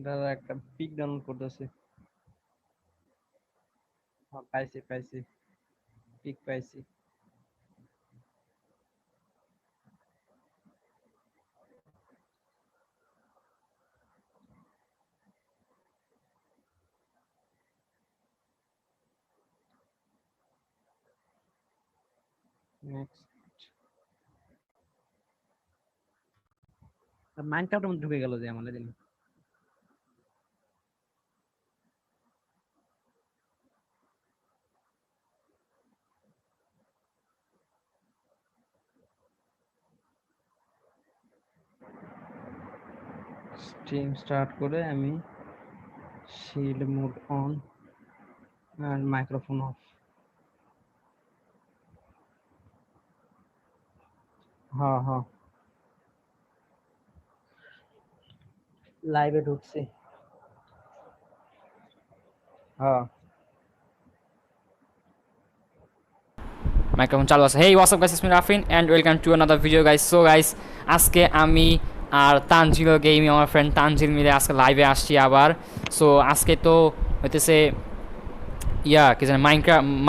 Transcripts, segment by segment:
দাদা একটা pick download করতেছে। হ্যাঁ, পাইছি পাইছি, পিক পাইছি। নেক্সট। মাইনক্রাফটের মধ্যে ঢুকে গেল যে আমাদের দিন। স্ট্রিম স্টার্ট করে আমি শিল্ড মোড অন আর মাইক্রোফোন অফ। হ্যাঁ হ্যাঁ, লাইভে ঢুকছি। হ্যাঁ মাইক্রোফোন চালু আছে। Hey what's up guys, it's me Rafin and welcome to another video guys. So guys, আজকে আমি আর তানজিল গেমিং, আমার ফ্রেন্ড তানজিল মিলে আজকে লাইভে আসছি আবার। সো আজকে তো হইতেছে কি জানি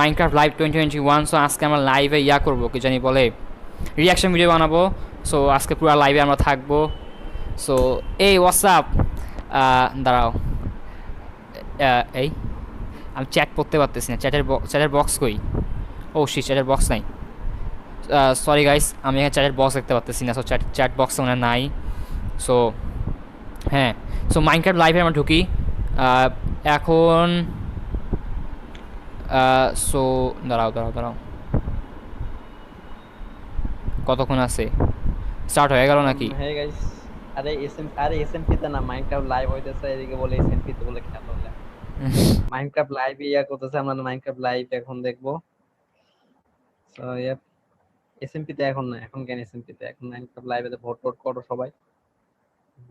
মাইনক্রাফট লাইভ 2021। সো আজকে আমরা লাইভে করবো, কি জানি বলে রিয়াকশন ভিডিও বানাবো। সো আজকে পুরো লাইভে আমরা থাকবো। সো এই হোয়াটসঅ্যাপ, দাঁড়াও, এই আমি চ্যাট পড়তে পারতেছি না। চ্যাটের বক্স কই? ও শিট, চ্যাটের বক্স নাই। সরি গাইস, আমি এখানে চ্যাটের বক্স দেখতে পারতেছি না। সো চ্যাট বক্স মনে নাই। সো হ্যাঁ, সো মাইনক্রাফট লাইভে আমরা ঢুকি এখন। সো দাঁড়াও দাঁড়াও দাঁড়াও, কতক্ষণ আছে? স্টার্ট হয়ে গেল নাকি? হে গাইস, আরে এসএমপি তে না, মাইনক্রাফট লাইভ হইতেছে, এদিকে বলে এসএমপি তে বলে খেলা হলো। মাইনক্রাফট লাইভ করতেছে, আমরা মাইনক্রাফট লাইভ এখন দেখবো। সো ইয়েপ, এসএমপি তে এখন না, এখন কেন এসএমপি তে? এখন মাইনক্রাফট লাইভে ভোট টোট করো সবাই।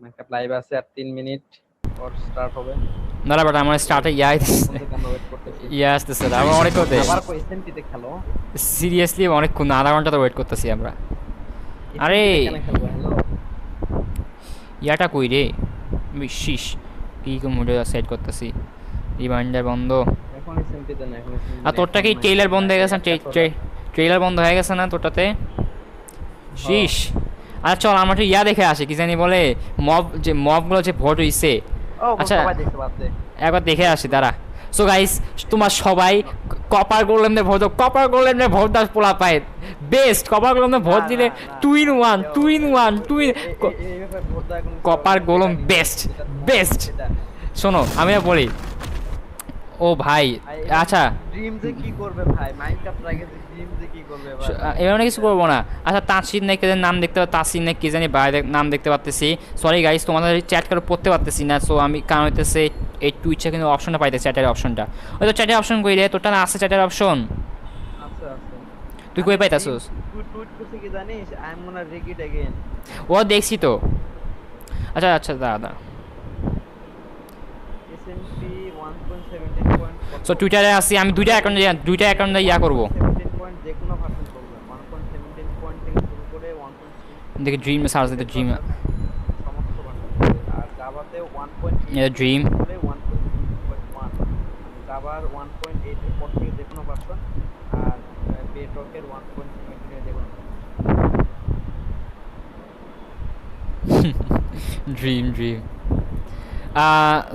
মাইনক্রাফট লাইভ আছে আর 3 মিনিট পর স্টার্ট হবে। দাঁড়া বাট আমার স্টার্টে তখন থেকে আমরা ওয়েট করতেছি। আসতেছে, আবার অনেক করতে। আবার কো এসএমপি তে খেলো? সিরিয়াসলি অনেকক্ষণ, আধা ঘন্টা তো ওয়েট করতেছি আমরা। আরে কেন খেলবো? হ্যালো, কই রে? বিশিস কি মোডে সেট করতেছি। রিমাইন্ডার বন্ধ। এখন এসএমপি তে না, এখন এসএমপি। আর তোরটা কি ট্রেইলার বন্ধ হয়ে গেছে? ট্রেইলার বন্ধ হয়ে গেছে না তোরটাতে? শীষ। আচ্ছা চল আমরা একটু দেখে আসি, কি জানি বলে মবগুলো যে ভোট হইছে। ও আচ্ছা সবাই দেখতে পাচ্ছে। একবার দেখে আসি, দাঁড়া। সো গাইস, তোমার সবাই কপার গোলেমে ভোট দাও, কপার গোলেমে ভোট দাও, পোলা পায় বেস্ট। কপার গোলেমে ভোট দিলে 2 in 1, 2 in 1, 2 in কপার গোলম বেস্ট বেস্ট। শোনো আমি বলি, ও ভাই আচ্ছা ড্রিম যে কি করবে ভাই? মাইনক্রাফট আগে ড্রিম যে কি করবে ভাই? এবার কিছু করবো না। আচ্ছা তাসিন নাকি নাম দেখতে, তাসিন নাকি জানি বাইরে নাম দেখতে পাচ্তেছি। সরি গাইস, তোমাদের চ্যাট করে পড়তে পারতেছি না। সো আমি কারণ হইতেছে এই টুইটে কিন্তু অপশনটা পাইতেছি, চ্যাটের অপশনটা। ওই তো চ্যাটের অপশন কইলে তোরটা না আছে চ্যাটের অপশন? আচ্ছা আচ্ছা, তুই কই পাইতাছস? তুই টুইট করছিস কি জানিস? I am gonna wreck it again. ও দেখছি তো। আচ্ছা আচ্ছা দাদা, এসএমপি 1.17. সো টুইটারে আসি আমি, দুইটা অ্যাকাউন্টে করবো। 17 পয়েন্ট যে কোনো ভার্সন চলবে। 1.17 পয়েন্ট থেকে শুরু করে 1.6 দেখি ড্রিম সার্চ দিতে, ড্রিম সমস্ত ভার্সন চলবে। আর জাভাতে 1.8 ড্রিম করে 1.6.1, জাভার 1.8 এর পর থেকে যে কোনো ভার্সন, আর বেটরকের 1.7 থেকে যে কোনো। ড্রিম ড্রিম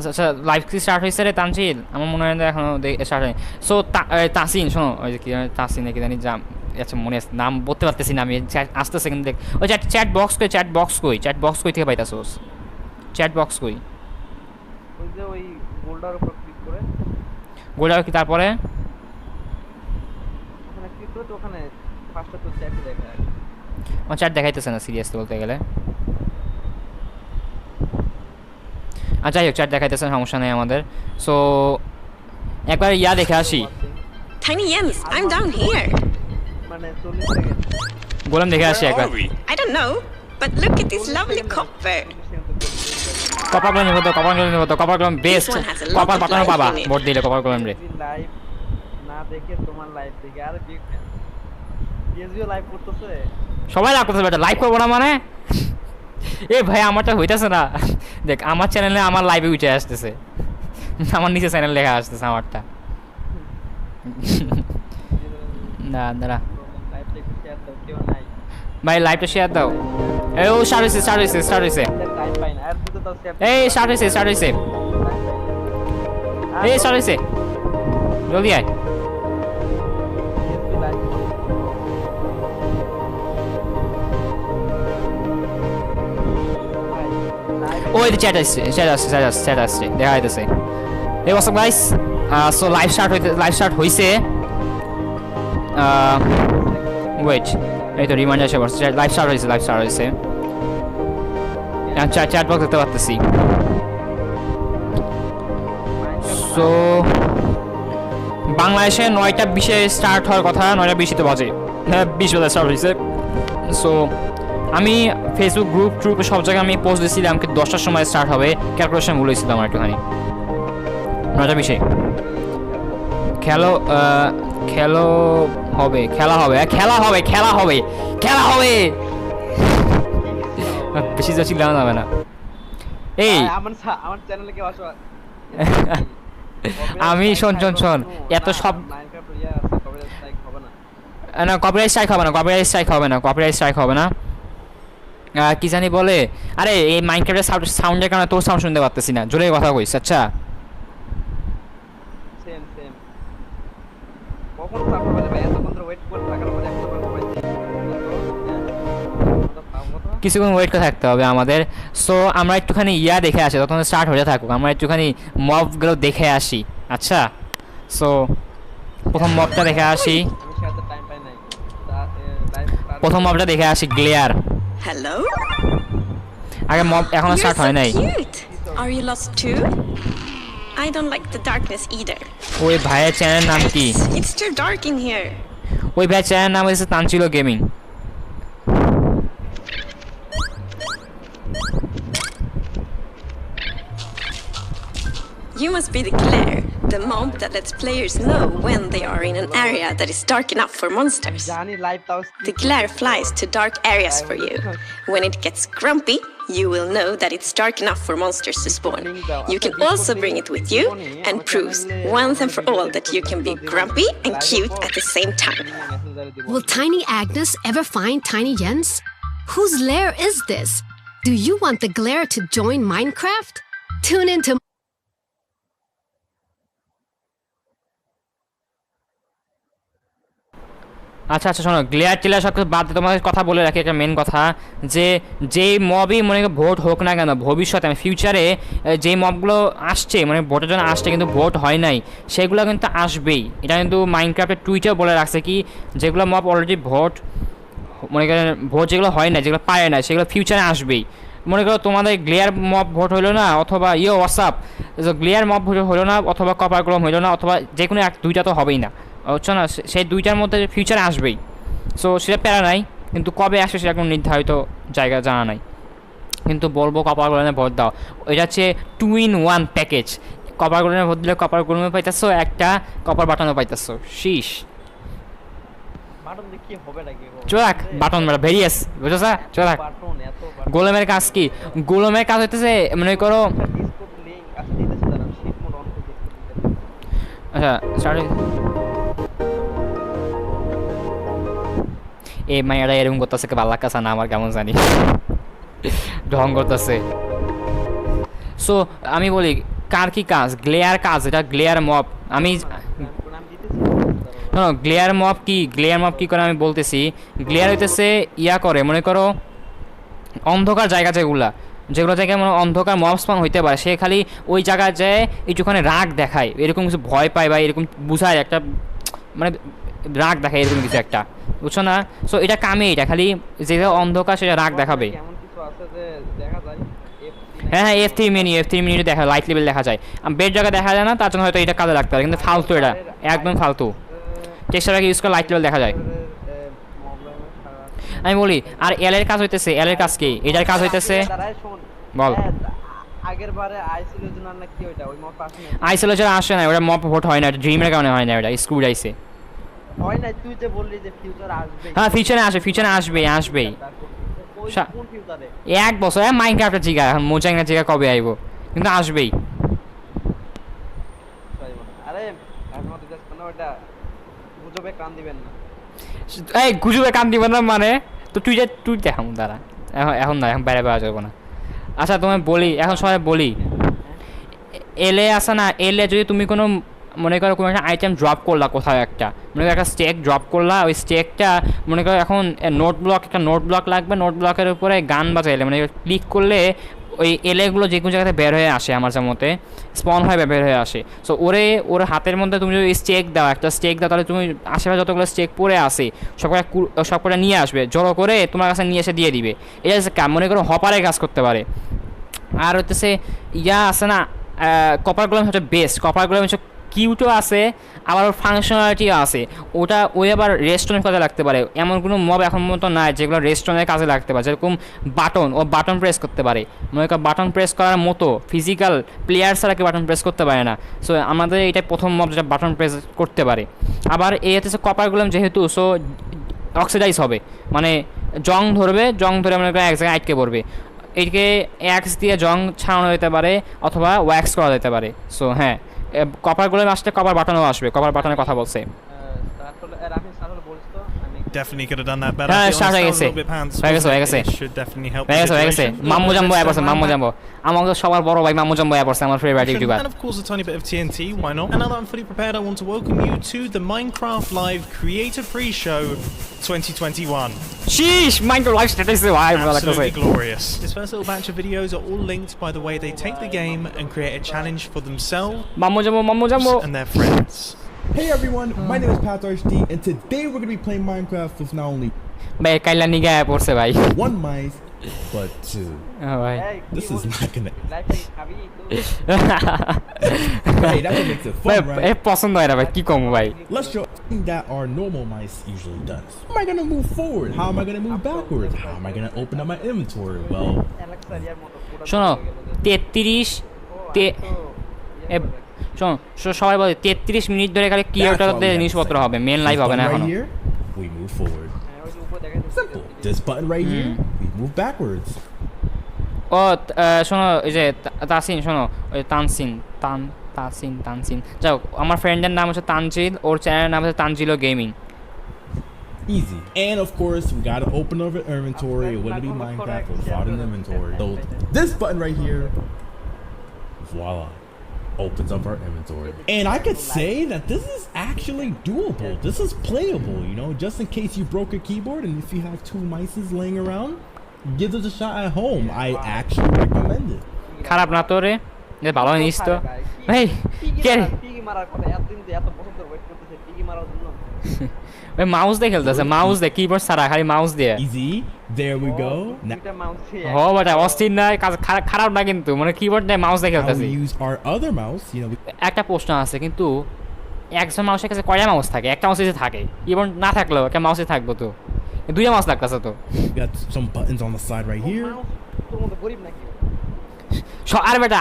আচ্ছা লাইভ কি স্টার্ট হয়েছে রে তানজিল? আমার মনে হয় না এখনো স্টার্ট হয়নি। সো তাসিন শোনো, ওই যে কি তাসিন নাকি জানি জাম, আচ্ছা মনে আছে, নাম বলতে পারতেছি না আমি। আসতে সেকেন্ড দেখ, ওই চ্যাট বক্স কই, চ্যাট বক্স কই থেকে পাইতাছোস? চ্যাট বক্স কই? ওই যে ওই গোল্ডার উপর ক্লিক করে, গোল্ডা কি তারপরে? ওখানে ক্লিক করে তো ওখানে ফার্স্টে তো চ্যাট দেখায়। আমার চ্যাট দেখাইতেছে না সিরিয়াসলি বলতে গেলে। আচ্ছা যাই হোক, চ্যাট দেখাইতেছে, সমস্যা নেই আমাদের। সো একবার দেখে আসি। Tiny Yems, I'm down here. মানে 40 সেকেন্ড। গোলাম দেখে আসি একবার। I don't know, but look at this lovely copper. Copper Golam নিব তো, কপার গোলাম বেস্ট। কপার বাটানো পাবা ভোট দিলে, কপার গোলাম রে। লাইভ না দেখে তোমার লাইভ দেখে আর বিগ ফ্যান। ডিএসবিও লাইভ করতেছে। সবাই লাইভ করতেছে, বেটা লাইভ করবো না মানে? এ ভাই আমারটা হইতাছে না দেখ আমার চ্যানেলে আমার লাইভে উঠে আসতেছে আমার নিচে চ্যানেল লেখা আসতেছে আমারটা না দাঁড়া লাইভটা একটু শেয়ার দাও, কেউ নাই। ভাই লাইভটা শেয়ার দাও এই ও স্টার্ট হইছে টাইম পাই না, আর দুটো দাও শেয়ার। এই স্টার্ট হইছে এই স্টার্ট হইছে জলদি আয় ওই চ্যাট আসছে দেখা যাইতেছে এই হোয়াটস up guys so live start হইছে ওয়েট এই তো রিমাইন্ডার আসে লাইভ স্টার্ট হইছে চ্যাট বক্স দেখতে পাচ্ছি সো বাংলাদেশে 9টা 20-এ স্টার্ট হওয়ার কথা 9টা 20 বাজে হ্যাঁ 20 বাজে স্টার্ট হয়েছে সো আমি ফেসবুক গ্রুপে সব জায়গায় আমি পোস্ট দিয়েছিলাম কি 10টার সময় স্টার্ট হবে ক্যালকুলেশন ভুল হয়েছিল আমার একটুখানি 9টা 20-এ খেলা হবে বেশি যাচ্ছি যাবে না এই আমার চ্যানেলে কেউ আসো আমি শোন এত সব মাইনক্রাফট ইয়া আছে, কপিরাইট স্ট্রাইক হবে না। কপিরাইট স্ট্রাইক হবে না কি জানি বলে আরে এই মাইনক্রাফটের সাউন্ডের কারণে তোর সাউন্ড শুনতে পারতেছি না জোরে কথা কইস আচ্ছা সেম কখন সাপোর্ট বলে ভাই এতক্ষণ ধরে ওয়েট করে থাকার পরে একটা বার পাইছি কিছুক্ষণ ওয়েট করে থাকতে হবে আমাদের সো আমরা একটুখানি দেখে আসি তখন স্টার্ট হয়ে থাকুক আমরা একটুখানি মবগুলো দেখে আসি আচ্ছা সো প্রথম মবটা দেখে আসি আমি সাথে টাইম পাই নাই প্রথম মবটা দেখে আসি গ্লেয়ার Hello? আগে মব এখনো You're স্টার্ট so হয় নাই cute. Are you lost too? I don't like the darkness either. ওই ভাইয়ের চ্যানেল নাম কি It's too dark in here. ওই ভাইয়ের চ্যানেল নাম হচ্ছে তানচিল gaming You must be the glare, the mob that lets players know when they are in an area that is dark enough for monsters. জানি live তাও The glare flies to dark areas for you. When it gets grumpy, you will know that it's dark enough for monsters to spawn. You can also bring it with you and proves once and for all that you can be grumpy and cute at the same time. Will Tiny Agnes ever find Tiny Jens? Whose lair is this? Do you want the glare to join Minecraft? Tune into আচ্ছা শোনো glare সব কিছু বাদ দিয়ে তোমাদের কথা বলে রাখি একটা মেন কথা যে যেই মবই মনে ভোট হোক না কেন ভবিষ্যতে ফিউচারে যেই মবগুলো আসছে মানে ভোটের জন্য আসছে কিন্তু ভোট হয় নাই সেগুলো কিন্তু আসবেই এটা কিন্তু মাইনক্রাফটের টুইটার বলে রাখছে কি যেগুলো মব অলরেডি ভোট মনে করেন ভোট যেগুলো হয় না যেগুলো পায় না সেগুলো ফিউচারে আসবেই মনে করো তোমাদের গ্লেয়ার মব ভোট হলো না অথবা হোয়াটসঅ্যাপ গ্লেয়ার মব ভোট হলো না অথবা কপার গ্লোম হলো না অথবা যে কোনো দুইটা তো হবেই না হচ্ছে না সেই দুইটার মধ্যে ফিউচারে আসবেই সো সেটা প্যারা নাই কিন্তু কবে আসে সেটা কোনো নির্ধারিত জায়গা জানা নাই কিন্তু বলবো কপার গোল্ডেনে ভোট দাও এটা হচ্ছে 2-in-1 প্যাকেজ কপার গোল্ডেনে ভোট দিলে কপার গোল্ডেনে পাইতেছো একটা কপার বাটনও পাইতেছো শীষ বাটন দিয়ে কি হবে নাকি চোরাক বাটন মারা ভেরিয়াস বুঝছো স্যার চোরাক বাটন এত বাটন গোলেমের কাজ কি গোলেমের কাজ হইতেছে মনে করো ডিসকর্ড লিংক আছে দিতেছে দাঁড়াও শিট মোড অন করে দিতেছে আচ্ছা স্টার্ট এই মাইয়ারা এরকম করতেছে ভালো লাগতেছে না আমার কেমন জানি ঢং করতেছে সো আমি বলি কার কি কাজ গ্লেয়ার কাজ এটা গ্লেয়ার মব আমি নাম দিতেছি গ্লেয়ার মব কি করে আমি বলতেছি গ্লেয়ার হইতেছে করে মনে করো অন্ধকার জায়গা যেগুলো জায়গায় মানে অন্ধকার মব স্পন হইতে পারে সে খালি ওই জায়গায় যায় একটুখানি রাগ দেখায় এরকম কিছু ভয় পায় বা এরকম বুঝায় একটা মানে রাগ দেখায় এরকম কিছু একটা বুঝছো না সো এটা কামে এটা খালি যেটা অন্ধকার সেটা রাগ দেখাবে এমন কিছু আছে যে দেখা যায় হ্যাঁ F3 মিনি দেখা লাইট লেভেল দেখা যায় বেড জায়গা দেখা যায় না তার জন্য হয়তো এটা কাজে লাগতে পারে কিন্তু ফালতু এটা একদম ফালতু টেক্সচারটাকে ইউজ করে লাইট লেভেল দেখা যায় আমি বলি আর এল এর কাজ হইতেছে এল এর কাজ কি এটার কাজ হইতেছে বল আগের বারে আইসোলেশন না কি ওইটা ওই মপ আসে না আইসোলেশন আসে না ওটা মপ ভোট হয় না ড্রিমের কারণে হয় না ওটা স্ক্রু আইছে হয় না তুই যে বললি যে ফিউচার আসবে হ্যাঁ ফিউচারে আসবেই ওই সা- কোন ফিউচারে? এক বছর মাইনক্রাফটের জিগা এখন মোজাংনা জিগা কবে আইবো কিন্তু আসবেই আরে এখন তো জাস্ট মানে ওটা গুজবে কান দিবেন না। এই গুজবে কান দিবেন না মানে তো তুই দেখাম দাঁড়া এখন না এখন বাইরে বেড়া যাবো না আচ্ছা তোমায় বলি এখন সবাই বলি এলে আসা না এলে যদি তুমি কোনো মনে করো কোনো একটা আইটেম ড্রপ করলা কোথাও একটা মনে করো একটা স্টেক ড্রপ করলা ওই স্টেকটা মনে করো এখন একটা নোট ব্লক লাগবে নোট ব্লকের উপরে গান বাজাইলে মানে ক্লিক করলে ওই এলেগুলো যে কোনো জায়গাতে বের হয়ে আসে আমার মতে স্পন হয়ে বের হয়ে আসে সো ওর হাতের মধ্যে তুমি যদি স্টেক দাও একটা স্টেক দাও তাহলে তুমি আশেপাশে যতগুলো স্টেক পড়ে আসে সবকটা নিয়ে আসবে জড়ো করে তোমার কাছে নিয়ে এসে দিয়ে দিবে এটা হচ্ছে মনে করো হপারে কাজ করতে পারে আর হচ্ছে ইয়া আছে না কপার গোলেম হচ্ছে বেস্ট কপার গোলেম হচ্ছে কিউটও আছে আবার ফাংশনালিটিও আছে ওই আবার রেস্টুরেন্ট কাজে লাগতে পারে এমন কোনো মব এখন মতো নাই যেগুলো রেস্টুরেন্টের কাজে লাগতে পারে যেরকম বাটন প্রেস করতে পারে মনে করো বাটন প্রেস করার মতো ফিজিক্যাল প্লেয়ার ছাড়া কেউ বাটন প্রেস করতে পারে না সো আমাদের এটা প্রথম মব যেটা বাটন প্রেস করতে পারে আবার এই হচ্ছে কপার গোলেম যেহেতু সো অক্সিডাইজ হবে মানে জং ধরে মনে করো এক জায়গায় আটকে পড়বে এটিকে অ্যাক্স দিয়ে জং ছাড়ানো যেতে পারে অথবা ওয়্যাক্স করা যেতে পারে সো হ্যাঁ কপার গোলেম আসলে কপার বাটনও আসবে কপার বাটনের কথা বলছে রাফিন স্যার বলিস তো আমি Definitely could have done that better. হ্যাঁ I feel start like হয়ে that was a গেছে little bit pants, হয়ে গেছে wasn't হয়ে it? গেছে It should definitely help হয়ে the গেছে হয়ে গেছে situation. মাম্মু জাম্বো আয়া পড়ছে মাম্মু জাম্বো আমাকে সবার বড় ভাই মাম্মু জাম্বো আয়া পড়ছে আমার favourite YouTuber And of course a tiny bit of TNT, why not? And now that I'm fully prepared, I want to welcome you to the Minecraft Live Creator Free Show 2021. শীশ mind life status ভাই ভালো লাগতেছে Absolutely glorious. This first little batch of videos are all linked by the way they take the game and create a challenge for themselves মাম্মু জাম্বো and their friends. Hey everyone, my name is Pat HD, and today we're gonna be playing Minecraft with not only ভাই কাইলা নিগা আয়া পড়ছে ভাই one mice, but two. ভাই এই কি This is বলিস? not gonna. লাইফে খাবি তো Hey, that's what makes it ভাই fun, এ right? পছন্দ হয় না ভাই কি কম ভাই Let's show something that our normal mice usually does. How am I gonna move forward? How am I gonna move backwards? How am I gonna open up my inventory? Well, অ্যালেক্সারিয়ার মতো পুরো শোনো হয়ে গেল যে। 33 ও, তে আমি তো ইয়ে এ করে শোনো সবাই বলে 33 মিনিট ধরে খালি কি that's ওটাতে what we have to জিনিসপত্র say. হবে মেন This লাইভ হবে না button এখনো right here, we move forward. হ্যাঁ, ওই যে উপরে দেখা যাচ্ছে Simple. This button right here, we move backwards. ও শোনো এই যে তাসিন শোনো ওই তানসিন যাও আমার ফ্রেন্ডের নাম হচ্ছে তানজিল ওর চ্যানেলের নাম হচ্ছে তানজিলো gaming Easy. And of course, we gotta open up an inventory. It wouldn't be Minecraft without an inventory. So this button right here, voila, opens up our inventory. And I could say that this is actually doable. This is playable, you know, just in case you broke a keyboard and if you have two mices laying around, give this a shot at home. I actually recommend it. খারাপ না তো রে যে ভালো জিনিস তো ভাই কে রে? পিগি মারার কথা এতদিন তো এত বছর ধরে ওয়েট করতেছে পিগি মারার জন্য ওই মাউস দিয়ে খেলতেছে মাউস দিয়ে কিবোর্ড ছাড়া খালি মাউস দিয়ে Easy. There we go. Now দুইটা মাউস ও বাটা অস্থির না কাজ খারাপ না কিন্তু মানে কিবোর্ড দিয়ে মাউস দিয়ে how খেলতেছি we use our other mouse, you know, we একটা প্রশ্ন আছে কিন্তু একজন মাউসের কাছে কয়টা মাউস থাকে একটা মাউসে থাকে কিবোর্ড না থাকলেও একটা মাউসে থাকবো তো দুইটা মাউস লাগতেছে তো got some buttons on the side right here. তোর মতো গরিব নাকি আরে বেটা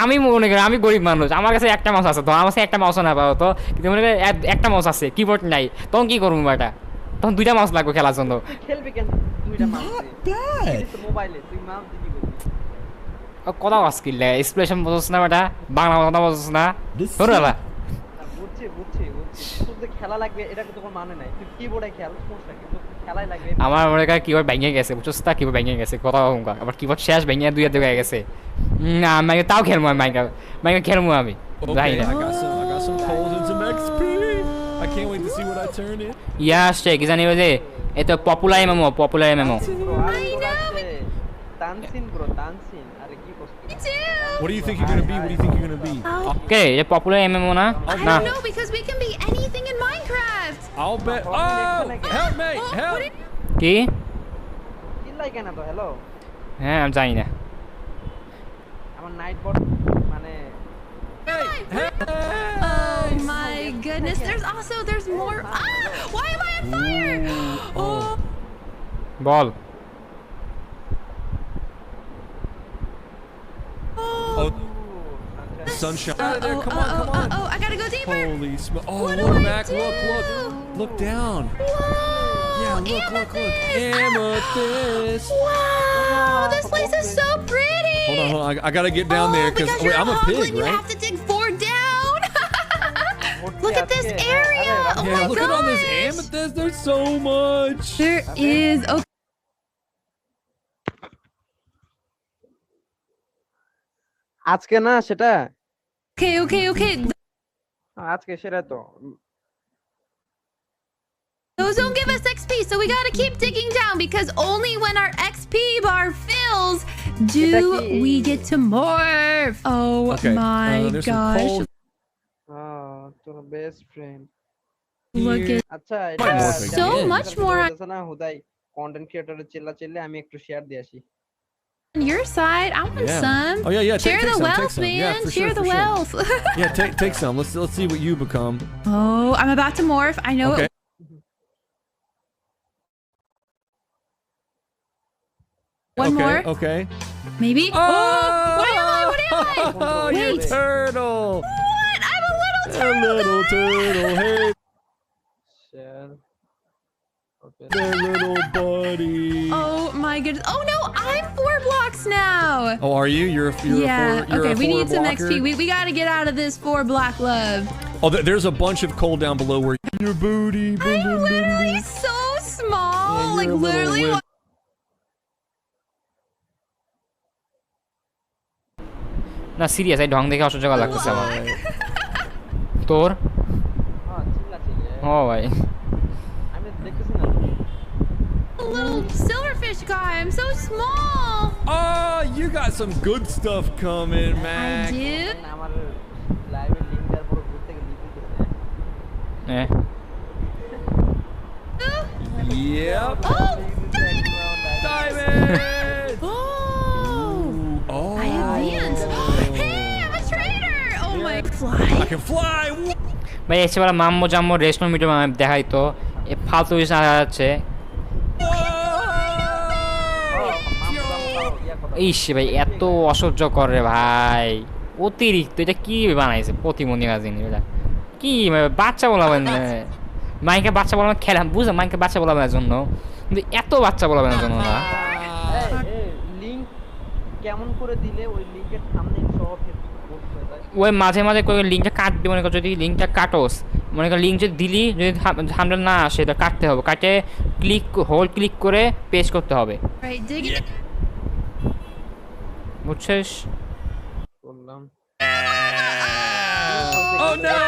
আমি মনে করি আমি গরিব মানুষ আমার কাছে একটা মাউস আছে তো আমার কাছে একটা মাউসও না পাবো তো কিন্তু মনে করি একটা মাউস আছে কিবোর্ড নাই তখন কি করবো বেটা তখন দুইটা মাউস লাগবে খেলার জন্য খেলবি কেন দুইটা মাউস Not bad. মোবাইলে তুই মাউস দিবি করবি কথা স্কিল লাগে এক্সপ্রেশন বোঝস না বেটা বাংলা কথা বোঝস না This ধরে বেলা বুঝছি তোর যে খেলা লাগবে এটা তো কোনো মানে নাই তুই কিবোর্ডে খেল সমস্যা কিন্তু খেলাই লাগবে আমার মনে করি কিবোর্ড ভেঙে গেছে বুঝছস তা কিবোর্ড ভেঙে গেছে কথা কমকা আবার কিবোর্ড শেষ ভেঙে দুই দিকে হয়ে গেছে না আমি তাও খেলবো আমি মাইকা খেলবো আমি ভাই Okay, I got some coals and some XP. I can't wait to see what I turn in. ইয়া আসছে কি জানি ওই যে এতো পপুলার এমএমও তানসিন আরে কি করছিস What do you think you're gonna be? What do you think you're gonna be? কে এটা পপুলার এমএমও না I না don't know because we can be anything in Minecraft. I'll bet. Oh, help me! Help! কি কিল্লাই কেন তো hello হ্যাঁ আমি জানি না আমার নাইট বট মানে Oh my goodness! There's more. Ah! Why am I on fire? Oh. Ball Oh, sunshine. Out of there! Come on, come on! I gotta go deeper. Holy smoke! Oh, What do look I back! do? Look! Look down! Whoa! Yeah, look. Amethyst. Wow, this place is so pretty. Hold on. I gotta get down there because you're I'm a Hoglin, pig, you right? have to dig 4 down. Look at this area. Oh Yeah, my look at all this gosh. amethyst. There's so much. There is. Okay. আজকে না সেটা Okay. আজকে সেটা তো Those don't give us XP, so we gotta keep digging down because only when our XP bar fills do we get to morph. Oh Okay, my there's some gosh. coal. তোর best friend Look at আচ্ছা so much more না হুদাই content ক্রিয়েটরের চিল্লা আমি একটু share দিয়ে আসি on your side. I want Yeah. some. Oh yeah. Share Take the some, wealth, take some. man. Yeah, for Share sure, the for sure. wealth. Yeah, take some. Let's see what you become. Oh, I'm about to morph. I know Okay. it. One more, Okay. maybe. Oh! What am I? Oh, you Wait. turtle. What? I'm a little A turtle. little turtle. Hey, share there, little buddy. Oh my goodness. Oh no, I'm 4 blocks now. Oh, are you? You're Yeah. you're Okay, a we four need some blocker? XP. We gotta get out of this 4 block love. Oh, there's a bunch of coal down below where your booty. I'm literally so small. Yeah, Like you're a little literally. wimp. না serious এই ঢং দেখে অসহ্য লাগতেছে আমার তোর ও ভাই আমি দেখতেছি না A little silverfish guy. I'm so small. Oh, you got some good stuff coming, I man. do. আমার লাইভের লিংক দেওয়ার পর ঘুরতে গেলে লিখতেছে হ্যাঁ Yep. Oh, Diamond. oh. Oh. I advanced. Hey, I'm a trader. Oh my fly. I can fly. ভাই এসে বলা মাম্মো জাম্মো রেশনো মিটার দেখাই তো এ ফালতু বিষয় আছে ইস ভাই এত অসহ্য করে ভাই অতিরিক্ত এটা কি বানাইছে প্রতিবন্ধী গাজিন এটা কি বাচ্চা বলাবেন মাইকে বাচ্চা বলাবেন খেলাম বুঝলাম মাইকে বাচ্চা বলাবেন জন্য কিন্তু এত বাচ্চা বলাবেন জন্য না লিংক কেমন করে দিলে ওই লিংকের থাম্বনেইল সব ওই মাঝে মাঝে করে লিঙ্কটা কাটবি মনে কর যদি লিঙ্কটা কাটোস মনে কর লিঙ্ক যদি দিলি যদি থাম্বনেল না আসে এটা কাটতে হবে কাটে হোল্ড ক্লিক করে পেস্ট করতে হবে Right, dig it. বুঝছিস বললাম Oh no!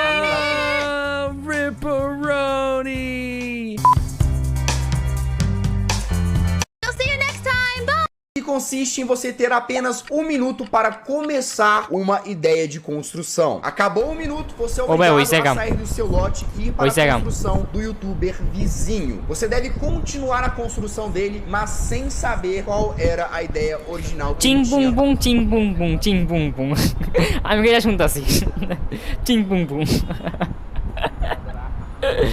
Ripperoni! I'll see you next time. Bye. Que consiste em você ter apenas 1 minuto para começar uma ideia de construção. Acabou 1 minuto, você é obrigado a sair do seu lote e ir para a construção do youtuber vizinho. Você deve continuar a construção dele, mas sem saber qual era a ideia original que Ching ele বুং tinha. বুং চিং বুং বুং চিং বুং বুং আমি এটা শুনতাছি চিং বুং বুং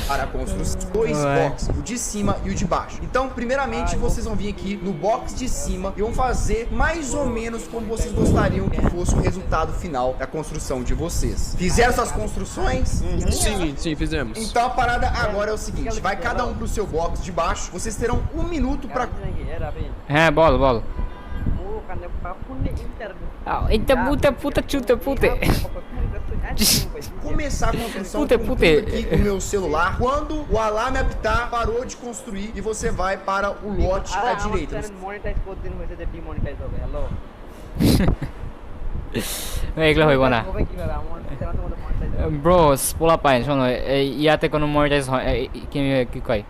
Para a construção, 2 boxes, o de cima e o de baixo. Então, primeiramente, vocês vão vir aqui no box de cima e vão fazer mais ou menos como vocês gostariam que fosse o resultado final da construção de vocês. Fizeram suas construções? Sim, fizemos. Então a parada agora é o seguinte, vai cada um pro seu box de baixo, vocês terão 1 minuto para হ্যাঁ বল বল ও কানে পাপুনে interview এটা পুতে পুতে চুতে পুতে começar a construção Puta, com puta. tudo aqui no meu celular. Quando o alarme apitar, parou de construir e você vai para o lote à direita. Monetize কতদিন হয়েছে যে demonetise হবে hello এগুলো হইব না হবে কিভাবে আমার চ্যানেলের মধ্যে মনিটাইজ ব্রোস পোলা পাই শোনো এই ইয়াতে কোনো মনিটাইজ হয় কি কয়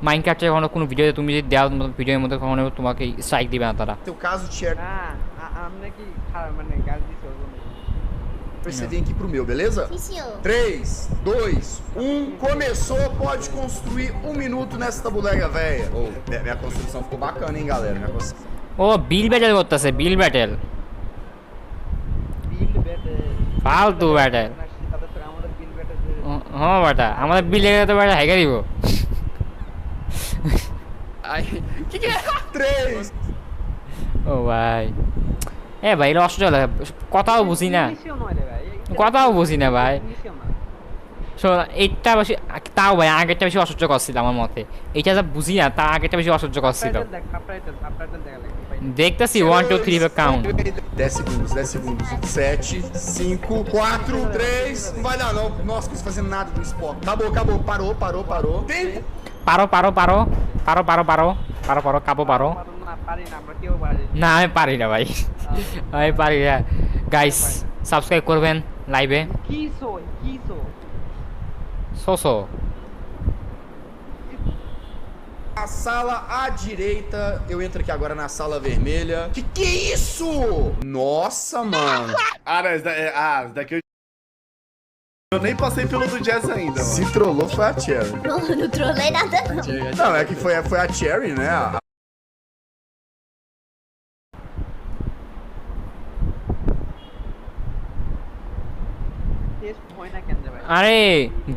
মাইনক্রাফটে কোনো ভিডিওতে তুমি যদি দেওয়ার ভিডিওর মধ্যে কখনো তোমাকে স্ট্রাইক দিবে না তারা Seu caso de share, না আমরা কি খারাপ মানে গাল দিছো você vem aqui pro meu, beleza? 3, 2, 1, começou, pode construir 1 minuto nessa bodega velha. Oh, minha construção ficou bacana, hein, galera? Minha construção... ও বিল ব্যাটেল করতেছে বিল ব্যাটেল বিল বেটে ফালতু ব্যাটেল তাদের তো আমাদের বিল বেটে হ্যাঁ বেটা আমাদের বিল লেগে তো বেটা হেগে দিব 3, ও ভাই এ ভাই এটা অসহ্য লাগে কথাও বুঝি না ইংলিশেও নয় রে ভাই কথাও বুঝি না ভাই ইংলিশেও না শোন এইটা বেশি তাও ভাই আগেরটা বেশি অসহ্যকর ছিল আমার মতে এটা যা বুঝি না তা আগেরটা বেশি অসহ্যকর ছিল দেখতেছি 1 2 3 pra count 10 segundos, 10 segundos. 7, 5, 4, 3. Não vai dar, não. Nossa, não tô fazendo nada do Spock. Acabou, acabou. Parou. Tempo. পারো কাবো পারো না আমি পারি না ভাই আমি পারি না গাইস সাবস্ক্রাইব করবেন লাইভে সোসো A sala à direita, eu entro aqui agora na sala vermelha. Que é isso? Nossa, mano. Esse daqui eu nem passei pelo do Jazz ainda, mano. Se trollou foi a Cherry. Não trolei nada, não. Não, é que foi a Cherry, né? আরে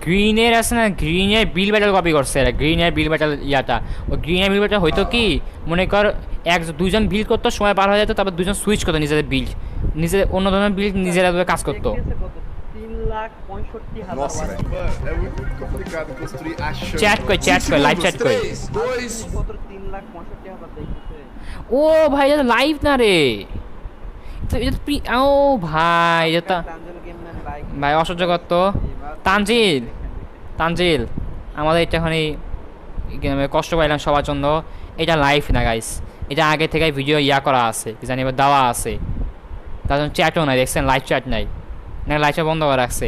গ্রিনের আছে না গ্রিনের বিল battle copy করছে এরা গ্রিনের বিল battle ইয়াটা ও গ্রিনের বিল ব্যাটেল হয়তো কি মনে কর দুইজন বিল করতো সময় পার হয়ে যেত তারপর দুজন সুইচ করতো নিজেদের বিল নিজেদের অন্য ধরনের বিল নিজেরা কাজ করতো Nossa, velho. Mano, é muito complicado construir achando. Chat কই লাইভ চ্যাট কই 2, 1. ও ভাই এটা লাইভ না রে এটা ও ভাই এটা ভাই অসহ্যকর তো তানজিল আমাদের এটা কষ্ট পাইলাম সবার জন্য এটা লাইভ না গাইস এটা আগে থেকে ভিডিও করা আছে কি জানি এবার দেওয়া আছে তার জন্য চ্যাটও নাই দেখছেন লাইভ চ্যাট নাই না লাইভ চ্যাট বন্ধ করে রাখছে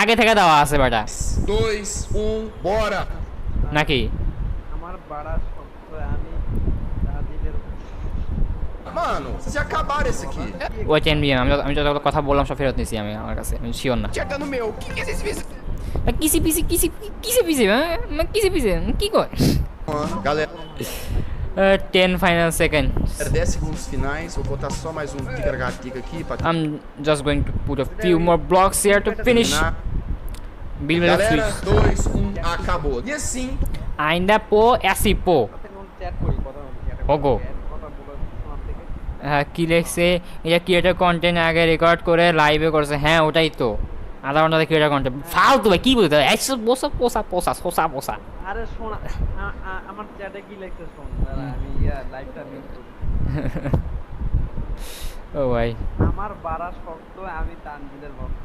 আগে থেকে দেওয়া আছে বেটা 2, 1, bora! নাকি Mano, vocês já acabaram esse aqui. ওই টেনবিএম আমি যত কথা বললাম সব ফেরত নিছি আমি আমার কাছে আমি শিওর না Chega no meu. O que é esse vídeo? কিসি পিসি কি কয় Galera, 10 final seconds 10 segundos finais. Vou botar só mais um tica aqui pra I'm just going to put a few more blocks here to finish build the Galera, trees 2, 1, acabou. E assim, ainda po assim po ogo কি লেখছে এটা creator content আগে record করে লাইভে করছে হ্যাঁ ওটাই তো আধা ঘন্টা ক্রিয়েটর কন্টেন্ট ফালতু ভাই কি বলতে একশো পোষা আরে শোন আমার চ্যাটে কি লেখছে শোন আমি লাইভটা মিউট করি ও ভাই আমার বাড়া শক্ত আমি তানজিলের ভক্ত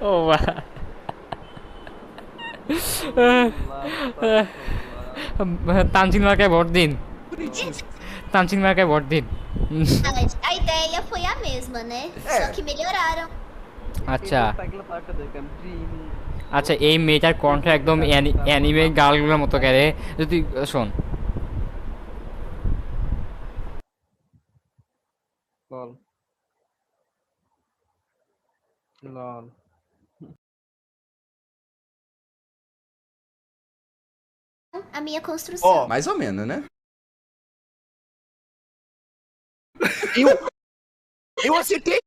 ও ভাই তানজিল মার্কায় ভোট দিন তানজিল মার্কায় ভোট দিন A ideia foi a mesma, né? Só que melhoraram. আচ্ছা এই মেয়েটার কণ্ঠ একদম অ্যানিমে গার্লগুলোর মতো করে যদি শোন লল A minha construção. mais ou menos, né? Eu acertei.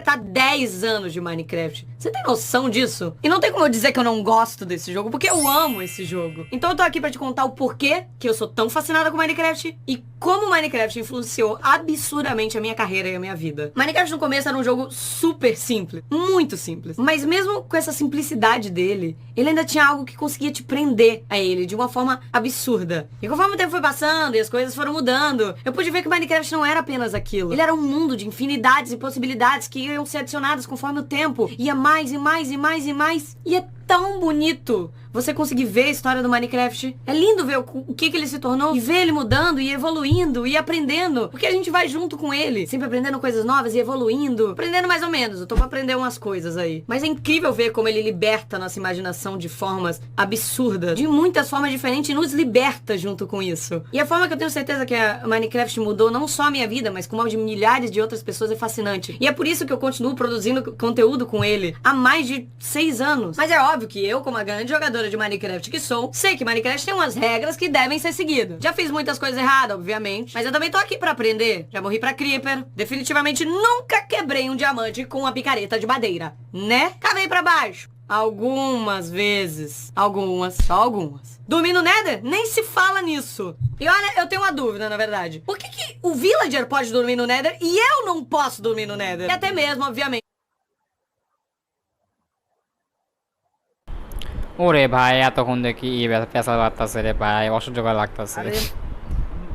Tá 10 anos de Minecraft. Você tem noção disso? E não tem como eu dizer que eu não gosto desse jogo, porque eu amo esse jogo. Então eu tô aqui pra te contar o porquê que eu sou tão fascinada com Minecraft e como Minecraft influenciou absurdamente a minha carreira e a minha vida. Minecraft no começo era um jogo super simples, muito simples. Mas mesmo com essa simplicidade dele, ele ainda tinha algo que conseguia te prender a ele de uma forma absurda. E conforme o tempo foi passando e as coisas foram mudando, eu pude ver que Minecraft não era apenas aquilo. Ele era um mundo de infinidades e possibilidades que iam ser adicionadas conforme o tempo. Ia mais e mais e mais e mais. E é tão bonito você conseguir ver a história do Minecraft. É lindo ver o que ele se tornou e ver ele mudando e evoluindo e aprendendo. Porque a gente vai junto com ele, sempre aprendendo coisas novas e evoluindo. Aprendendo mais ou menos, eu tô pra aprender umas coisas aí. Mas é incrível ver como ele liberta nossa imaginação de formas absurdas. De muitas formas diferentes e nos liberta junto com isso. E a forma que eu tenho certeza que a Minecraft mudou não só a minha vida, mas como a de milhares de outras pessoas é fascinante. E é por isso que eu continuo produzindo conteúdo com ele há mais de 6 anos. Mas é óbvio que eu, como a grande jogadora de Minecraft que sou, sei que Minecraft tem umas regras que devem ser seguidas. Já fiz muitas coisas erradas, obviamente, mas eu também tô aqui pra aprender. Já morri pra Creeper. Definitivamente nunca quebrei um diamante com uma picareta de madeira, né? Cavei pra baixo. Algumas vezes. Algumas, só algumas. Dormir no Nether? Nem se fala nisso. E olha, eu tenho uma dúvida, na verdade. Por que o Villager pode dormir no Nether e eu não posso dormir no Nether? E até mesmo, obviamente. ওরে ভাই এতক্ষণ দেখি পেশা বাড়তাছে রে ভাই অসহ্যকর লাগতাছে আরে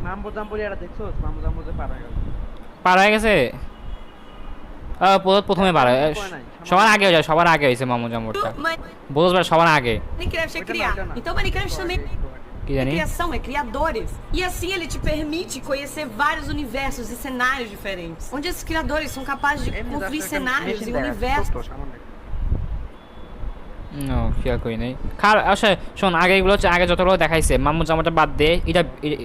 মাম্বো jamboree এটা দেখছোস মাম্বো জাম্বো যে পার হয়ে গেছে প্রথমে পার সবার আগে হয়েছে মামু জাম্বুরটা বোঝবার সবার আগে Minecraft é criar. Então Minecraft também é criação, é criadores. E assim ele te permite conhecer vários universos e cenários diferentes. Onde esses criadores são capazes de construir cenários e universos. খেয়াল করি নাই আচ্ছা শোন আগে এগুলো হচ্ছে aগে যতগুলো দেখাইছে মাম্মু জাম্বুটা বাদ দে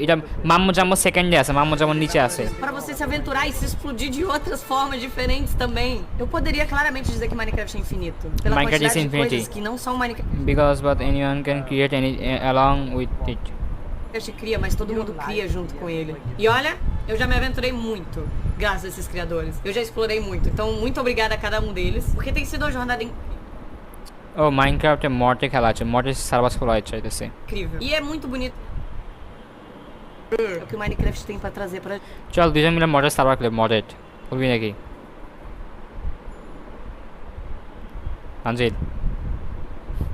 এটা মাম্মু জাম্বু সেকেন্ডে আছে মাম্মু জাম্বু নিচে আছে Para você se aventurar e se explodir de outras formas diferentes também. Eu poderia claramente dizer que Minecraft é infinito. Pela Minecraft quantidade is de infinity. coisas que não são Minecraft. Because but anyone can create any along with it. Minecraft cria, mas todo mundo cria junto com ele. E olha, eu já me aventurei muito, graças a esses criadores. Eu já explorei muito. Então, muito obrigada a cada um deles, porque tem sido uma jornada Oh, Minecraft é morte খেলা আছে morte server খোলা চাইতেছে incrível. E é muito bonito. É o que o Minecraft tem pra trazer pra চল দুজন মিলে morte server খেলে morte বলবি নাকি Angel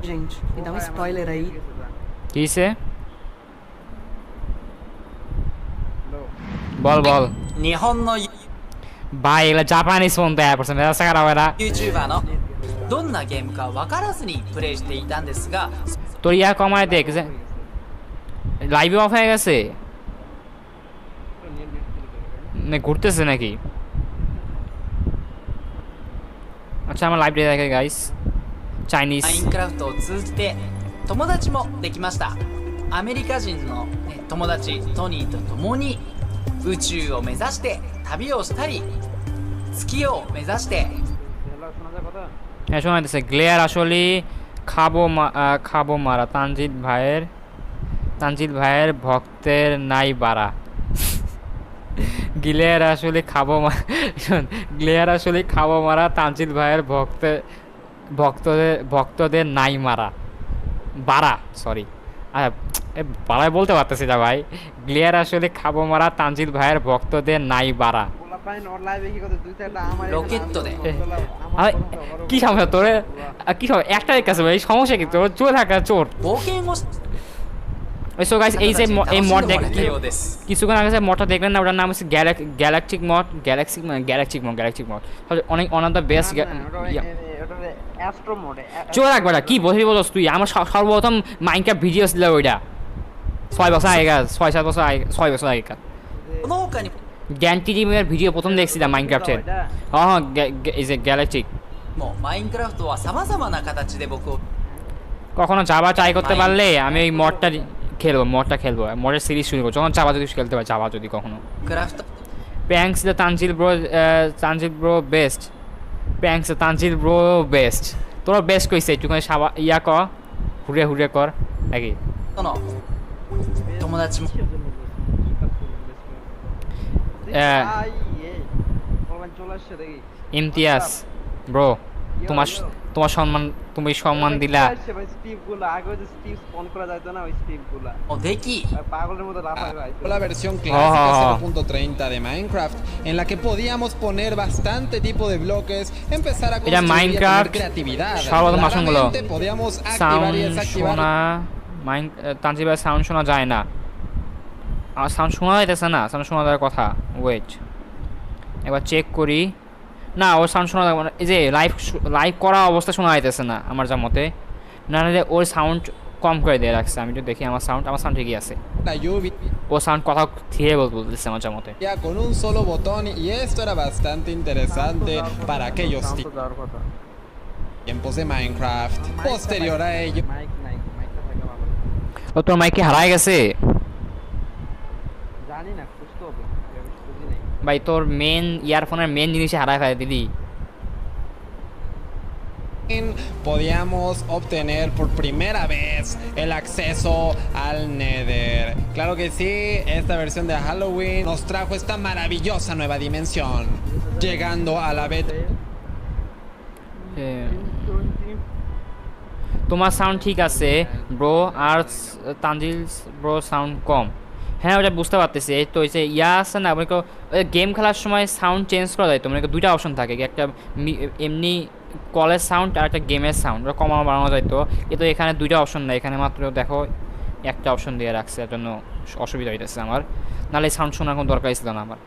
gente. Me dá um spoiler aí. কিছে বল ভাই এগুলা জাপানিজ ফোন তো 100% めっちゃখারাপ এটা YouTuber のどんなゲームか分からずにプレイしていたんですが তোর ইয়া কমায় দেখ যে লাইভে অফ হয়ে গেছে না ঘুরতেছে নাকি আচ্ছা আমার লাইভে দেখে গাইস চাইনিজ マインクラフトを通じて友達もできましたアメリカ人の友達トニーと共に宇宙を目指して旅をしたり月を目指して হ্যাঁ শোনা যাচ্ছে গ্লেয়ার আসলে খাবো মারা তানজিল ভাইয়ের ভক্তের নাই বাড়া গ্লেয়ার আসলে খাবো মারা তানজিল ভাইয়ের ভক্তদের নাই মারা বাড়া সরি বাড়ায় বলতে পারতেছি না ভাই গ্লেয়ার আসলে খাবো মারা তানজিল ভাইয়ের ভক্তদের নাই বাড়া কি সমস্যা তোরে কি একটাই কাছে ভাই সমস্যা কি তোর চোর থাকা চোর সো গাইস এই যে এই মড কিছুক্ষণ আগে যে মডটা দেখলেন না ওটার নাম হচ্ছে গ্যালাকটিক মড অনেক অন অফ দ্য বেস্ট চোর একবার কি বলবি বলস তুই আমার সর্বপ্রথম মাইনক্রাফট ভিডিও ছিল ওইটা 6 বছর আগে 6-7 বছর আগে 6 বছর আগে গ্যান্টিজিমের ভিডিও প্রথম দেখছিলাম মাইনক্রাফটের হ্যাঁ এই যে গ্যালাকটিক もうマインクラフトはさまざまな形で僕を কখনো জাভা ট্রাই করতে পারলে আমি এই মডটা খেলবো মডের সিরিজ শুরু করবো যখন জাভা যদি খেলতে পারি জাভা যদি কখনো প্যাংস দ্য তানজিল ব্রো বেস্ট তোরা বেস্ট কইছে একটুখানি ইয়া কর হুড়ে কর নাকি 友達も ইমতিয়াজ ব্রো তোমার সম্মান দিলা La versión clásica 0.30 de Minecraft en la que podíamos poner bastante tipo de bloques, empezar a construir y a tener creatividad. Claramente podíamos activar y desactivar. তানজিবের সাউন্ড শোনা যায় না আর সাউন্ড শোনা যাইতেছে না সাউন্ড শোনা যাওয়ার কথা ওয়েট একবার চেক করি না ওর সাউন্ড শোনা এই যে লাইভ করা অবস্থা শোনা যাইতেছে না আমার যা মতে না হলে ওর সাউন্ড কম করে দিয়ে রাখছে আমি একটু দেখি আমার সাউন্ড ঠিকই আছে ও সাউন্ড কথা ধীরে বলতেছে আমার যা মতে con un solo botón y esto era bastante interesante para aquellos tiempos de Minecraft. Posterior a ello ও তোর মাইক কি হারায় গেছে জানি না খুঁজতে হবে ভাই তোর মেন ইয়ারফোনের মেন জিনিস হারায় ফেলে দিদি podíamos obtener por primera vez el acceso al Nether. Claro que sí, esta versión de Halloween nos trajo esta maravillosa nueva dimensión, llegando a la beta. তোমার সাউন্ড ঠিক আছে ব্রো, আর তানজিল ব্রো সাউন্ড কম। হ্যাঁ ওটা বুঝতে পারতেছি। এই তো হচ্ছে ইয়া আছে না, মনে করো গেম খেলার সময় সাউন্ড চেঞ্জ করা যায় তো, মানে দুইটা অপশন থাকে, একটা এমনি কলের সাউন্ড আর একটা গেমের সাউন্ড, ওটা কমানো বাড়ানো যায় তো। কিন্তু এখানে দুইটা অপশন নেই, এখানে মাত্র দেখো একটা অপশন দিয়ে রাখছে, এর জন্য অসুবিধা হইতেছে আমার, নাহলে সাউন্ড শোনার কোনো দরকারই ছিল না আমার।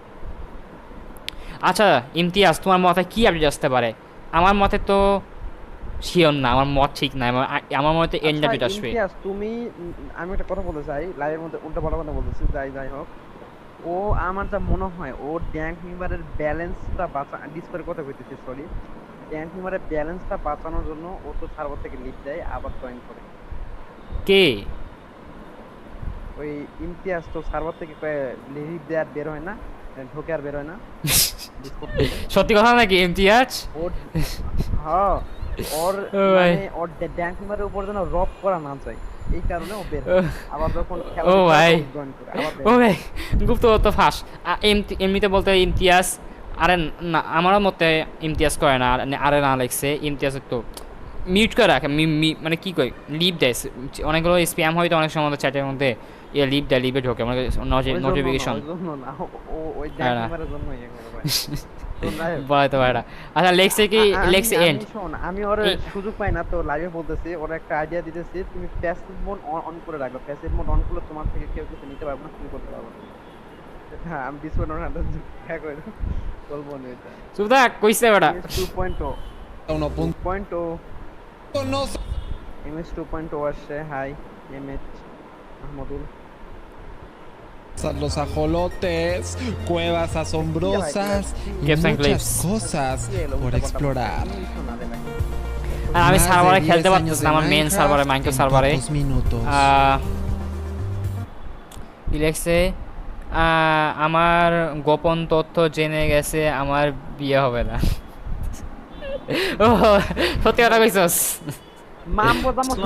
আচ্ছা ইমতিয়াজ, তোমার মতে কী আপডেট আসতে পারে? আমার মতে তো শিওর না, আমার মত ঠিক না, আমার মতে এন্ড আপডেট আসবে। তুমি, আমি একটা কথা বলতে চাই, লাইভের মধ্যে উল্টা পাল্টা কথা বলতেছি, যাই হোক, ও আমার যা মনে হয় ও ড্যাঙ্ক মেম্বারের ব্যালেন্সটা ডিসপ্লের কথা কইতেছি, সরি, ড্যাঙ্ক মেম্বারের ব্যালেন্সটা বাঁচানোর জন্য ও তো সার্ভার থেকে লিভ দেয় আবার জয়েন করে। কে? ওই ইমতিয়াজ তো সার্ভার থেকে লিভ দেয় আর বের হয় না, ঢোকে আর বের হয় না। সত্যি কথা নাকি ইমতিয়াজ? হ্যাঁ, ওর মানে ওর ড্যাঙ্ক মেম্বারের উপর যেন রব করা না যায়, এই কারণে ও বের আবার যখন খেলা ও ভাই, জয়েন করে আবার ও ভাই গুপ্ত তো ফাঁস। এমনিতে বলতে ইমতিয়াজ, আরে না আমারও মতে ইমতিয়াজ করে না, আরে না লাগছে ইমতিয়াজ একটু মিউট করে রাখে, মানে কি কই লিভ দেয়, অনেকগুলো স্প্যাম হয় তো অনেক সময় চ্যাটের মধ্যে লিভ দেয়, লিভে ঢোকে মানে নোটিফিকেশন। বলে তো ভাইরা। আচ্ছা লেক্সে কি লেক্সে এন্ড? শোন, আমি ওর সুযোগ পাই না তো লাইভে বলতেছি, ওর একটা আইডিয়া দিতেছি, তুমি প্যাসিভ মোড অন করে রাখো, প্যাসিভ মোড অন করলে তোমার থেকে কেউ কিছু নিতে পারবে না, তুমি করতে পারবে না। হ্যাঁ আমি ডিসপ্লে ওর হাতে হ্যাঁ করে বলবো না এটা। সুদা কইছে ওটা 2.0 2.0 No. MS 2.0 আসছে। হাই এমএচ Ahmadul. Los ajolotes, cuevas asombrosas y muchas cosas por explorar. আমি সার্ভারে খেলতে পারতেছি না, আমার মেইন সার্ভারে, মাইনক্রাফট সার্ভারে। ইলেক্সে আমার গোপন তথ্য জেনে গেছে, আমার বিয়ে হবে না। ও সত্যি কথা কইছস?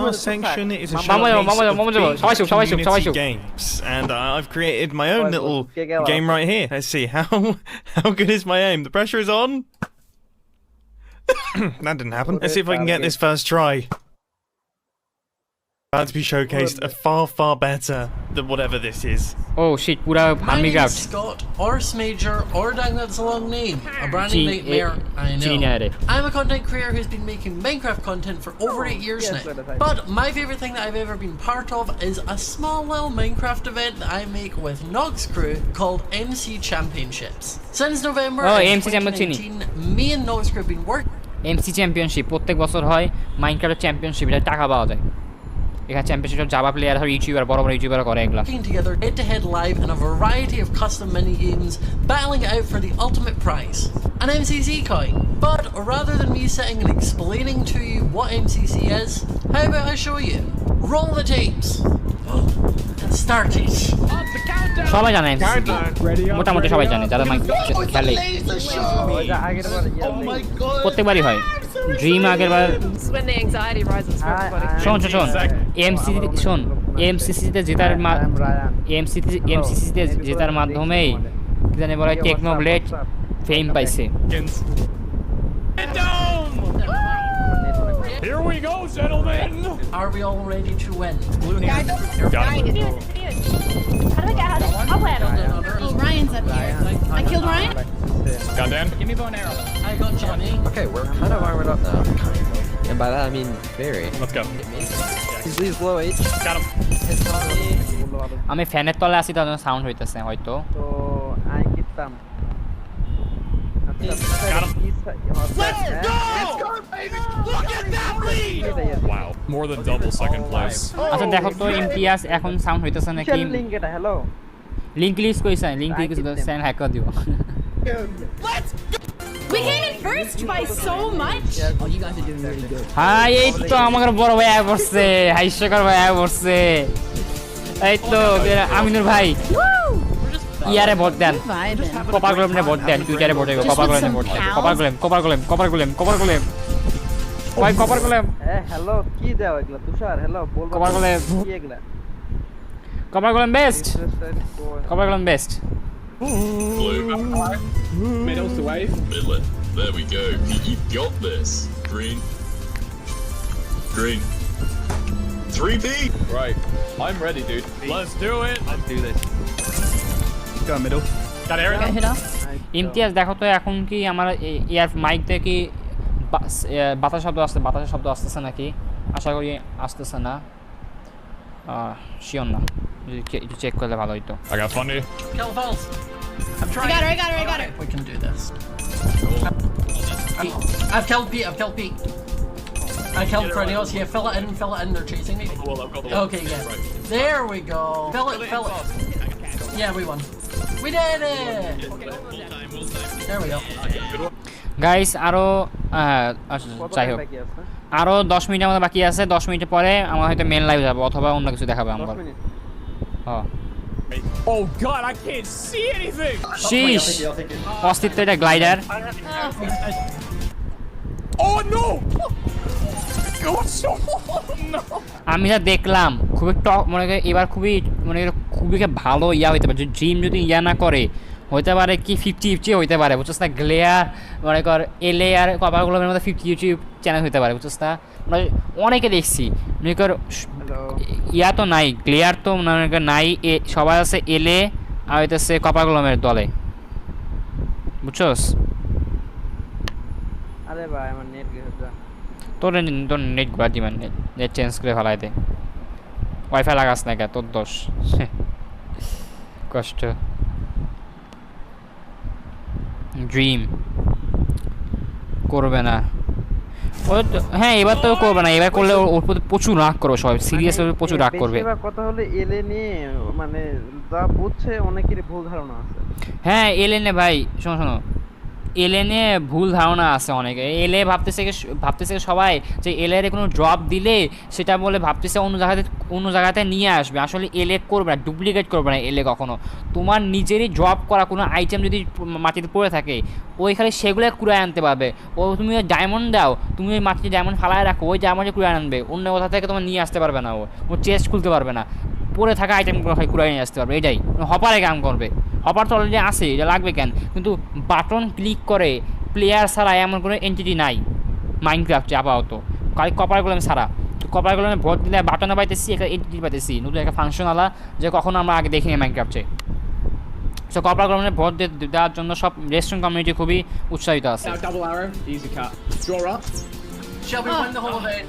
Last section is a games, and I've created my own little game right here. Let's see how good is my aim. The pressure is on. That didn't happen. Let's see if I can get this first try. About to be showcased a far better than whatever this is. Oh shit, pura farming out. Scott, or Smager, or dang that's a long name. A branding nightmare, I know. I'm a content creator who's been making Minecraft content for over 8 years now. But my favourite thing that I've ever been part of is a small little Minecraft event that I make with Nog's crew called MC Championships. Since November 2019, me and Nog's crew have been working. MC Championship প্রত্যেক বছর হয়, Minecraft championship, এটা টাকা পাওয়া যায়। এখানে championship Java player আর YouTuber, বড় বড় ইউটিউবার করে এগুলা। Working together head to head live in a variety of custom mini games, battling it out for the ultimate prize, an MCC coin. But rather than me sitting and explaining to you what MCC is, how about I show you? Roll the tapes. And start it. সবাই জানে MCC, মোটামুটি সবাই জানে যারা Minecraft খেলে, প্রত্যেকবারই হয়। Dream আগেরবার শোন এমসিসিতে জেতার মাধ্যমেই কি জানি বলে টেকনোব্লেড ফেম পাইছে। Here we go, gentlemen! Are we all ready to win? Oh, Ryan's up here. I killed Ryan? Got Dan? Give me bow and arrow. I got Johnny. Okay, we're kind of armored up now. And by that I mean very. Let's go. He's low H. Got him. আমি ফ্যানের তলে আছি, তার জন্য sound হইতেছে হয়তো। তো I কিতাম। Let's go! Baby! Look at that lead! Wow, more than double second place. আচ্ছা দেখো তো ইমতিয়াজ এখন সাউন্ড হইতেছে নাকি? লিংক এটা হ্যালো। লিংক লিস্ট কইছেন, লিংক লিস্ট সেন্ড হ্যাক করে দিও। Let's go! We came in first by so much. Oh, you guys are doing really good. Hi, এই তো আমার বড় ভাই আয় পড়ছে, হাইশকর ভাই আয় পড়ছে। এই তো আমিনুর ভাই। ইয়ারে ভোট দেন, কপার গোলেমে ভোট দেন, টুইটারে ভোট দেন, কপার গোলেমে ভোট দেন, কপার গোলেম। ভাই কপার গোলেম। হ্যালো কি দাও এগুলা তুষার? হ্যালো বলবো কপার গোলেম কি এগুলা? Copper golem best, copper golem best. Middle to wave. Midlet. There we go. You got this. Green. 3B. Right. I'm ready, dude. Let's do it. Let's do this. Go middle. Got Aaron. Imtiaz দেখো তো এখন কি আমার ইয়ার mic থেকে কি বাতাস শব্দ আসছে, বাতাসের শব্দ আসতেছে নাকি? আশা করি আসতেছে না, শিওর না, একটু চেক করলে ভালো হইতো। I got funny. Kill falls. I'm trying. I got it. We can do this. I've killed Pete. I killed Cranios. Yeah, fill it in. They're chasing me. Okay, yeah. There we go. Fill it. Yeah, we won. We did it. There we go. Guys আরো যাই হোক, আরো 10 মিনিটের মতো বাকি আছে। 10 minute পরে আমরা হয়তো মেন লাইভ যাব অথবা অন্য কিছু দেখাবো আমরা। হ্যাঁ। Oh god, I can't see anything. Sheesh. অস্তিত্ব এটা গ্লাইডার। Oh no. No. আমি যা দেখলাম খুবই মনে করি এবার খুবই ভালো ইয়া হইতে পারে, ড্রিম যদি ইয়া না করে হইতে পারে কি 50-50 হইতে পারে, বুঝছিস না? গ্লেয়ার মনে কর এলে আর কপারগুলোর মধ্যে 50-50 চ্যানেল হইতে পারে, বুঝছিস না? মানে অনেকে দেখছি মনে কর ইয়া তো নাই, গ্লেয়ার তো মনে কর নাই, সবাই আছে এলে আর হইতেছে কপারগুলোমের দলে, বুঝছস? আরে ভাই আমার নেট গেছে, তোর নেট ঘুরা দিবেন, নেট চেঞ্জ করে ফেলাই দে, ওয়াইফাই লাগাস না কে, তোর দোষ। কষ্ট। ড্রিম করবে না, হ্যাঁ এবার তো করবে না, এবার করলে ওর প্রতি প্রচুর রাগ করবে, সবাই সিরিয়াসলি প্রচুর রাগ করবে। এবার কথা হলো এলে নিয়ে মানে যা বুঝছে অনেকেরই ভুল ধারণা আছে। হ্যাঁ এলেনে ভাই শোনো এলেনে ভুল ধারণা আছে অনেকে, এলে ভাবতেছে সবাই যে এলের কোনো ড্রপ দিলে সেটা বলে ভাবতেছে অন্য জায়গাতে নিয়ে আসবে, আসলে এলে করবে না, ডুপ্লিকেট করবে না এলে কখনো। তোমার নিজেরই ড্রপ করা কোনো আইটেম যদি মাটিতে পড়ে থাকে ওইখানে সেগুলো কুড়ায় আনতে পারবে। ও তুমি ডায়মন্ড দাও, তুমি ওই মাটিতে ডায়মন্ড ফালায় রাখো, ওই ডায়মন্ডে কুড়ায় আনবে, অন্য কোথা থেকে তোমার নিয়ে আসতে পারবে না, ও চেস্ট খুলতে পারবে না, পরে থাকা আইটেমগুলো হয় কুড়াই নিয়ে আসতে পারবে, এটাই হপারে কাম করবে। হপার তো অলরেডি আসে, এটা লাগবে কেন? কিন্তু বাটন ক্লিক করে প্লেয়ার ছাড়া এমন কোনো এন্টিটি নাই মাইনক্রাফটে আপাতত, খালি কপারগুলোম ছাড়া। কপারগুলো ভোট দিলে বাটনে পাইতেছি, একটা এন্টিটি পাইতেছি নতুন একটা ফাংশন আলা, যে কখনো আমরা আগে দেখিনি মাইনক্রাফটে। সো কপারগুলো ভোট দেওয়ার জন্য সব রেস্টুরেন্ট কমিউনিটি খুবই উৎসাহিত আছে।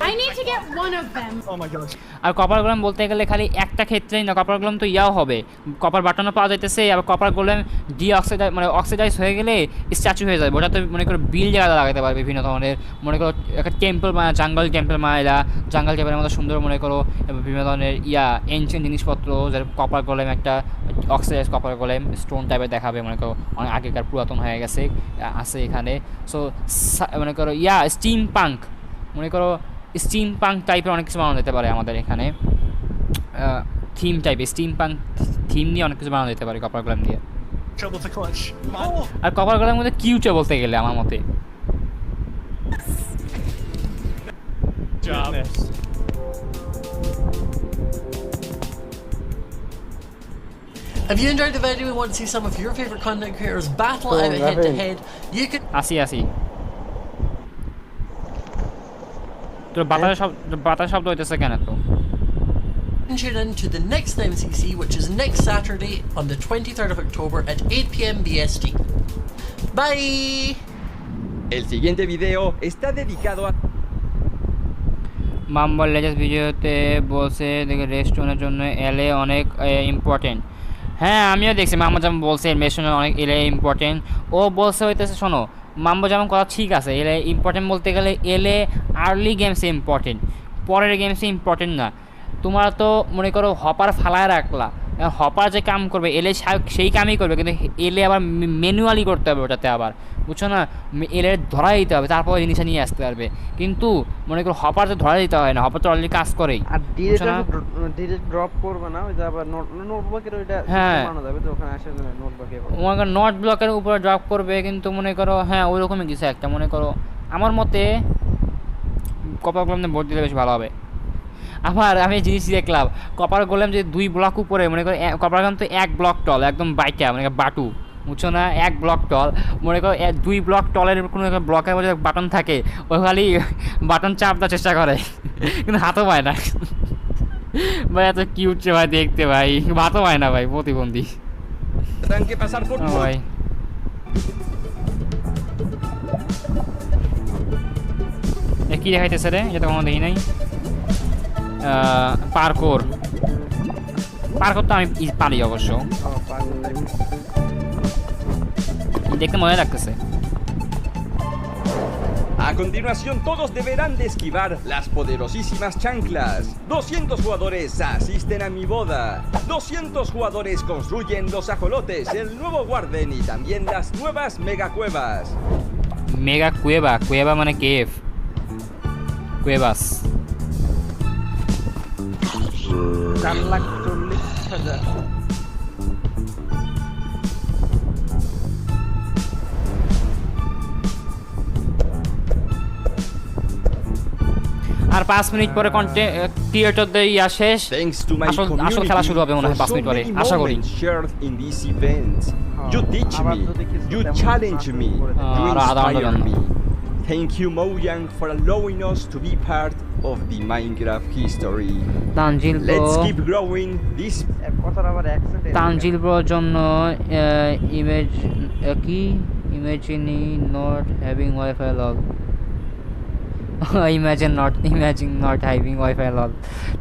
I need to get one of them. Oh my gosh. আর কপার গোলেম বলতে গেলে খালি একটা ক্ষেত্রেই না, কপার গোলেম তো ইয়াও হবে, কপার বাটনও পাওয়া যাইতেছে, আবার কপার গোলেম অক্সিডাইজ হয়ে গেলে স্ট্যাচু হয়ে যাবে, ওটা তো মনে করো বিল জায়গা লাগাতে পারবে বিভিন্ন ধরনের, মনে করো একটা টেম্পল জাঙ্গল টেম্পল জাঙ্গল টেম্পলের মতো সুন্দর মনে করো বিভিন্ন ধরনের এনশিয়েন্ট জিনিসপত্র, যার কপার গোলেম একটা অক্সিডাইজ কপার গোলেম স্টোন টাইপের দেখাবে, মনে করো অনেক আগেকার পুরাতন হয়ে গেছে আছে এখানে। সো মনে করো স্টিম পাঙ্ক, মনে করো স্টিম পাঙ্ক টাইপের অনেক কিছু বানানো যেতে পারে আমাদের এখানে, থিম টাইপের স্টিম পাঙ্ক থিম নিয়ে অনেক কিছু বানানো যেতে পারে কপার গোলেম দিয়ে। আর কপার গোলেমের মধ্যে কিউটে বলতে গেলে আমার মতে। If you enjoyed the video and want to see some of your favorite content creators battle out head to head, you can আসি তো বাতাস শব্দ হইতেছে কেন তো? tune in to the next MCC, which is next Saturday on the 23rd of October at 8 p.m. BST. Bye! El siguiente video está dedicado a মাম্বল লেজেস ভিডিওতে বলছে দেখে রেস্টুরেন্টের জন্য এলে অনেক ইম্পর্টেন্ট। হ্যাঁ আমিও দেখছি মাম্বা যেমন বলছে রেস্টুরেন্ট অনেক এলে ইম্পর্টেন্ট, ও বলছে হইতেছে শোনো মাম্বা যেমন কথা ঠিক আছে, এলে ইম্পর্টেন্ট বলতে গেলে এলে আর্লি গেমসে ইম্পর্টেন্ট, পরের গেমসে ইম্পর্টেন্ট না। তোমার তো মনে করো হপার ফালায় রাখলা, হপার যে কাম করবে এলে সেই কামই করবে, কিন্তু এলে আবার ম্যানুয়ালি করতে হবে ওটাতে, আবার বুঝছো না, এলে ধরা দিতে হবে তারপর জিনিসটা নিয়ে আসতে পারবে, কিন্তু মনে করো হপার তো ধরা দিতে হয় না, হপার তো অলরেডি কাজ করেই। আর ডিরেক্ট ড্রপ করবে না, ওই যে আবার নোট ব্লকের ওইটা বানানো যাবে, তো ওখানে আসলে নোট ব্লকে মনে করো নোট ব্লকের উপরে ড্রপ করবে, কিন্তু মনে করো হ্যাঁ ওই রকমই কিছু একটা, মনে করো আমার মতে কপার গোলেম ভোট দিলে বেশ ভালো হবে। আমি জিনিস দেখলাম কপার গোলেম যে 2 ব্লক উপরে, মনে করো কপার গোলেম তো 1 ব্লক টল একদম বাইটা, মানে বাটু বুঝছো না, 1 ব্লক টল, মনে করো 2 ব্লক টলের কোনো ব্লকের মধ্যে বাটন থাকে, ওই খালি বাটন চাপ দেওয়ার চেষ্টা করে কিন্তু হাতও পায় না। ভাই এত কিউট ভাই দেখতে ভাই ভাতও হয় না ভাই প্রতিবন্ধী Tendrán que pasar por ভাই কি দেখাইতেছে রে এটা কখনো দেখি নাই পার্কোর তো আমি পারি অবশ্য দেখতে মজা লাগতেছে A continuación, todos deberán de esquivar las poderosísimas chanclas. 200 jugadores asisten a mi boda. 200 jugadores construyen los ajolotes, el nuevo Warden y también las nuevas megacuevas. Mega cueva মানে cave. Cuevas. 4,40,000 আর 5 minute পরে content ক্রিয়েটরদের ইয়া শেষ আসল খেলা শুরু হবে মনে হয় 5 minute পরে আশা করি You teach me, you challenge me, you inspire me. Thank you Mojang for allowing us to be part of the Minecraft history. Let's keep growing this. Tanzil ব্রোর জন্য ইমেজ কি imagine not having wifi lag imagine not having wifi lol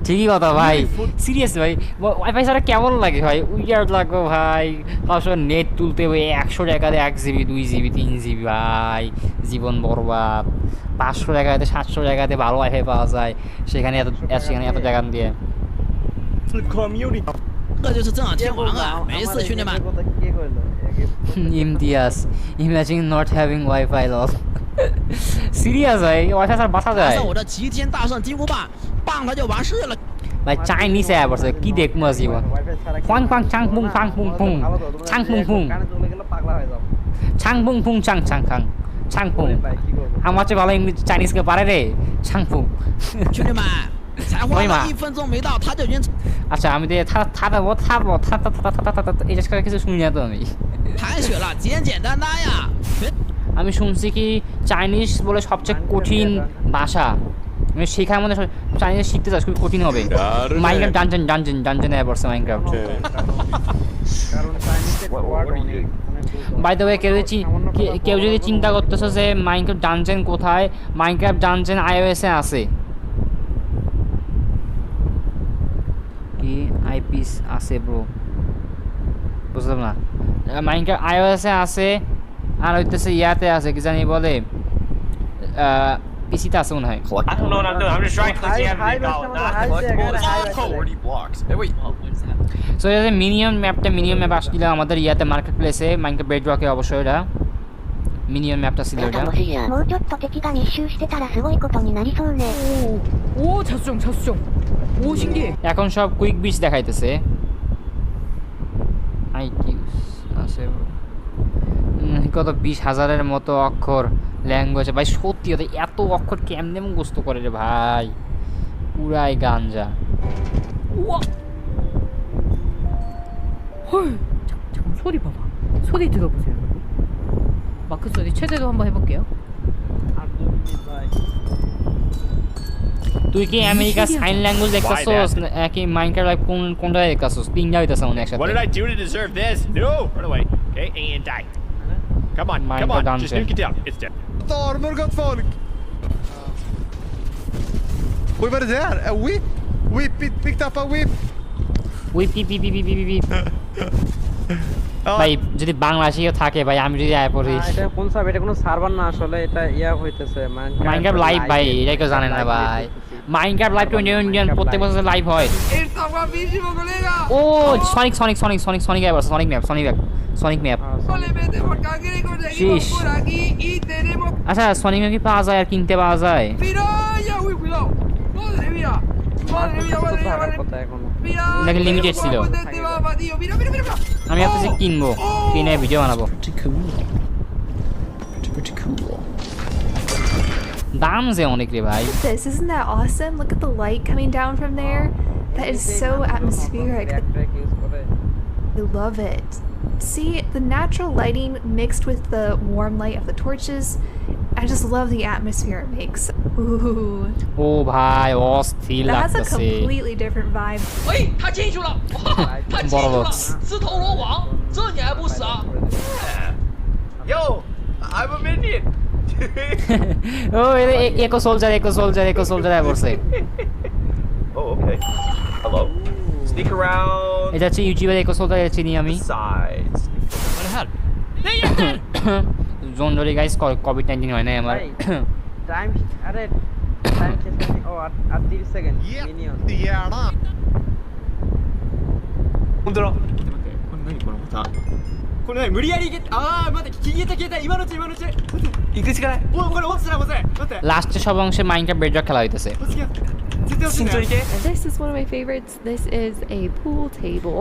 ঠিকই কথা ভাই serious ভাই wifi ছাড়া কেমন লাগে ভাই উইয়ার্ড লাগবে ভাই আসলে নেট তুলতে হবে 100 টাকা দিয়ে 1 জিবি 2 জিবি 3 জিবি ভাই জীবন বরবাদ 500 টাকাতে 700 টাকাতে ভালো ওয়াইফাই পাওয়া যায় সেখানে এত টাকা দিয়ে Imtiaz imagine not having wifi lol serious ভাই ওয়াইফাই ছাড়া বাঁচা যায় ভাই চাইনিজ অ্যাপ আছে কি দেখবো জীবন ফাং ফাং চাং পুং ফাং পুং পুং চাং পুং পুং চাং পুং পুং চাং চাং খাং চাং পুং আমার চেয়ে ভালো ইংলিশ চাইনিজকে পারে রে চাং পুং আচ্ছা আমি এটা কিছু শুনি না তো আমি শুনছি কি চাইনিজ বলে সবচেয়ে কঠিন ভাষা আমি শেখার মধ্যে চাইনিজ শিখতে চাই খুব কঠিন হবে মাইনক্রাফট ডানজেন অ্যাপ আছে মাইনক্রাফট বাই দ্য ওয়ে কেউ যদি চিন্তা করতেছো যে মাইনক্রাফট ডানজেন কোথায় মাইনক্রাফট ডানজেন iOS এ আছে কি আইপিস আছে ব্রো বুঝলাম না মাইনক্রাফট iOS এ আছে আর হইতেছে ইয়াতে আছে কি জানি বলে পিসিতে আছে মনে হয় I don't know what I'm doing. I'm just trying to click the enemy column. 40 blocks. Hey, wait. So এই যে মিনিমাম ম্যাপ আসছিল আমাদের ইয়াতে মার্কেট প্লেসে মাইনক্রাফট বেডরকে অবশ্যই এটা মিনিমাম ম্যাপটা ছিল এটা 오 자수정 오 신기해 এখন সব কুইক বিচ দেখাইতেছে আইকিউস আছে কত 20,000-এর মতো অক্ষর ল্যাঙ্গুয়েজ ভাই সত্যি এত অক্ষর কেমনে মুখস্থ করে রে ভাই পুরাই গাঞ্জা 헐 잠깐 소리 봐봐 소리 들어보세요 마크 소리 최대로 한번 해볼게요 তুই কি আমেরিকা সাইন ল্যাঙ্গুয়েজ দেখতাছস নাকি মাইনক্রাফট লাইভ কোনটা দেখতাছস তিনটা হইতাছে মনে একসাথে What did I do to deserve this? No! Run away. Okay, and die. Come on, just nuke it down. It's dead. Stormar gott folk! Oj, vad är det där? A whip? Whip, picked up a whip! whip. ভাই যদি বাংলাদেশীও থাকে ভাই আমি যদি আয় পড়ি এটা কোন সাব এটা কোনো সার্ভার না আসলে এটা ইয়া হইতেছে মাইনক্রাফট লাইভ ভাই এটা কেউ জানে না ভাই মাইনক্রাফট লাইভ 2021 প্রত্যেক বছর লাইভ হয় ও সনিক অ্যাপ আছে সনিক ম্যাপ আচ্ছা সনিক ম্যাপ কি পাওয়া যায় আর কিনতে পাওয়া যায় নাকি লিমিটেড ছিল আমি ভাবতেছি কিনবো কিনে ভিডিও বানাবো দাম যে অনেক রে ভাই Isn't that awesome? Look at the light coming down from there. That is so atmospheric. I love it. See, the natural lighting mixed with the warm light of the torches, I just love the atmosphere it makes. Ooh. Oh, bhai, অস্থির That has a লাগতেছে। completely different vibe. 喂，他进去了！哇，他进去了！自投罗网，这你还不死啊 Yo, I'm a minion. Oh, eco soldier বলছে। Oh, okay. Hello. Sneak around. এটা হচ্ছে ইউটিউবের eco soldier চিনি আমি। Sides. What the hell? Don't worry guys, COVID-19 হয় না আমার। টাইম আরে টাইম শেষ হয়নি। ও আর 30 সেকেন্ড মিনিয়ন। 혼들어.これ無理やり待って消えた今のうち行くしかないおこれ落ちたら待って লাস্টে সব অংশে মাইনক্রাফট বেডরক খেলা হইতেছে। This is one of my favorites. This is a pool table.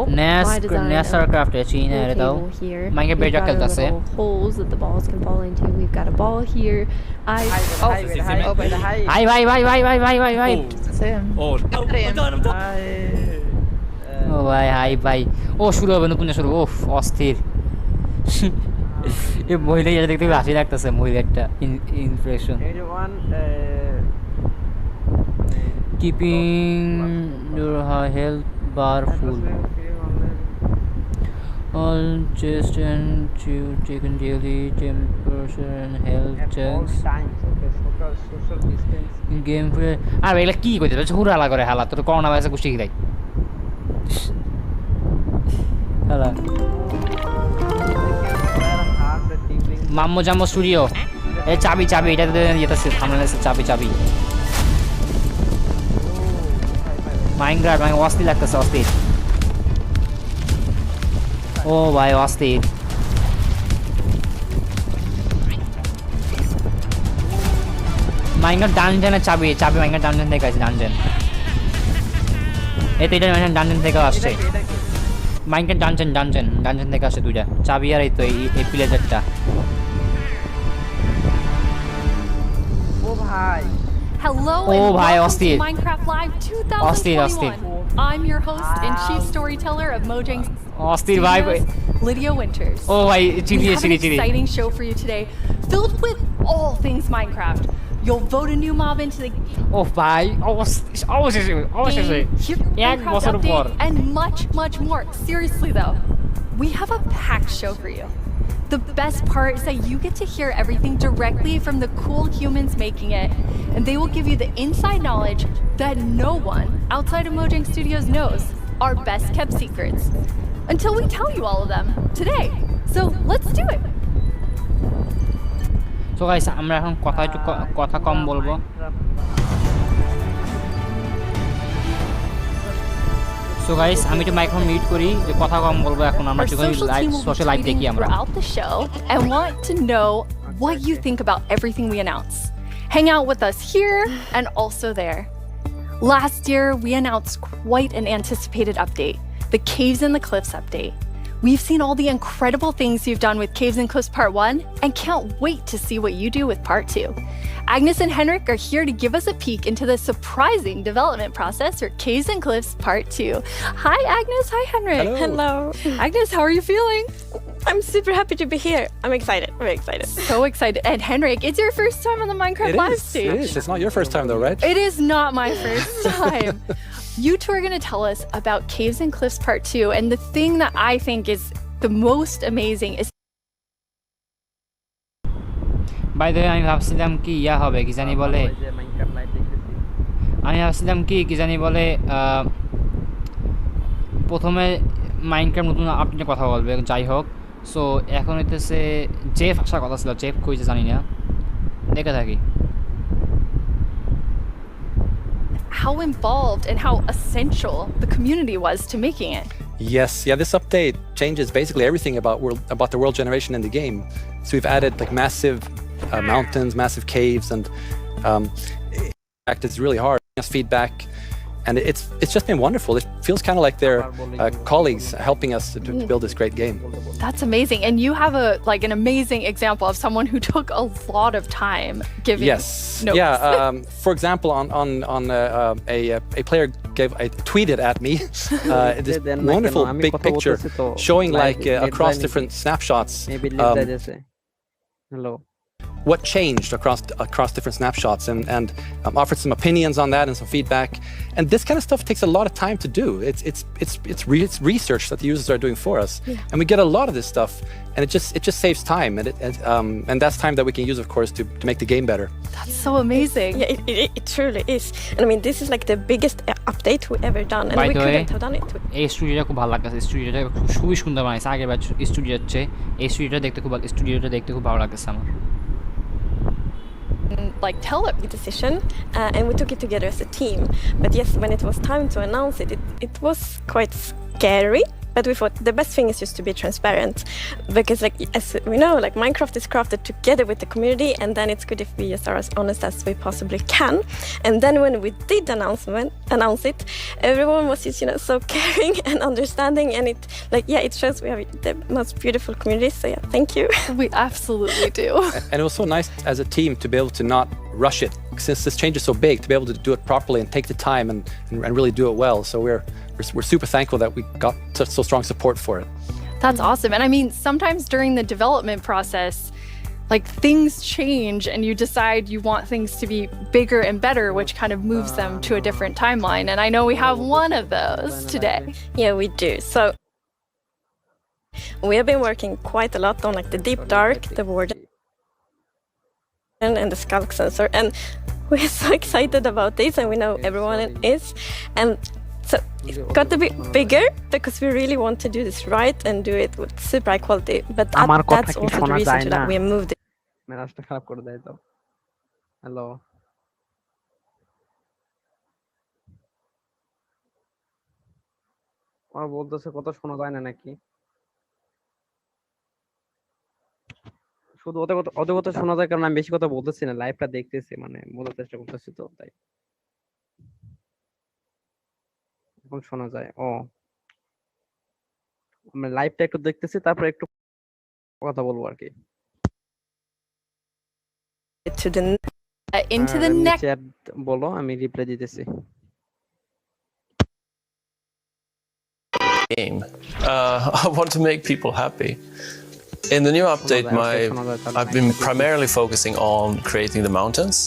NASCARcraft চিনি রে দাও। মাইনক্রাফট বেডরক খেলতেছে। Holes that the balls can fall into. We've got a ball here. Hi ভাই। Sam. ও ভাই। ও শুরু হবে নতুন শুরু। ওফ অস্থির। এই মহিলা এটা দেখতে হাসি লাগতেছে মহিলা একটা impression. Keeping your health bar full. All chest and you taken daily temperature and health checks. Game for আর এগুলা কি কইতে হুরালা করে হালা তোর করোনা ভাইরাসে গুষ্টি কি দেয় হালা মাম্মো জাম্মো স্টুডিও এ চাবি এটা যেতেছে থামনেলে চাবি মাইনক্রাফট মানে অস্থির লাগতেছে অস্থির। ও ভাই অস্থির। মাইনক্রাফট ডানজেনের চাবি মাইনক্রাফট ডানজেন থেকে আছে ডানজেন। এই তো এটা মাইনক্রাফট ডানজেন থেকে আসছে। মাইনক্রাফট ডানজেন থেকে আসছে দুইটা চাবি আর এই তো এই প্লেজারটা। ও ভাই Hello and welcome to Minecraft Live 2021. I'm your host and chief storyteller of Mojang Studios, Lydia Winters. Oh, we have an exciting show for you today, filled with all things Minecraft. You'll vote a new mob into the game, Minecraft update, and much more. Seriously though, we have a packed show for you. The best part is that you get to hear everything directly from the cool humans making it, and they will give you the inside knowledge that no one outside of Mojang Studios knows, our best kept secrets, until we tell you all of them today. So let's do it. So guys, আমরা এখন কথা কম বলবো। So guys, আমি একটু microphone mute করি যে কথা কম বলবো এখন আমরা সোশ্যাল লাইভ দেখি আমরা। Throughout the show and want to know what you think about everything we announce. Hang out with us here and also there. Last year, we announced quite an anticipated update, the Caves and the Cliffs update. We've seen all the incredible things you've done with Caves and Cliffs Part 1 and can't wait to see what you do with Part 2. Agnes and Henrik are here to give us a peek into the surprising development process for Caves and Cliffs Part 2. Hi Agnes, hi Henrik. Hello. Agnes, how are you feeling? I'm super happy to be here. I'm excited, very excited. So excited. And Henrik, it's your first time on the Minecraft live stage. It is, it's not your first time though, right? It is not my first time. You two are going to tell us about Caves and Cliffs Part 2, and the thing that I think is the most amazing is By the way, আমি ভাবছিলাম কি হবে কি জানি বলে প্রথমে Minecraft নতুন আপডেটের কথা বলবে যাই হোক। সো এখন হইতেছে জেফ আসার কথা ছিল, জেফ কইছে জানি না, দেখে থাকি। How involved and how essential the community was to making it. Yes, this update changes basically everything about the world generation in the game. So we've added like massive mountains, massive caves, and in fact, it's really hard. Feedback, and it's just been wonderful. It feels kind of like they're colleagues helping us to build this great game. That's amazing, and you have an amazing example of someone who took a lot of time giving notes. Yeah. For example, on a player tweeted at me this wonderful big picture showing like across different snapshots. Hello. what changed across different snapshots and offered some opinions on that and some feedback. And this kind of stuff takes a lot of time to do. It's research that the users are doing for us, and we get a lot of this stuff, and it just saves time, and that's time that we can use, of course, to make the game better. That's so amazing. Yeah, it truly is. And I mean, this is like the biggest update we ever done, and we couldn't have done it. এই স্টুডিওটা খুব ভালো লাগছে, স্টুডিওটা খুবই সুন্দর বানাইছে আগের বার স্টুডিওর চেয়ে এই স্টুডিওটা দেখতে খুব ভালো লাগছে আমার। Like tell up the decision, and we took it together as a team. But yes, when it was time to announce it, it was quite scary. But we thought the best thing is just to be transparent, because like as we know, like Minecraft is crafted together with the community, and then it's good if we just are as honest as we possibly can. And then when we did announce it, everyone was just so caring and understanding, and it shows we have the most beautiful community. So yeah, thank you. We absolutely do. And it was so nice as a team to be able to not rush it, since this change is so big, to be able to do it properly and take the time and really do it well. So we're super thankful that we got such so strong support for it. That's awesome. And I mean, sometimes during the development process, like things change and you decide you want things to be bigger and better, which kind of moves them to a different timeline. And I know we have one of those today. Yeah, we do. So we have been working quite a lot on like the deep dark, the warden, and the skulk sensor, and we're so excited about this, and we know everyone is, and so it's got to be bigger because we really want to do this right and do it with super high quality. But that's also the reason that we moved it. মেজাজটা খারাপ করে দেয় তো। Hello, আমার বলতেছে কথা শোনা যায় না নাকি? শুধু ওদের কথা শোনা যায় কারণ আমি বেশি কথা বলতেছি না, লাইভটা দেখতেছি, মানে বোঝার চেষ্টা করতেছি, তো তাই এখন শোনা যায়। আমরা লাইভটা একটু দেখতেছি, তারপর একটু কথা বলবো আর কি। Into the next চ্যাট বলো, আমি রিপ্লাই দিতেছি। Game. I want to make people happy. In the new update, I've been primarily focusing on creating the mountains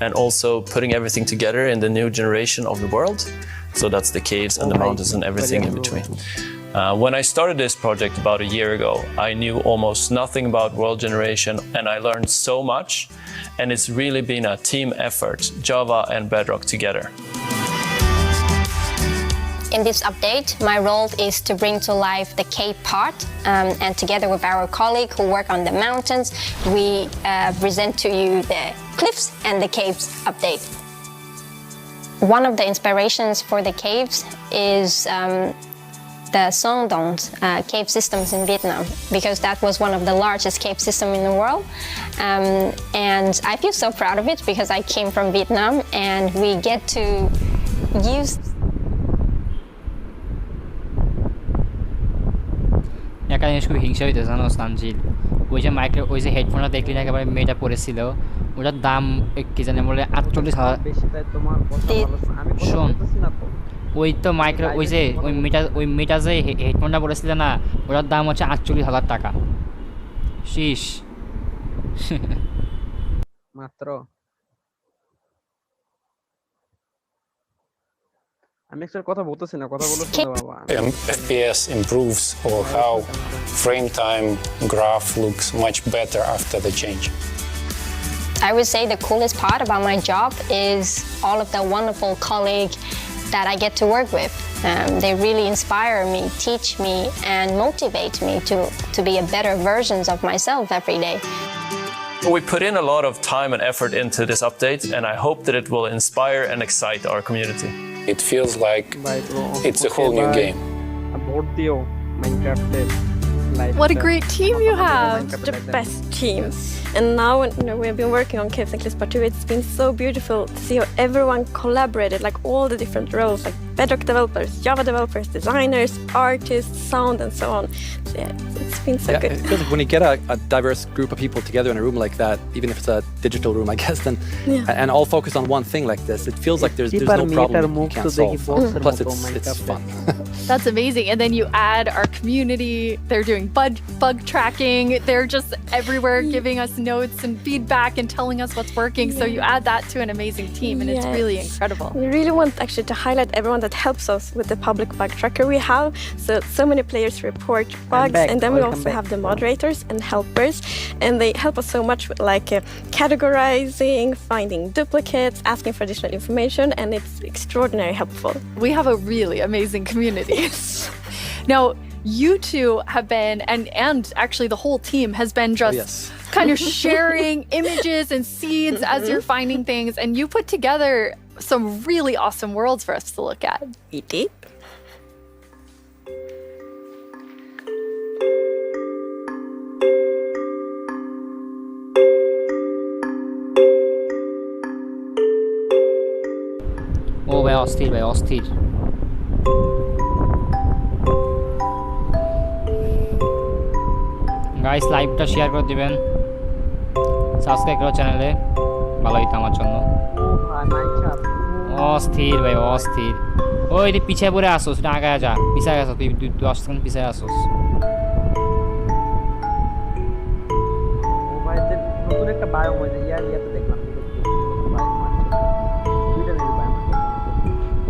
and also putting everything together in the new generation of the world. So that's the caves and the mountains and everything in between. When I started this project about a year ago, I knew almost nothing about world generation, and I learned so much, and it's really been a team effort, Java and Bedrock together. In this update, my role is to bring to life the cave part, and together with our colleague who work on the mountains, we present to you the cliffs and the caves update. One of the inspirations for the caves is the Son Dons cave systems in Vietnam, because that was one of the largest cave systems in the world. And I feel so proud of it because I came from Vietnam and we get to use একটা জিনিস খুব হিংসা হইতেছে জানো তানজিল, ওই যে হেডফোনটা দেখলি না একেবারে মেয়েটা পড়েছিল, ওটার দাম কি জানি বলে 48,000। শোন, ওই তো মাইক্রো ওই মেয়েটা যে হেডফোনটা পড়েছিল না, ওটার দাম হচ্ছে 48,000 টাকা। শীষ মাত্র। FPS improves or how frame time graph looks much better after the change. I would say the coolest part about my job is all of the wonderful colleagues that I get to work with. They really inspire me, teach me, and motivate me to be a better version of myself every day. We put in a lot of time and effort into this update, and I hope that it will inspire and excite our community. It feels like it's a whole new game. What a great team you have! The best team. And now we have been working on Caves and Cliffs Part 2. It's been so beautiful to see how everyone collaborated, like all the different roles, like Bedrock developers, Java developers, designers, artists, sound, and so on. So yeah, it's been so good. It feels like when you get a diverse group of people together in a room like that, even if it's a digital room, I guess, then and all focused on one thing like this, it feels like there's no problem you can't solve. Plus, it's fun. That's amazing. And then you add our community. They're doing bug tracking. They're just everywhere giving us notes and feedback and telling us what's working. So you add that to an amazing team, and it's really incredible. We really want actually to highlight everyone that helps us with the public bug tracker we have. So many players report bugs, and then we also have the moderators and helpers, and they help us so much with like categorizing, finding duplicates, asking for additional information, and it's extraordinarily helpful. We have a really amazing community. Now, you two have been, and actually the whole team has been just kind of sharing images and seeds as you're finding things, and you put together some really awesome worlds for us to look at. We did. ও ভাই অস্থির ভাই অস্থির guys লাইভটা share করে দিবেন subscribe করো চ্যানেলে ভালো হইতো আমার জন্য অস্থির ভাই অস্থির ওই তুই পিছিয়ে পড়ে আসোস না আগে যা পিছিয়ে গেছো তুই 10 সেকেন্ড পিছিয়ে আসোস ও ভাই নতুন একটা বায়ো মধ্যে ইয়াতে দেখলাম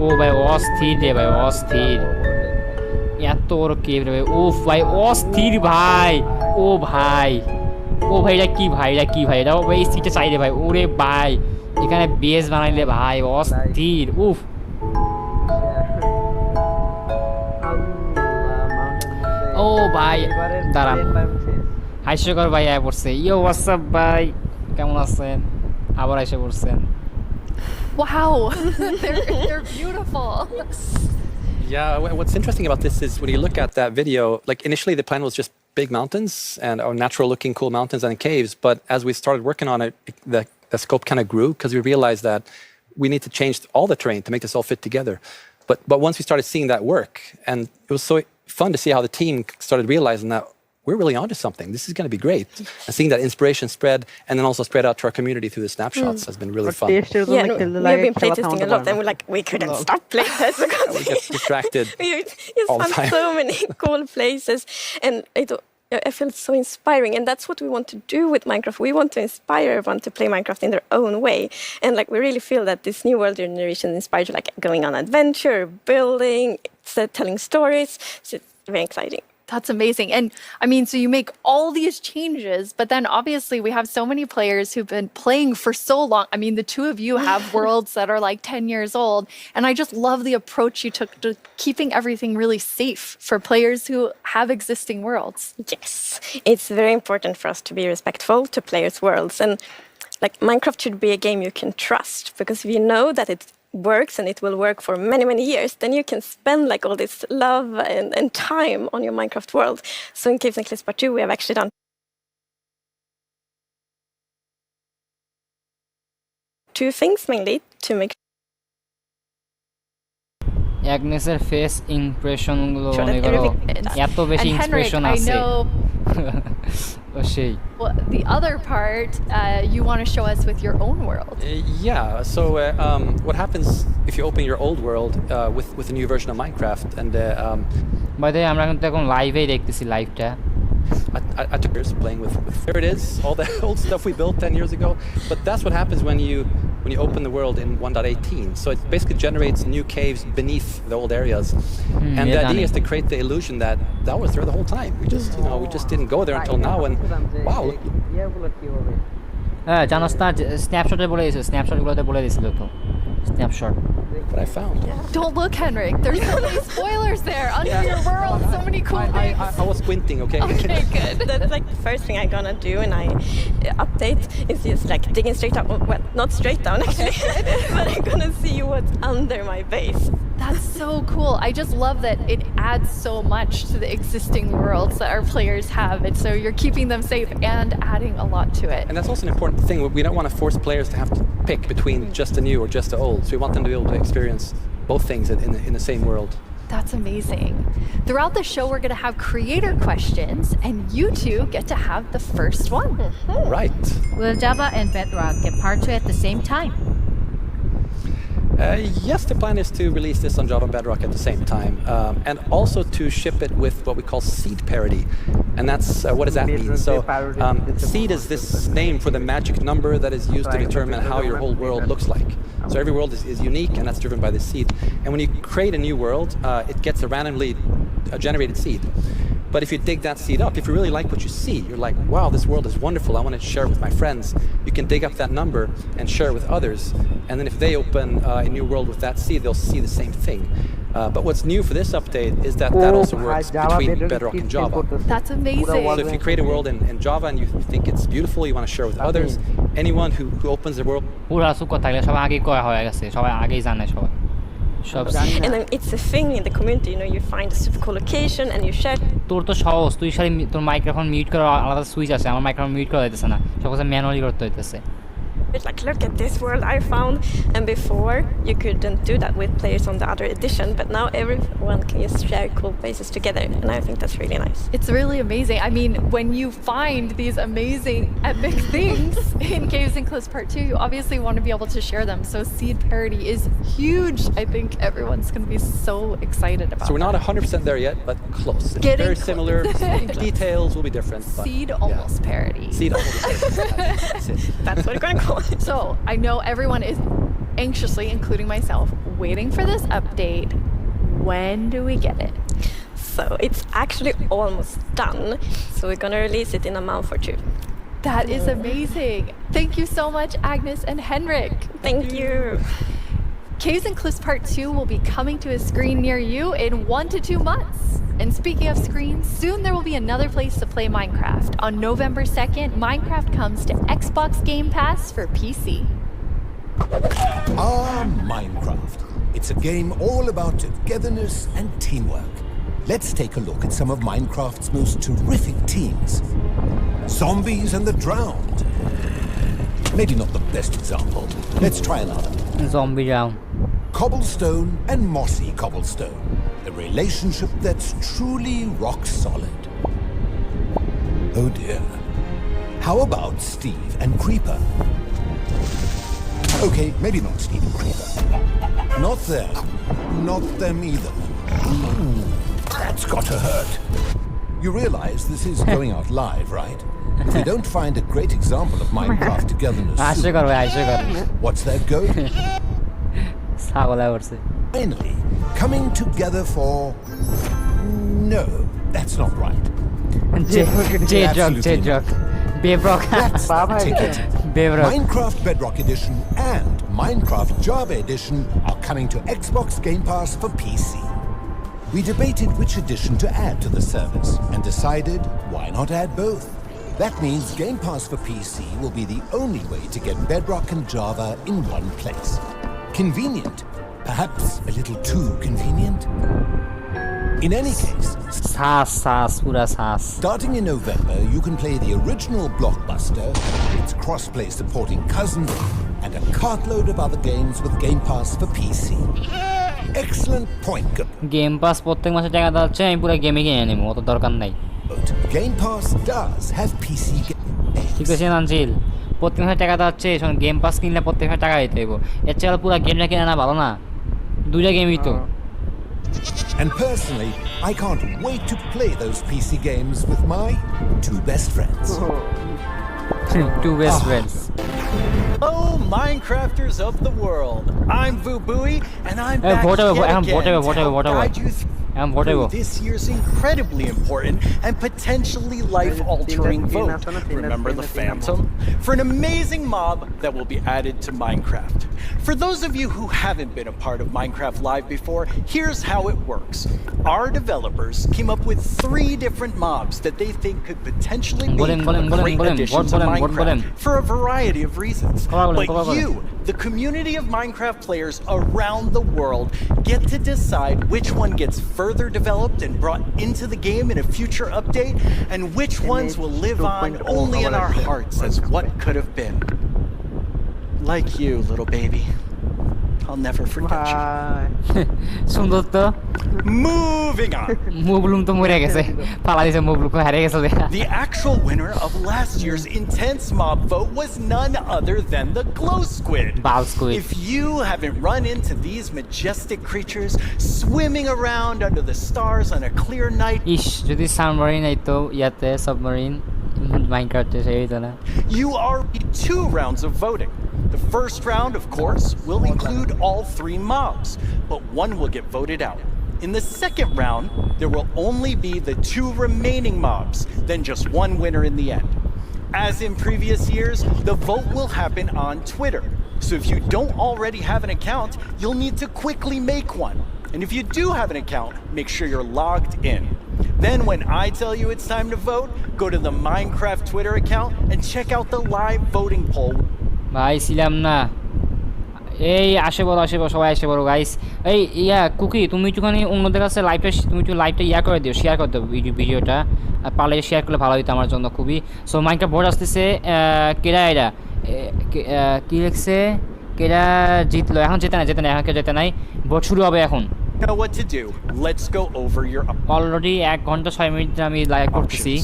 ও ভাই অস্থির রে ভাই অস্থির এত বড় কেভ রে ভাই ওফ ভাই অস্থির ভাই ও ভাই এটা কি ভাই এটা ভাই সিটে চাই রে ভাই ওরে ভাই এখানে বেস বানাইলে ভাই অস্থির উফ ও ভাই দাঁড়ান হাস্যকর ভাই আয় পড়ছে ইয়ো হোয়াটসঅ্যাপ ভাই কেমন আছেন আবার এসে পড়ছেন Wow, they're beautiful. Yeah, what's interesting about this is when you look at that video, like initially the plan was just big mountains and natural looking cool mountains and caves, but as we started working on it, the scope kind of grew because we realized that we need to change all the terrain to make this all fit together. But once we started seeing that work, and it was so fun to see how the team started realizing that we're really onto something. This is going to be great. And seeing that inspiration spread and then also spread out to our community through the snapshots has been really fun. Yeah, we've been playtesting a lot, and we're like, we couldn't stop playtesting because we get distracted we just all the found time. so many cool places, and I feel so inspiring, and that's what we want to do with Minecraft. We want to inspire everyone to play Minecraft in their own way, and like we really feel that this new world generation inspires like going on adventure, building, telling stories. So it's very exciting. That's amazing. And I mean, so you make all these changes, but then obviously we have so many players who've been playing for so long. I mean, the two of you have worlds that are like 10 years old. And I just love the approach you took to keeping everything really safe for players who have existing worlds. Yes, it's very important for us to be respectful to players' worlds. And like Minecraft should be a game you can trust, because if you know that it works and it will work for many, many years, then you can spend like all this love and time on your Minecraft world. So in Caves and Cliffs Part 2, we have actually done 2 things mainly to make Agnes's face impression গুলো মনে করো এত বেশি inspiration আছে Well, the other part, you want to show us with your own world. Yeah, so what happens if you open your old world with a new version of Minecraft? And by the way, আমরা কিন্তু এখন লাইভেই দেখতেছি লাইভটা I took years playing with there it is, all the old stuff we built 10 years ago. But that's what happens when you open the world in 1.18. So it basically generates new caves beneath the old areas. And the idea is to create the illusion that was there the whole time. We just didn't go there until now. And wow, look. জানোস না স্ন্যাপশটে বলে দিয়েছে স্ন্যাপশটগুলোতে বলে দিয়েছিল তো snapshot. What I found. Don't look, Henrik. There's so many spoilers there under your world. So many cool things. I was squinting, okay? Okay, good. That's like the first thing I'm gonna do when I update is just like digging straight down. Well, not straight down actually, but I'm gonna see what's under my base. That's so cool. I just love that it adds so much to the existing worlds that our players have. And so you're keeping them safe and adding a lot to it. And that's also an important thing. We don't want to force players to have to pick between just the new or just the old. So we want them to be able to experience both things in the same world. That's amazing. Throughout the show, we're going to have creator questions, and you two get to have the first one. Right. Will Java and Bedrock get Part 2 at the same time? Yes, the plan is to release this on Java and Bedrock at the same time, and also to ship it with what we call seed parity. And that's, what does that mean? So, seed is this name for the magic number that is used to determine how your whole world looks like. So every world is unique, and that's driven by this seed. And when you create a new world, it gets a randomly generated seed. But if you dig that seed up, if you really like what you see, you're like, wow, this world is wonderful, I want to share it with my friends. You can dig up that number and share it with others. And then if they open a new world with that seed, they'll see the same thing. But what's new for this update is that also works between Bedrock and Java. That's amazing. So if you create a world in Java and you think it's beautiful, you want to share it with others, anyone who opens the world... And then it's a thing in the community, you know, you find a super cool location and you share. তোর তো সহজ তুই খালি তোর microphone mute করার আলাদা switch আছে আমার মাইক্রোফোন মিউট করা যাইতেছে না সবকিছু ম্যানুয়ালি করতে হইতেছে It's like, look at this world I found. And before, you couldn't do that with players on the other edition, but now everyone can just share cool places together, and I think that's really nice. It's really amazing. I mean, when you find these amazing, epic things in Caves and Cliffs Part 2, you obviously want to be able to share them. So seed parity is huge. I think everyone's going to be so excited about it. So we're not 100% there yet, but close. It's Getting very similar. Details will be different. But seed almost parity. Seed almost parity. That's what we're going to call it. So I know everyone is anxiously, including myself, waiting for this update. When do we get it? So it's actually almost done. So we're gonna release it in a month or two. That is amazing. Thank you so much, Agnes and Henrik. Thank you. Caves and Cliffs Part 2 will be coming to a screen near you in 1 to 2 months. And speaking of screens, soon there will be another place to play Minecraft. On November 2nd, Minecraft comes to Xbox Game Pass for PC. Minecraft. It's a game all about togetherness and teamwork. Let's take a look at some of Minecraft's most terrific teams. Zombies and the Drowned. Maybe not the best example. Let's try another. Zombie Drown. Cobblestone and Mossy Cobblestone. A relationship that's truly rock solid. Oh dear. How about Steve and Creeper? Okay, maybe not Steve and Creeper. Not them. Not them either. Ooh, that's got to hurt. You realize this is going out live, right? If we don't find a great example of Minecraft togetherness soon, what's that go? Finally, coming together for... No, that's not right. Minecraft Bedrock Edition and Minecraft Java Edition are coming to Xbox Game Pass for PC. We debated which edition to add to the service and decided why not add both. That means Game Pass for PC will be the only way to get Bedrock and Java in one place. Convenient. Perhaps a little too convenient. In any case, starting in November, you can play the original Blockbuster, its cross-play supporting cousin, and a cartload of other games with Game Pass for PC. Excellent point. Game Pass প্রত্যেক মাসে টাকা দিচ্ছে আমি পুরো গেমই কিনে নেব অত দরকার নাই Game Pass does have PC games. ঠিক আছে নানজিল প্রত্যেক মাসে টাকা দিচ্ছে এখন গেম পাস কিনলে প্রত্যেক মাসে টাকা দিতে হবে এর চেয়ে পুরো গেমটা কিনে না ভালো না দুইটা গেমই তো And personally, I can't wait to play those PC games with my two best friends. Two best friends. Oh, Minecrafters of the world. I'm Vubui, and I'm back yet again to help guide you through this year's incredibly important and potentially life-altering vote. Remember the Phantom? For an amazing mob that will be added to Minecraft. For those of you who haven't been a part of Minecraft Live before, here's how it works. Our developers came up with 3 different mobs that they think could potentially be great additions to Minecraft for a variety of reasons. But you, the community of Minecraft players around the world, get to decide which one gets further developed and brought into the game in a future update, and which ones will live on only in our hearts as what could have been. Like you, little baby. I'll never forget you. সুন্দর তো Moving on. মুবলুম তো মরে গেছে পালা দিছে মুবলুম হারিয়ে গেছে The actual winner of last year's intense mob vote was none other than the glow squid. If you haven't run into these majestic creatures swimming around under the stars on a clear night, ইশ যদি submarine আইতো ইয়াতে submarine মাইনক্রাফটে সেই হইতো না you are 2 rounds of voting. The first round, of course, will include all 3 mobs, but one will get voted out. In the second round, there will only be the 2 remaining mobs, then just one winner in the end. As in previous years, the vote will happen on Twitter. So if you don't already have an account, you'll need to quickly make one. And if you do have an account, make sure you're logged in. Then when I tell you it's time to vote, go to the Minecraft Twitter account and check out the live voting poll. ভাই ছিলাম না এই আসে বড় সবাই আসে বড় guys এই ইয়া কুকি তুমি একটুখানি অন্যদের কাছে লাইভটা তুমি একটু লাইভটা ইয়া করে দিও শেয়ার করে দিও ভিডিওটা আর পারলে শেয়ার করলে ভালো হতো আমার জন্য খুবই সো মাইনক্রাফট ভোট আসতেছে কেডা এরা কি লিখছে কেডা জিতলো এখন জেতে না এখন কেউ জেতে নাই ভোট শুরু হবে এখন Know what to do. Let's go over your already 1 ঘন্টা 6 মিনিট আমি লাইভ করতেছি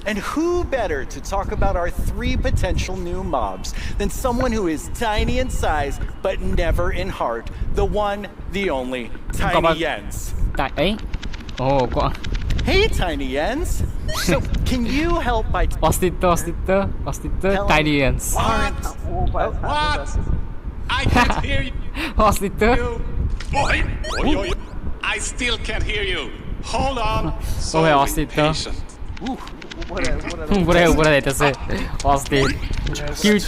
And who better to talk about our 3 potential new mobs than someone who is tiny in size but never in heart, the one, the only, Tiny Jens. Oh, hey, Tiny Jens. So, can you help by অস্তিত্ব Tiny Jens. What? I can't hear you. অস্তিত্ব Boy, I still can't hear you. Hold on. So patient. উপরে যাইতেছে অস্থির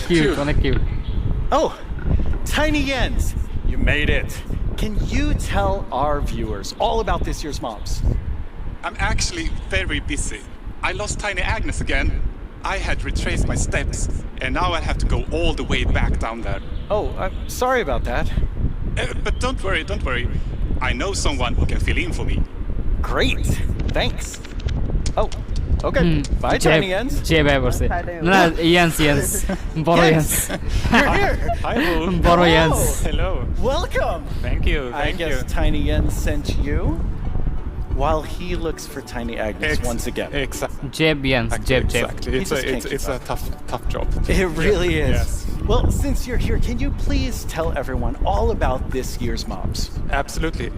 cute অনেক cute Oh, Tiny Jens, you made it. Can you tell our viewers all about this year's mobs? I'm actually very busy. I lost Tiny Agnes again. I had retraced my steps, and now I have to go all the way back down there. Oh, I'm sorry about that. But don't worry. I know someone who can fill in for me. Great, thanks. Oh, okay. Bye, Tiny Jens. No, Jens. Boro Jens. You're here. Hi, Boo. Boro Jens. Hello. Welcome. Thank you. I guess Tiny Jens sent you while he looks for Tiny Agnes once again. Exactly. Jeb Jens. Jeb. Exactly. It's a tough job. It really is. Yes. Well, since you're here, can you please tell everyone all about this year's mobs? Absolutely.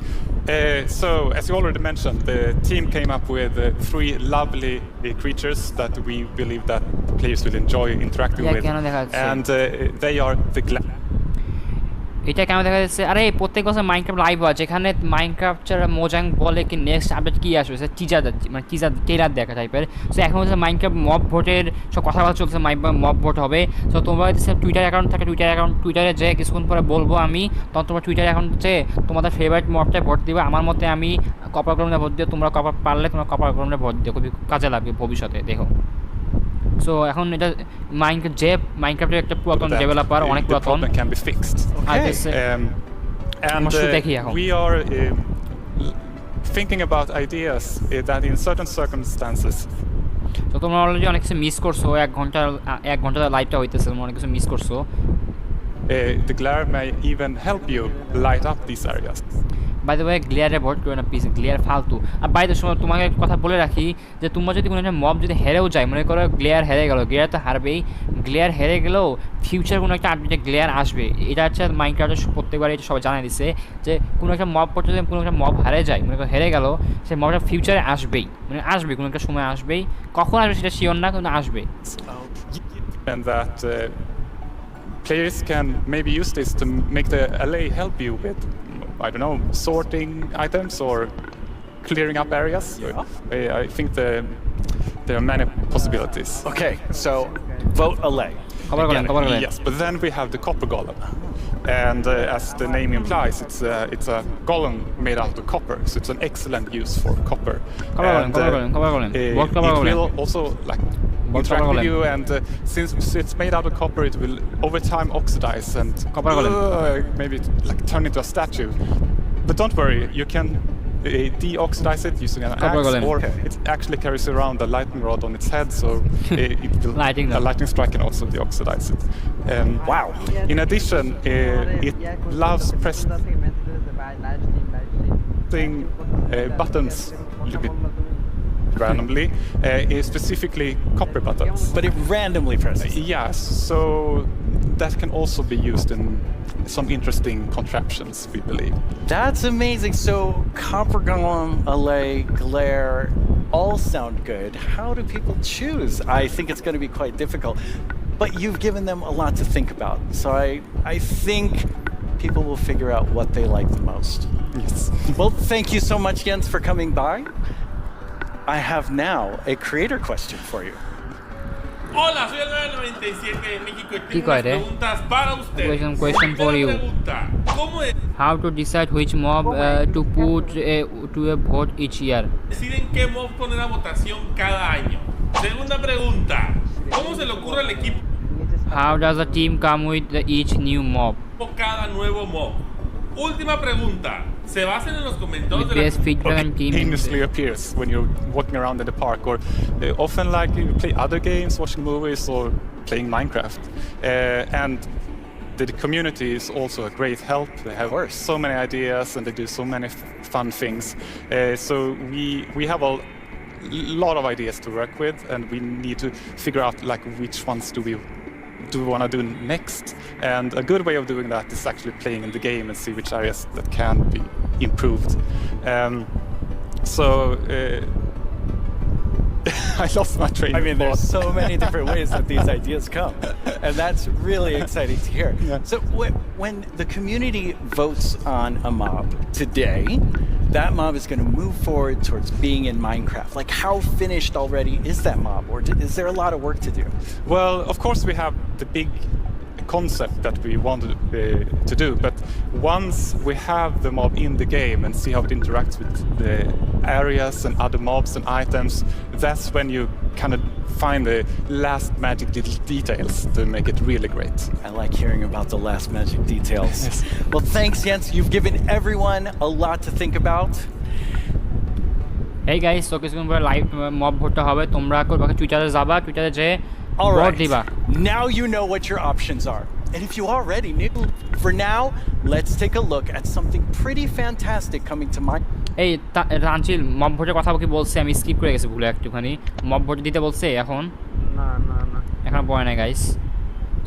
So, as you already mentioned, the team came up with 3 lovely creatures that we believe that players will enjoy interacting with. And they are the এটা কেমন দেখা যাচ্ছে আরে প্রত্যেক বছর Minecraft live হয় যেখানে মাইনক্রাফটের মোজাং বলে কি নেক্সট আপডেট কি আসবে সে টিজার মানে টেলার দেখা টাইপের সো এখন হচ্ছে মাইনক্রাফট মব ভোটের সব কথাবার্তা চলছে মব ভোট হবে সো তোমরা হচ্ছে টুইটার অ্যাকাউন্ট থাকে টুইটারে যে কিছুক্ষণ পরে বলবো আমি তখন তোমার টুইটার অ্যাকাউন্ট হচ্ছে তোমাদের ফেভারিট মবটায় ভোট দিবে আমার মতে আমি কপার কলমে ভোট দিও তোমরা কপার পারলে তোমরা কপার কলমে ভোট দিও খুবই কাজে লাগবে ভবিষ্যতে দেখো সো এখন এটা মাইনক্রাফটের একটা পুরাতন ডেভেলপার অনেক পুরাতন can be fixed. And we are thinking about ideas that in certain circumstances তো তোমরা অলরেডি অনেক কিছু মিস করছো 1 ঘন্টা লাইভটা হইতেছে তোমরা অনেক কিছু মিস করছো the glare may even help you light up these areas. By the way গ্লেয়ারে ভোট করো না প্লিজ গ্লেয়ার ফালতু আর বাই দ্য সময় তোমাকে একটা কথা বলে রাখি যে তোমরা যদি কোনো একটা মব যদি হেরেও যায় মনে করো গ্লেয়ার হেরে গেল গ্লেয়ার তো হারবেই গ্লেয়ার হেরে গেলেও ফিউচার কোনো একটা আপডেটে গ্লেয়ার আসবে এটা হচ্ছে মাইনক্রাফটের প্রত্যেকবার এটা সবাই জানাই দিচ্ছে যে কোনো একটা মব পড়তে যদি কোনো একটা মব হারে যায় মনে করো হেরে গেল সেই মবটা ফিউচারে আসবেই মানে আসবে কোনো একটা সময় আসবেই কখন আসবে সেটা শিওর না কিন্তু আসবে and that players can maybe use this to make the LA help you with I don't know, sorting items or clearing up areas. Yeah. I think there are many possibilities. Okay, so vote LA. Yes, but then we have the copper golem. And as the name implies, it's a golem made out of copper, so it's an excellent use for copper. It will also like interact with you, and since it's made out of copper, it will over time oxidize and maybe like turn into a statue. But don't worry, you can de-oxidize it using an axe, or it actually carries around a lightning rod on its head, so a lightning strike can also de-oxidize it. Wow! In addition, it loves pressing buttons a little bit randomly, specifically copper buttons. But it randomly presses? Yes, so that can also be used in some interesting contraptions, we believe. That's amazing. So copper golem, allay, glare, all sound good. How do people choose? I think it's going to be quite difficult. But you've given them a lot to think about. So I think people will figure out what they like the most. Yes. Well, thank you so much, Jens, for coming by. I have now a creator question for you. Hola, soy el 997 de México y tengo unas preguntas para ustedes. Question for you. How to decide which mob to put to a vote each year? Deciden qué mob poner a votación cada año. Segunda pregunta. ¿Cómo se le ocurre al equipo? How does the team come with each new mob? Cada nuevo mob. Última pregunta. Se basan en los comentarios de best feedback and team continuously appears when you're walking around in the park, or often like you play other games, watching movies, or playing Minecraft. And the community is also a great help. They have so many ideas and they do so many fun things. So we have a lot of ideas to work with, and we need to figure out like which ones do we want to do next. And a good way of doing that is actually playing in the game and see which areas that can be improved. I lost my train. I mean, there's so many different ways that these ideas come, and that's really exciting to hear. Yeah. So when the community votes on a mob today, that mob is going to move forward towards being in Minecraft. Like, how finished already is that mob, or is there a lot of work to do? Well, of course we have the big concept that we wanted to do, but once we have the mob in the game and see how it interacts with the areas and other mobs and items, that's when you kind of find the last magic details to make it really great. I like hearing about the last magic details. Yes. Well, thanks, Jens. You've given everyone a lot to think about. Hey guys, so কিছুক্ষণ পরে live mob ভোটটা হবে, তোমরা করবা টুইটারে যাবা, টুইটারে যে ভোট দিবা। Now you know what your options are. And if you already knew, for now, let's take a look at something pretty fantastic coming to mind. এই রাঞ্চিল মব ভোটের কথা কি বলছে, আমি স্কিপ করে গেছি ভুলে একটুখানি। মব ভোট দিতে বলছে এখন? না এখন বলে না গাইস।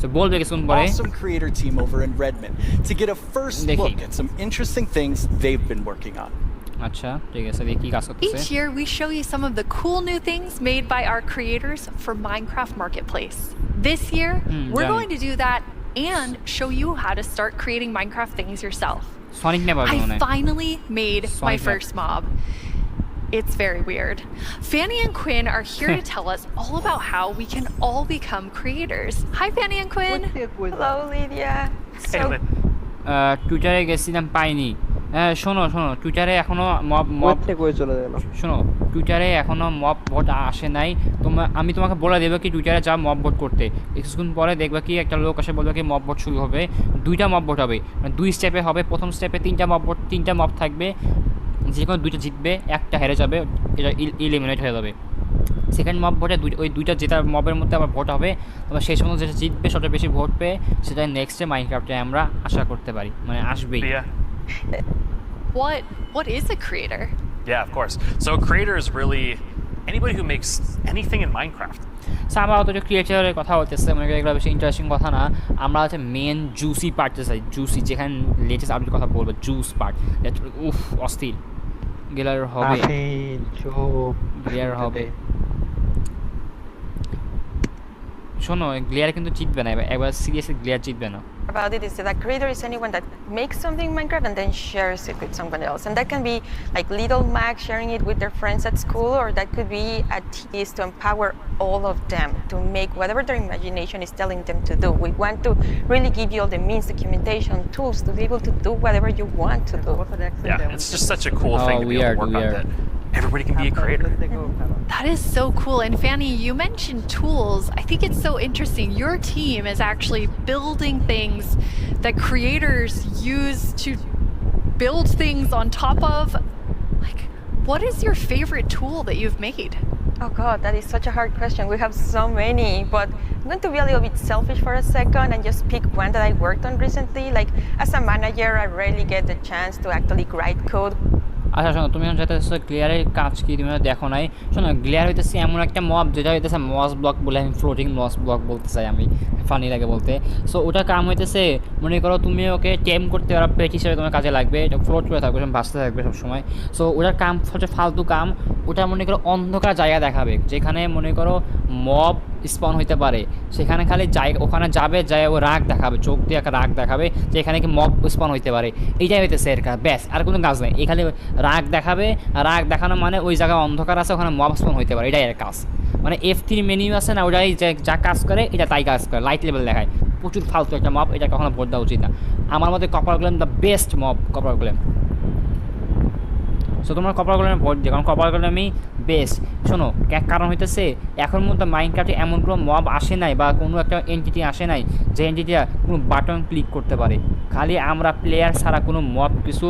So বলবে কিছুক্ষণ পরে। Awesome creator team over in Redmond to get a first look at some interesting things they've been working on. আচ্ছা ঠিক আছে, দেখি কি কাজ করতেছে। Each year we show you some of the cool new things made by our creators for Minecraft Marketplace. This year, we're going to do that and show you how to start creating Minecraft things yourself. I finally made my first mob. It's very weird. Fanny and Quinn are here to tell us all about how we can all become creators. Hi, Fanny and Quinn. Hello, Lydia. টুইটারে গেছিলাম পাইনি। শোনো টুইটারে এখনো mob শোনো টুইটারে এখনো mob vote আসে নাই। আমি তোমাকে বলে দেবো কি টুইটারে যা মব ভোট করতে, কিছুক্ষণ পরে দেখবে কি একটা লোক এসে বলবে কি মব ভোট শুরু হবে। 2টা মব ভোট হবে, মানে 2 স্টেপে হবে। প্রথম স্টেপে 3টা মব থাকবে, যে কোনো 2টা জিতবে, একটা হেরে যাবে, এটা ইলিমিনেট হয়ে যাবে। সেকেন্ড মব ভোটে ওই 2টা যেটা মবের মধ্যে আবার ভোট হবে, তবে সেই সময় যেটা জিতবে সবচেয়ে বেশি ভোট পেয়ে সেটা নেক্সটে মাইনক্রাফটে আমরা আশা করতে পারি, মানে আসবেই। What is a creator? Yeah, of course. So a creator is really anybody who makes anything in Minecraft. আমরা অত ক্রিয়েটরের কথা হতেছে, মনে করি এগুলো বেশি ইন্টারেস্টিং কথা না। আমরা হচ্ছে মেন জুসি পার্টে চাই, জুসি যেখানে লেটেস্ট আপডেট কথা বলবো, জুস পার্ট। উফ অস্থির গেলার হবে, গ্লেয়ার হবে। শোনো গ্লেয়ার কিন্তু জিতবে না, একবার সিরিয়াসলি গ্লেয়ার জিতবে না। About it is that a creator is anyone that makes something in Minecraft and then shares it with someone else, and that can be like little Mac sharing it with their friends at school, or that could be a tease to empower all of them to make whatever their imagination is telling them to do. We want to really give you all the means, documentation, tools to be able to do whatever you want to do. Yeah, it's just such a cool thing to be able to work on that. Everybody can be a creator. That is so cool. And Fanny, you mentioned tools. I think it's so interesting. Your team is actually building things that creators use to build things on top of. Like, what is your favorite tool that you've made? Oh God, that is such a hard question. We have so many, but I'm going to be a little bit selfish for a second and just pick one that I worked on recently. Like as a manager, I rarely get the chance to actually write code. আচ্ছা শোনো, তুমি এখন যেতেছো গ্লেয়ারের কাজ কি তুমি দেখো নাই। শোনো, গ্লেয়ার হইতেছে এমন একটা মব যেটা হইতেছে মস ব্লক বলে, আমি ফ্লোটিং মস ব্লক বলতে চাই, আমি ফানি লাগে বলতে। সো ওটা কাম হইতেছে, মনে করো তুমি ওকে টেম করতে পারো, পেট হিসেবে তোমার কাজে লাগবে, এটা ফ্লোট করে থাকবে, ভাসতে থাকবে সবসময়। সো ওটার কাম হচ্ছে ফালতু কাম। ওটা মনে করো অন্ধকার জায়গা দেখাবে, যেখানে মনে করো মব স্পন হইতে পারে, সেখানে খালি জায়গা, ওখানে যাবে, যায় ও রাগ দেখাবে, চোখ দিয়ে একটা রাগ দেখাবে যে এখানে কি মব স্পন হইতে পারে। এইটাই হইতেছে এর কাজ, ব্যাস, আর কোনো কাজ নেই। এখানে রাগ দেখাবে, রাগ দেখানো মানে ওই জায়গায় অন্ধকার আছে, ওখানে মব স্পন হইতে পারে, এটাই এর কাজ। মানে F3 মেনু আছে না, ওটাই যা কাজ করে এটা তাই কাজ করে, লাইট লেভেল দেখায়। প্রচুর ফালতু একটা মব, এটা কখনো ভোট দেওয়া উচিত না। আমার মতে copper golem the best mob, copper golem. So তোমার কপার গোলেমে ভোট দিও, কারণ কপার গোলেমই বেস্ট। শোনো, কারণ হইতেছে এখন মধ্যে মাইনক্রাফটে এমন কোনো মব আসে নাই বা কোনো একটা এন্টিটি আসে নাই যে এন্টিটিটা কোনো বাটন ক্লিক করতে পারে। খালি আমরা প্লেয়ার ছাড়া কোনো মব কিছু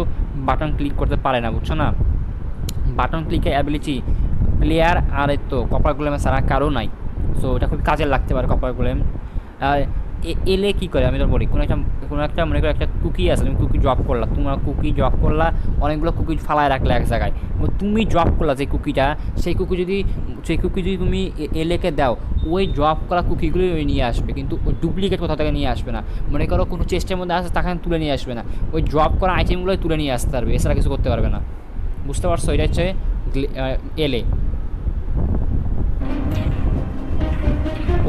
বাটন ক্লিক করতে পারে না, বুঝছো না? বাটন ক্লিকের অ্যাবিলিটি প্লেয়ার আর এই তো কপার গোলেমে ছাড়া কারো নাই। সো এটা খুব কাজে লাগতে পারে কপার গোলেম। এলে কী করে আমি তো বলি, কোনো একটা মনে করো একটা কুকি আছে, তুমি কুকি ড্রপ করলা, তোমার কুকি ড্রপ করলা, অনেকগুলো কুকি ফালায় রাখলে এক জায়গায়, তুমি ড্রপ করলা যে কুকিটা, সেই কুকি যদি তুমি এলেকে দাও, ওই ড্রপ করা কুকিগুলো ওই নিয়ে আসবে, কিন্তু ওই ডুপ্লিকেট কোথা থেকে নিয়ে আসবে না। মনে করো কোনো চেষ্টার মধ্যে আসে, তাকে তুলে নিয়ে আসবে না, ওই ড্রপ করা আইটেমগুলোই তুলে নিয়ে আসতে পারবে, এছাড়া কিছু করতে পারবে না। বুঝতে পারছো? এটা হচ্ছে এলে।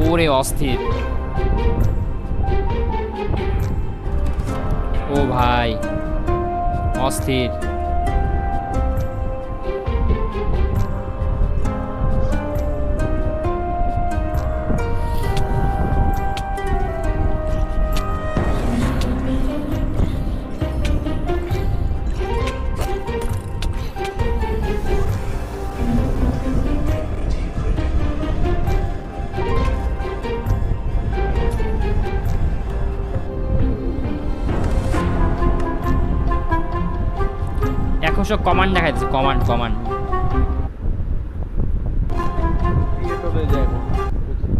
ওরে অস্থির, ও ভাই অস্থির। এখন সব কমান্ড দেখাচ্ছে, command.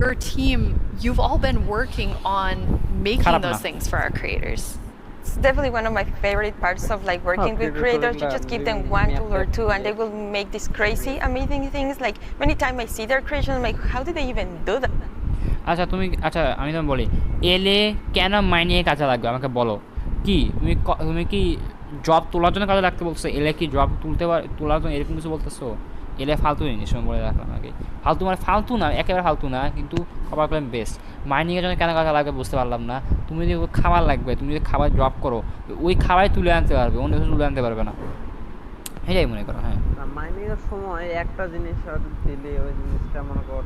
Your team, you've all been working on making those things for our creators. It's definitely one of my favorite parts of like working with creators. You just give them one tool or two and they will make these crazy amazing things. Like many times I see their creation, I'm like, how did they even do that? আচ্ছা আমি তোমাকে বলি, এলে কেন মাইনিয়ে কাজে লাগবে আমাকে বলো। কি তুমি কি জব তোলার জন্য কাজে লাগতে বলছো? এলে কি জব তোলার জন্য এরকম কিছু বলতেছো? এলে ফালতু জিনিস বলে রাখলাম আগে। ফালতু মানে ফালতু না, একেবারে ফালতু না, কিন্তু কভার করলাম বেস্ট। মাইনিংয়ের জন্য কেন কাজে লাগবে বুঝতে পারলাম না। তুমি যদি খাবার লাগবে, তুমি যদি খাবার ড্রপ করো, ওই খাবারই তুলে আনতে পারবে, অন্য কিছু তুলে আনতে পারবে না, এটাই মনে করো। হ্যাঁ, মাইনিংয়ের সময় একটা জিনিস দিলে ওই জিনিসটা মনে কর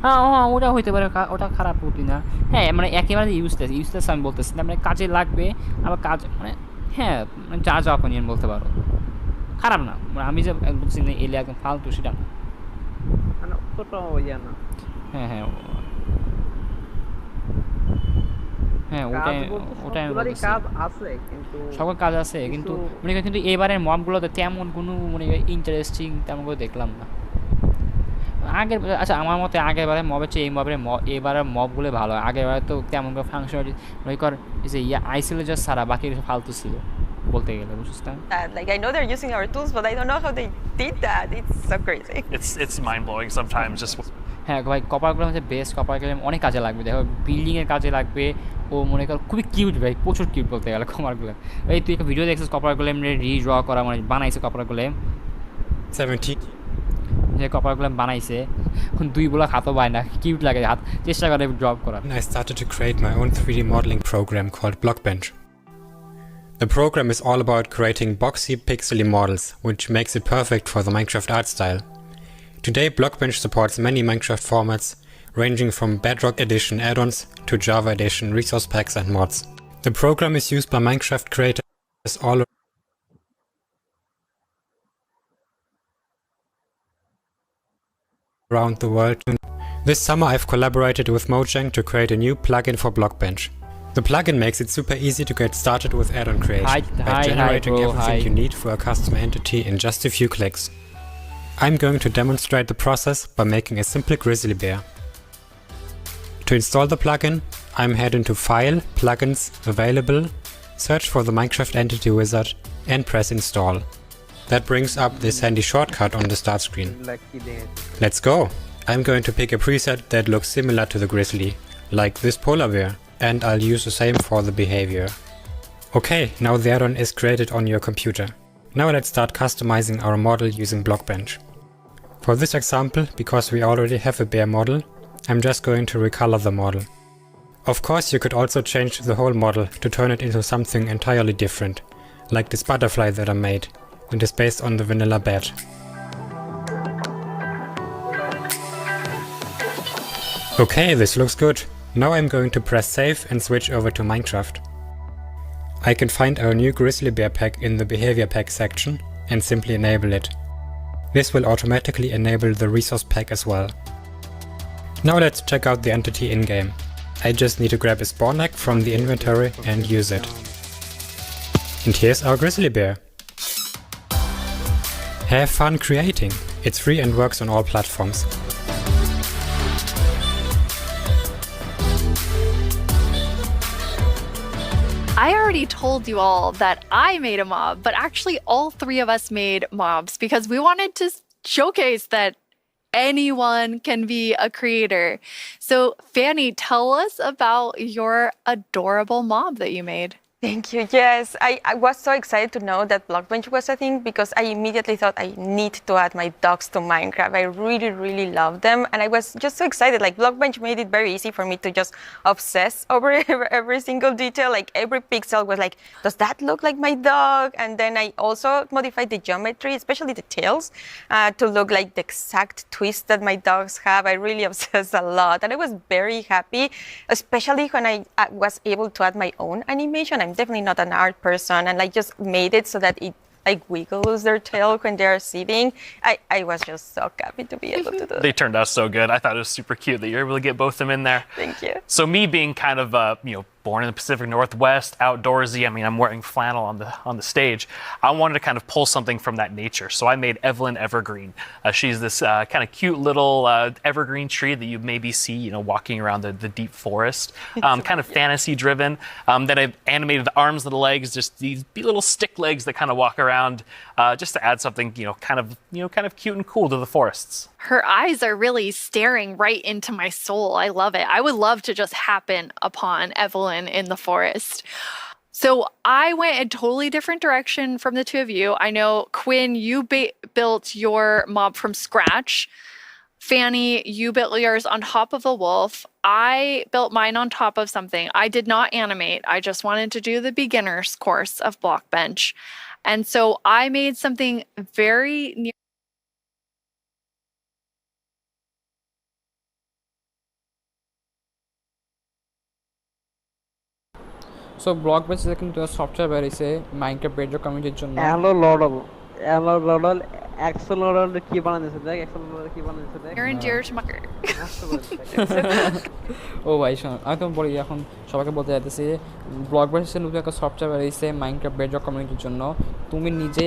হ্যাঁ ওটা হইতে পারে, ওটা খারাপ হতি না। হ্যাঁ মানে একেবারে ইউজলেস আমি বলতেছি না, মানে কাজে লাগবে, আবার কাজ মানে হ্যাঁ যা অপিনিয়ন বলতে পারো, খারাপ না। আমি যে বলছি না এলে একদম ফালতু, সেটা না। হ্যাঁ ওটাই সকল কাজ আছে, কিন্তু মনে করি কিন্তু এবারের মবগুলোতে তেমন কোনো মনে করি ইন্টারেস্টিং তেমন করে দেখলাম না। আগের আচ্ছা আমার মতে আগের বারে মবের চেয়ে এবারের মবগুলো ভালো। আগের বারে তো তেমন করে ফাংশনালিটি মনে কর যে আইসোলেজার ছাড়া বাকি ফালতু ছিল বলতে গেলে, বুঝছিস না? Like I know they're using our tools, but I don't know how they did that. It's so crazy. It's mind blowing sometimes. Just হ্যাঁ ভাই, কপার গোলেম হচ্ছে বেস্ট। কপার গোলেম অনেক কাজে লাগবে, দেখো বিল্ডিংয়ের কাজে লাগবে। ও মনে কর খুবই কিউট ভাই, প্রচুর কিউট বলতে গেলে কপার গোলেম। এই তুই একটা ভিডিও দেখছিস কপার গোলেম রিড্র করা, মানে বানাইছে কপার গোলেম 70 যে কপার গোলেম বানাইছে, দুই ব্লক হাতও পায় না, কিউট লাগে, হাত চেষ্টা করে ড্রপ করার। I started to create my own 3D modeling program called Blockbench. The program is all about creating boxy, pixely models, which makes it perfect for the Minecraft art style. Today, Blockbench supports many Minecraft formats, ranging from Bedrock Edition add-ons to Java Edition resource packs and mods. The program is used by Minecraft creators all around the world. This summer I've collaborated with Mojang to create a new plugin for Blockbench. The plugin makes it super easy to get started with add-on creation by generating everything you need for a custom entity in just a few clicks. I'm going to demonstrate the process by making a simple grizzly bear. To install the plugin, I'm heading to File, Plugins, Available, search for the Minecraft Entity Wizard and press Install. That brings up this handy shortcut on the start screen. Let's go! I'm going to pick a preset that looks similar to the grizzly, like this polar bear, and I'll use the same for the behavior. Okay, now the add-on is created on your computer. Now let's start customizing our model using Blockbench. For this example, because we already have a bear model, I'm just going to recolor the model. Of course, you could also change the whole model to turn it into something entirely different, like this butterfly that I made, and is based on the vanilla bat. Okay, this looks good. Now I'm going to press save and switch over to Minecraft. I can find our new grizzly bear pack in the behavior pack section and simply enable it. This will automatically enable the resource pack as well. Now let's check out the entity in-game. I just need to grab a spawn egg from the inventory and use it. And here's our grizzly bear. Have fun creating! It's free and works on all platforms. I already told you all that I made a mob, but actually all three of us made mobs because we wanted to showcase that anyone can be a creator. So Fanny, tell us about your adorable mob that you made. Thank you. Yes, I was so excited to know that Blockbench was a thing because I immediately thought I need to add my dogs to Minecraft. I really, really love them. And I was just so excited. Like Blockbench made it very easy for me to just obsess over every single detail. Like every pixel was like, does that look like my dog? And then I also modified the geometry, especially the tails, to look like the exact twist that my dogs have. I really obsessed a lot. And I was very happy, especially when I was able to add my own animation. I'm definitely not an art person, and I just made it so that it like wiggles their tail when they're sitting. I was just so happy to be able to do that. They turned out so good. I thought it was super cute that you're able to get both of them in there. Thank you. So me being kind of born in the Pacific Northwest, outdoorsy. I mean, I'm wearing flannel on the stage. I wanted to kind of pull something from that nature. So I made Evelyn Evergreen. She's this kind of cute little evergreen tree that you maybe see, walking around the deep forest. Kind of fantasy driven. Then I animated the arms and the legs, just these little stick legs that kind of walk around, just to add something, kind of cute and cool to the forests. Her eyes are really staring right into my soul. I love it. I would love to just happen upon Evelyn in the forest. So I went a totally different direction from the two of you. I know, Quinn, you built your mob from scratch. Fanny, you built yours on top of a wolf. I built mine on top of something. I did not animate. I just wanted to do the beginner's course of Blockbench. And so I made something very near. So Blockbench কিন্তু software বেরিয়েছে Minecraft bedrock কমিউনিটির জন্য। Hello লডল Excel লডল কি বানাইছে দেখ Excel লডল কি বানাইছে দেখ Near and dear to my ও ভাই শোন, আমি তো বলি এখন সবাইকে বলতে যাইতেছি ব্লকবেঞ্চের নতুন একটা সফটওয়্যার বেরিয়েছে মাইনক্রাফট বেডরক কমিউনিটির জন্য। তুমি নিজে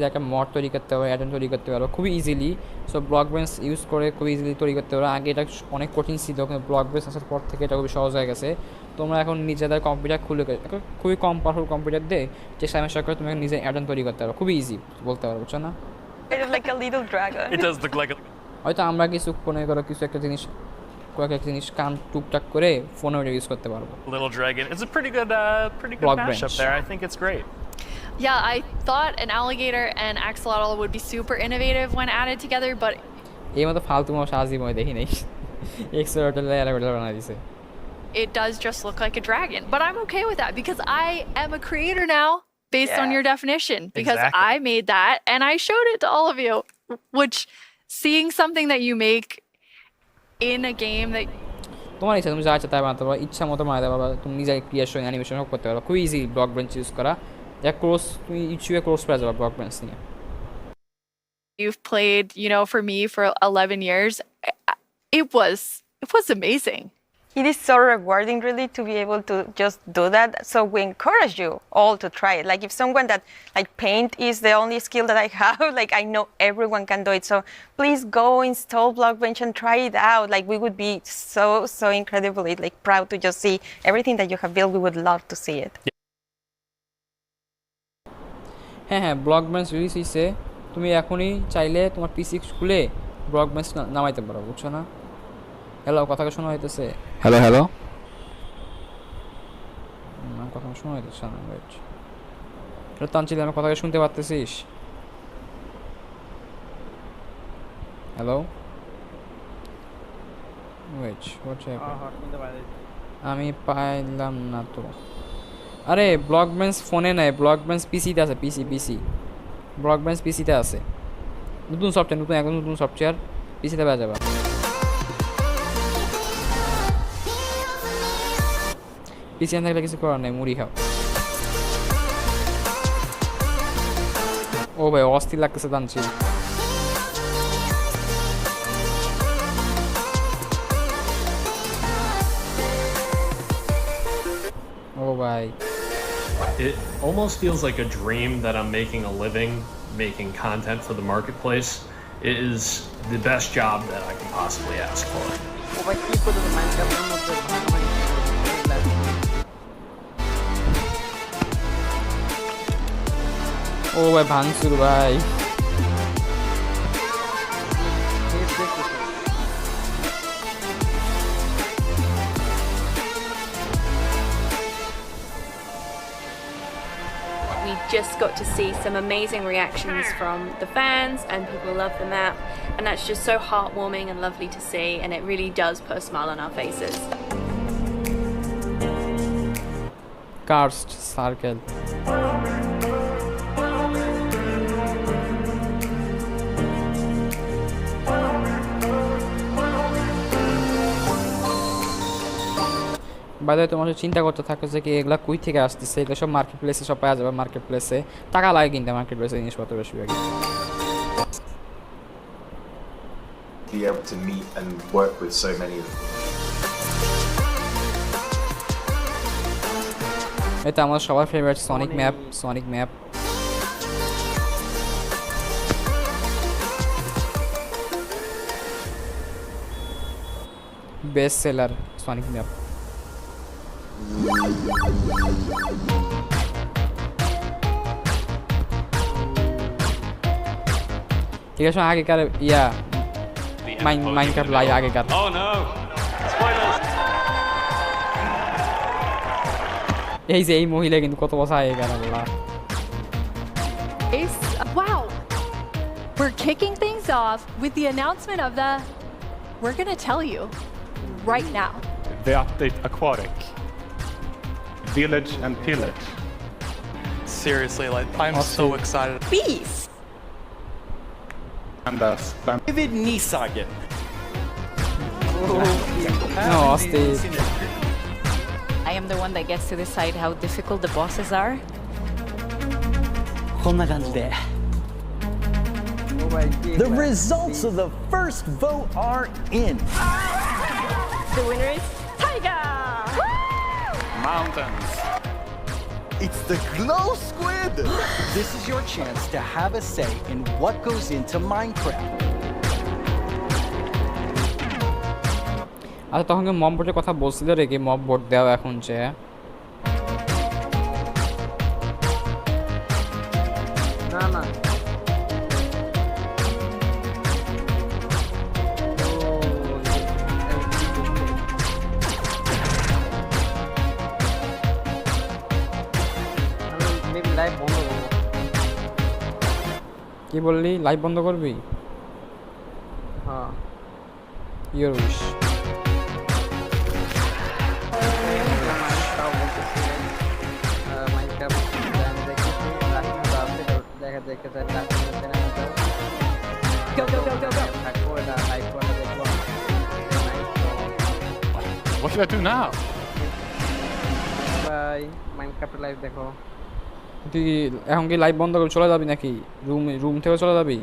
একটা মড তৈরি করতে পারো, অ্যাডন তৈরি করতে পারো খুবই ইজিলি। সো ব্লকবেঞ্চ ইউজ করে খুবই ইজিলি তৈরি করতে পারো। আগে এটা অনেক কঠিন ছিল, কিন্তু ব্লকবেঞ্চ আসার পর থেকে এটা খুবই সহজ হয়ে গেছে। তোমরা এখন নিজেদের কম্পিউটার খুলে খুবই কম পাওয়ারফুল কম্পিউটার দিয়ে চেষ্টা করে তুমি নিজে অ্যাডন তৈরি করতে পারো, খুবই ইজি বলতে পারো, বুঝছো না? Like a little dragon. It does look like a... হয়তো আমরা কিছু মনে করো কিছু একটা জিনিস কান টুকটাক করে ফোনে ইউজ করতে পারবো। Little dragon. It's a pretty good mashup there. I think it's great. Yeah, I thought an alligator and axolotl would be super innovative when added together, but এই মতো ফালতু সাজিময় দেখি নাই। এক্সট্রাঅর্ডিনারি অ্যালিগেটর বানাই দিয়েছে। it does just look like a dragon. But I'm okay with that because I am a creator now based on your definition, because I made that and I showed it to all of you, which seeing something that you make in a game that তোমার ইচ্ছা, তুমি যা ইচ্ছা তাই বানাতে পারো, ইচ্ছা মতো বানাতে পারো, তুমি নিজের ক্রিয়েশন অ্যানিমেশন সব করতে পারো, খুব ইজি ব্লকবেঞ্চ ইউজ করা। তুমি ইউটিউবে কোর্স পেয়ে যাবে ব্লকবেঞ্চ নিয়ে। you've played, for me for 11 years, it was amazing. It is so rewarding, really, to be able to just do that. So we encourage you all to try it. Like if someone that like paint is the only skill that I have, like I know everyone can do it. So please go install Blockbench and try it out. Like we would be so incredibly like proud to just see everything that you have built. We would love to see it. হ্যাঁ ব্লকবেঞ্চ release হইছে তুমি এখনই চাইলে তোমার পিসি খুলে ব্লকবেঞ্চ নামাইতে পারো বুঝছো না হ্যালো কথা শোনা হইতেছে হ্যালো হ্যালো না কথা শোনা হইতেছে না ওয়েট এটা তানচিল আমার কথা শুনতে পারতেছিস হ্যালো ওয়েট হোয়াটস হ্যাপেনিং আমি পাইলাম না তো আরে ব্লকবেঞ্চ ফোনে নাই ব্লকবেঞ্চ পিসিতে আছে পিসি ব্লকবেঞ্চ পিসিতে আছে নতুন সফটওয়্যার একদম নতুন সফটওয়্যার পিসিতে পাওয়া যাবে পিসি না থাকলে কিছু করার নাই মুড়ি খাও ও ভাই অস্থির লাগতেছে জানছি ও ভাই It almost feels like a dream that I'm making a living making content for the marketplace. It is the best job that I can possibly ask for. ও ভাই ভাঙচুর ভাই We just got to see some amazing reactions from the fans and people love the map and that's just so heartwarming and lovely to see and it really does put a smile on our faces. Karst circle বাইরে তোমার চিন্তা করতে থাকো যে কি এগুলা কই থেকে আসতেছে এগুলো সব মার্কেট প্লেসে সব পাওয়া যাবে মার্কেট প্লেসে টাকা লাগে কিনতে মার্কেট প্লেসে জিনিসপত্র বেশিরভাগ be able to meet and work with so many of them. এটা আমার সবার favourite Sonic map best seller Sonic map ঠিক আছে আগেকার ইয়া মাইনক্রাফট লাইভ আগেকার এই যে এই মহিলা কিন্তু কত বছর আগেকার আল্লাহ Wow! We're kicking things off with the announcement of the we're gonna tell you right now. The update Aquatic. Village and Pillage. Seriously, like I'm so excited. Peace! And David Nisagen. No, Steve. I am the one that gets to decide how difficult the bosses are. こんな感じで The results of the first vote are in. The winner is Tiger! Mountains. It's the Glow Squid! This is your chance to have a say in what goes into Minecraft. আচ্ছা তখন mob ভোটের কথা বলছিল রে কি mob vote দেওয়া এখন যে না কি বললি লাইভ বন্ধ করবি হ্যাঁ your wish What should I do now? ভাই মাইনক্রাফট লাইভ দেখো তুই এখন কি লাইভ বন্ধ করে চলে যাবি নাকি রুম থেকে চলে যাবি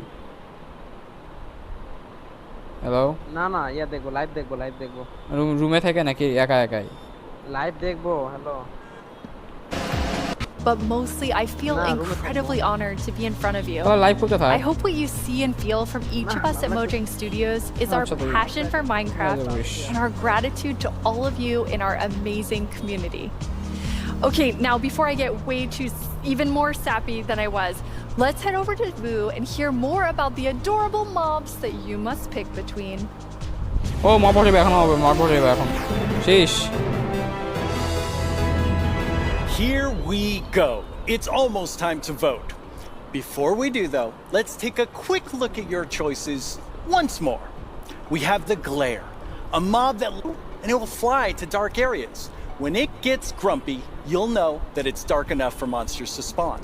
হ্যালো না না ইয়া দেখবো লাইভ দেখবো রুমে থেকে নাকি একা একাই লাইভ দেখবো hello But mostly, I feel incredibly honored to be in front of you. Live করতে থাক I hope what you see and feel from each of us at Mojang Studios is our passion for Minecraft and our gratitude to all of you in our amazing community. Okay, now before I get way too even more sappy than I was, let's head over to Boo and hear more about the adorable mobs that you must pick between. Oh, mob হয়ে এখন হবে mob হয়ে এখন শেষ Here we go. It's almost time to vote. Before we do, though, let's take a quick look at your choices once more. We have the Glare, a mob and it will fly to dark areas. When it gets grumpy, you'll know that it's dark enough for monsters to spawn.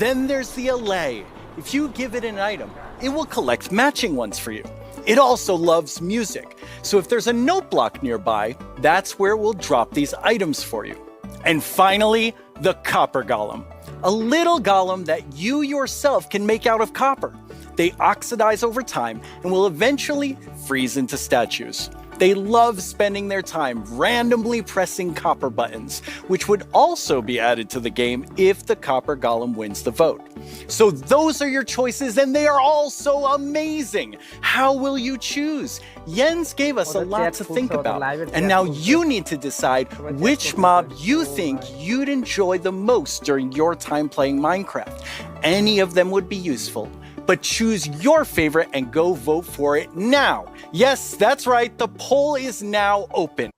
Then there's the Allay. If you give it an item, it will collect matching ones for you. It also loves music, so if there's a note block nearby, that's where we'll drop these items for you. And finally, the Copper Golem, a little golem that you yourself can make out of copper. They oxidize over time and will eventually freeze into statues. They love spending their time randomly pressing copper buttons, which would also be added to the game if the Copper Golem wins the vote. So those are your choices, and they are all so amazing. How will you choose? Jens gave us a lot to think about, and now you need to decide which mob you think you'd enjoy the most during your time playing Minecraft. Any of them would be useful, but choose your favorite and go vote for it now. Yes, that's right, the poll is now open.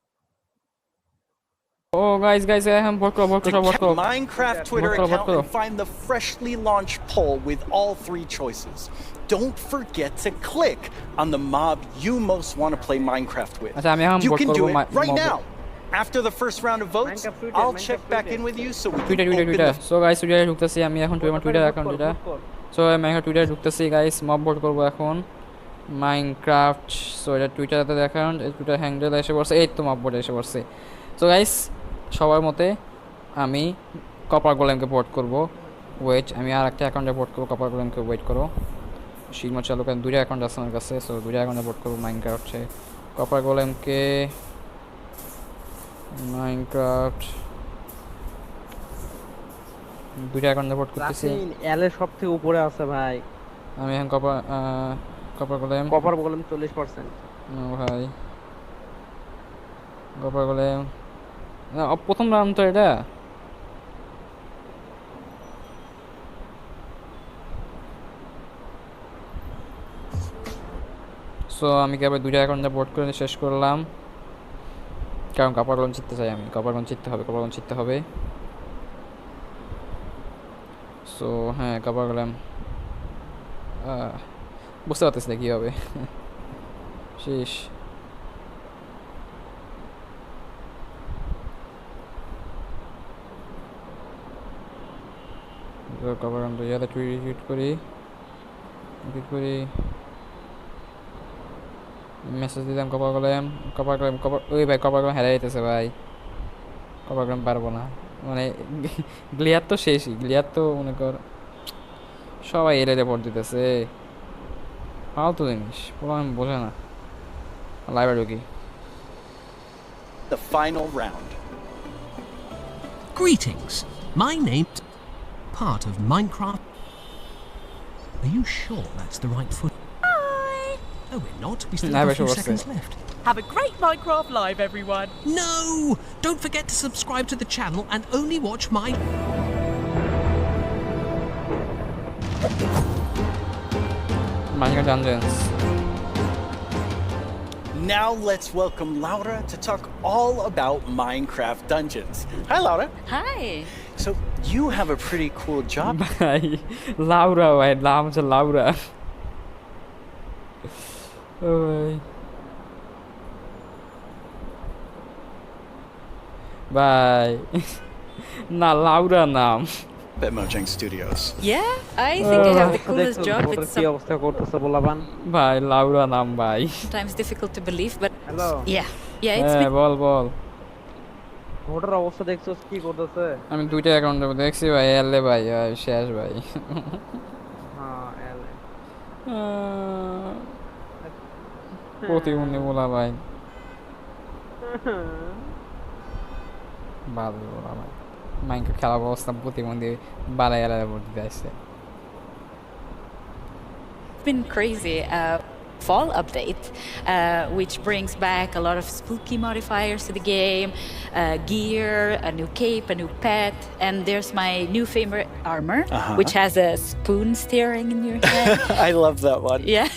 Oh guys, vote karo. Minecraft Twitter account and find the freshly launched poll with all 3 choices. Don't forget to click on the mob you most want to play Minecraft with. You can do it right now. After the first round of votes, I'll check back in with you so we can Twitter. So guys, Twitter ঢুকতেছি আমি এখন Twitter account এটা। So আমি এখন Twitter ঢুকতেছি guys, mob vote করব এখন Minecraft। So এটা Twitter তে account, Twitter handle এসে পড়ছে, এই তো mob vote এসে পড়ছে। So guys, সবার মতে আমি কপার গোলেমকে ভোট করব। ওয়েট, আমি আর একটা অ্যাকাউন্টে ভোট করব কপার গোলেমকে, ওয়েট করো। শিলমো চালু করেন, 2টা অ্যাকাউন্ট আছে আমার কাছে, সো 2টা অ্যাকাউন্টে ভোট করব মাইনক্রাফটে কপার গোলেমকে। মাইনক্রাফট 2টা অ্যাকাউন্টে ভোট করতেছি। এল এর সবথেকে উপরে আছে ভাই। আমি এখন কপার গোলেম 40%। ভাই কপার গোলেম না, প্রথম রাউন্ড তো এটা। সো আমি কেবল 2টা অ্যাকাউন্টে ভোট করে শেষ করলাম, কারণ কপার গোলেম জিততে চাই আমি। কপার গোলেম জিততে হবে। সো হ্যাঁ, কপার গোলেম বুঝতে পারতেছি না কী হবে। শেষ। কভার আমরা ইয়াতে টুইট করি মেসেজ দিলাম কভার গোলেম। ওই ভাই কভার গোলেম হেরে যেতেছে ভাই, কভার গোলেম পারবো না, মানে গ্লিয়ার তো শেষই, গ্লিয়ার তো মনে কর সবাই এলে রিপোর্ট দিতেছে, ফালতু জিনিস পুরো আমি বোঝে না। লাইভে ঢুকি। The final round. Greetings. My name's part of Minecraft. Are you sure that's the right foot? Hi. No, we're not. We still have a few seconds left. Have a great Minecraft live, everyone. No! Don't forget to subscribe to the channel and only watch my... Minecraft Dungeons. Now let's welcome Laura to talk all about Minecraft Dungeons. Hi, Laura. Hi. So you have a pretty cool job. Laura, ভাই নাম হচ্ছে Laura. ভাই না, Laura নাম। At Mojang Studios. Yeah, I think I have the coolest job. It's ভাই Laura নাম ভাই। sometimes difficult to believe, but Hello. Yeah, it's been... ball voter অবস্থা দেখছস কি করতেছে? আমি 2টা অ্যাকাউন্টে দেখছি ভাই, এলে ভাই শেষ ভাই। হ্যাঁ এলে প্রতিবন্ধী বলা ভাই বাল বলা ভাই মাইনক্রাফট খেলার অবস্থা প্রতিবন্ধী বালাই আলাদা দিতে আসছে Been crazy fall update, which brings back a lot of spooky modifiers to the game, gear, a new cape, a new pet, and there's my new favorite armor, which has a spoon steering in your head. I love that one. Yeah,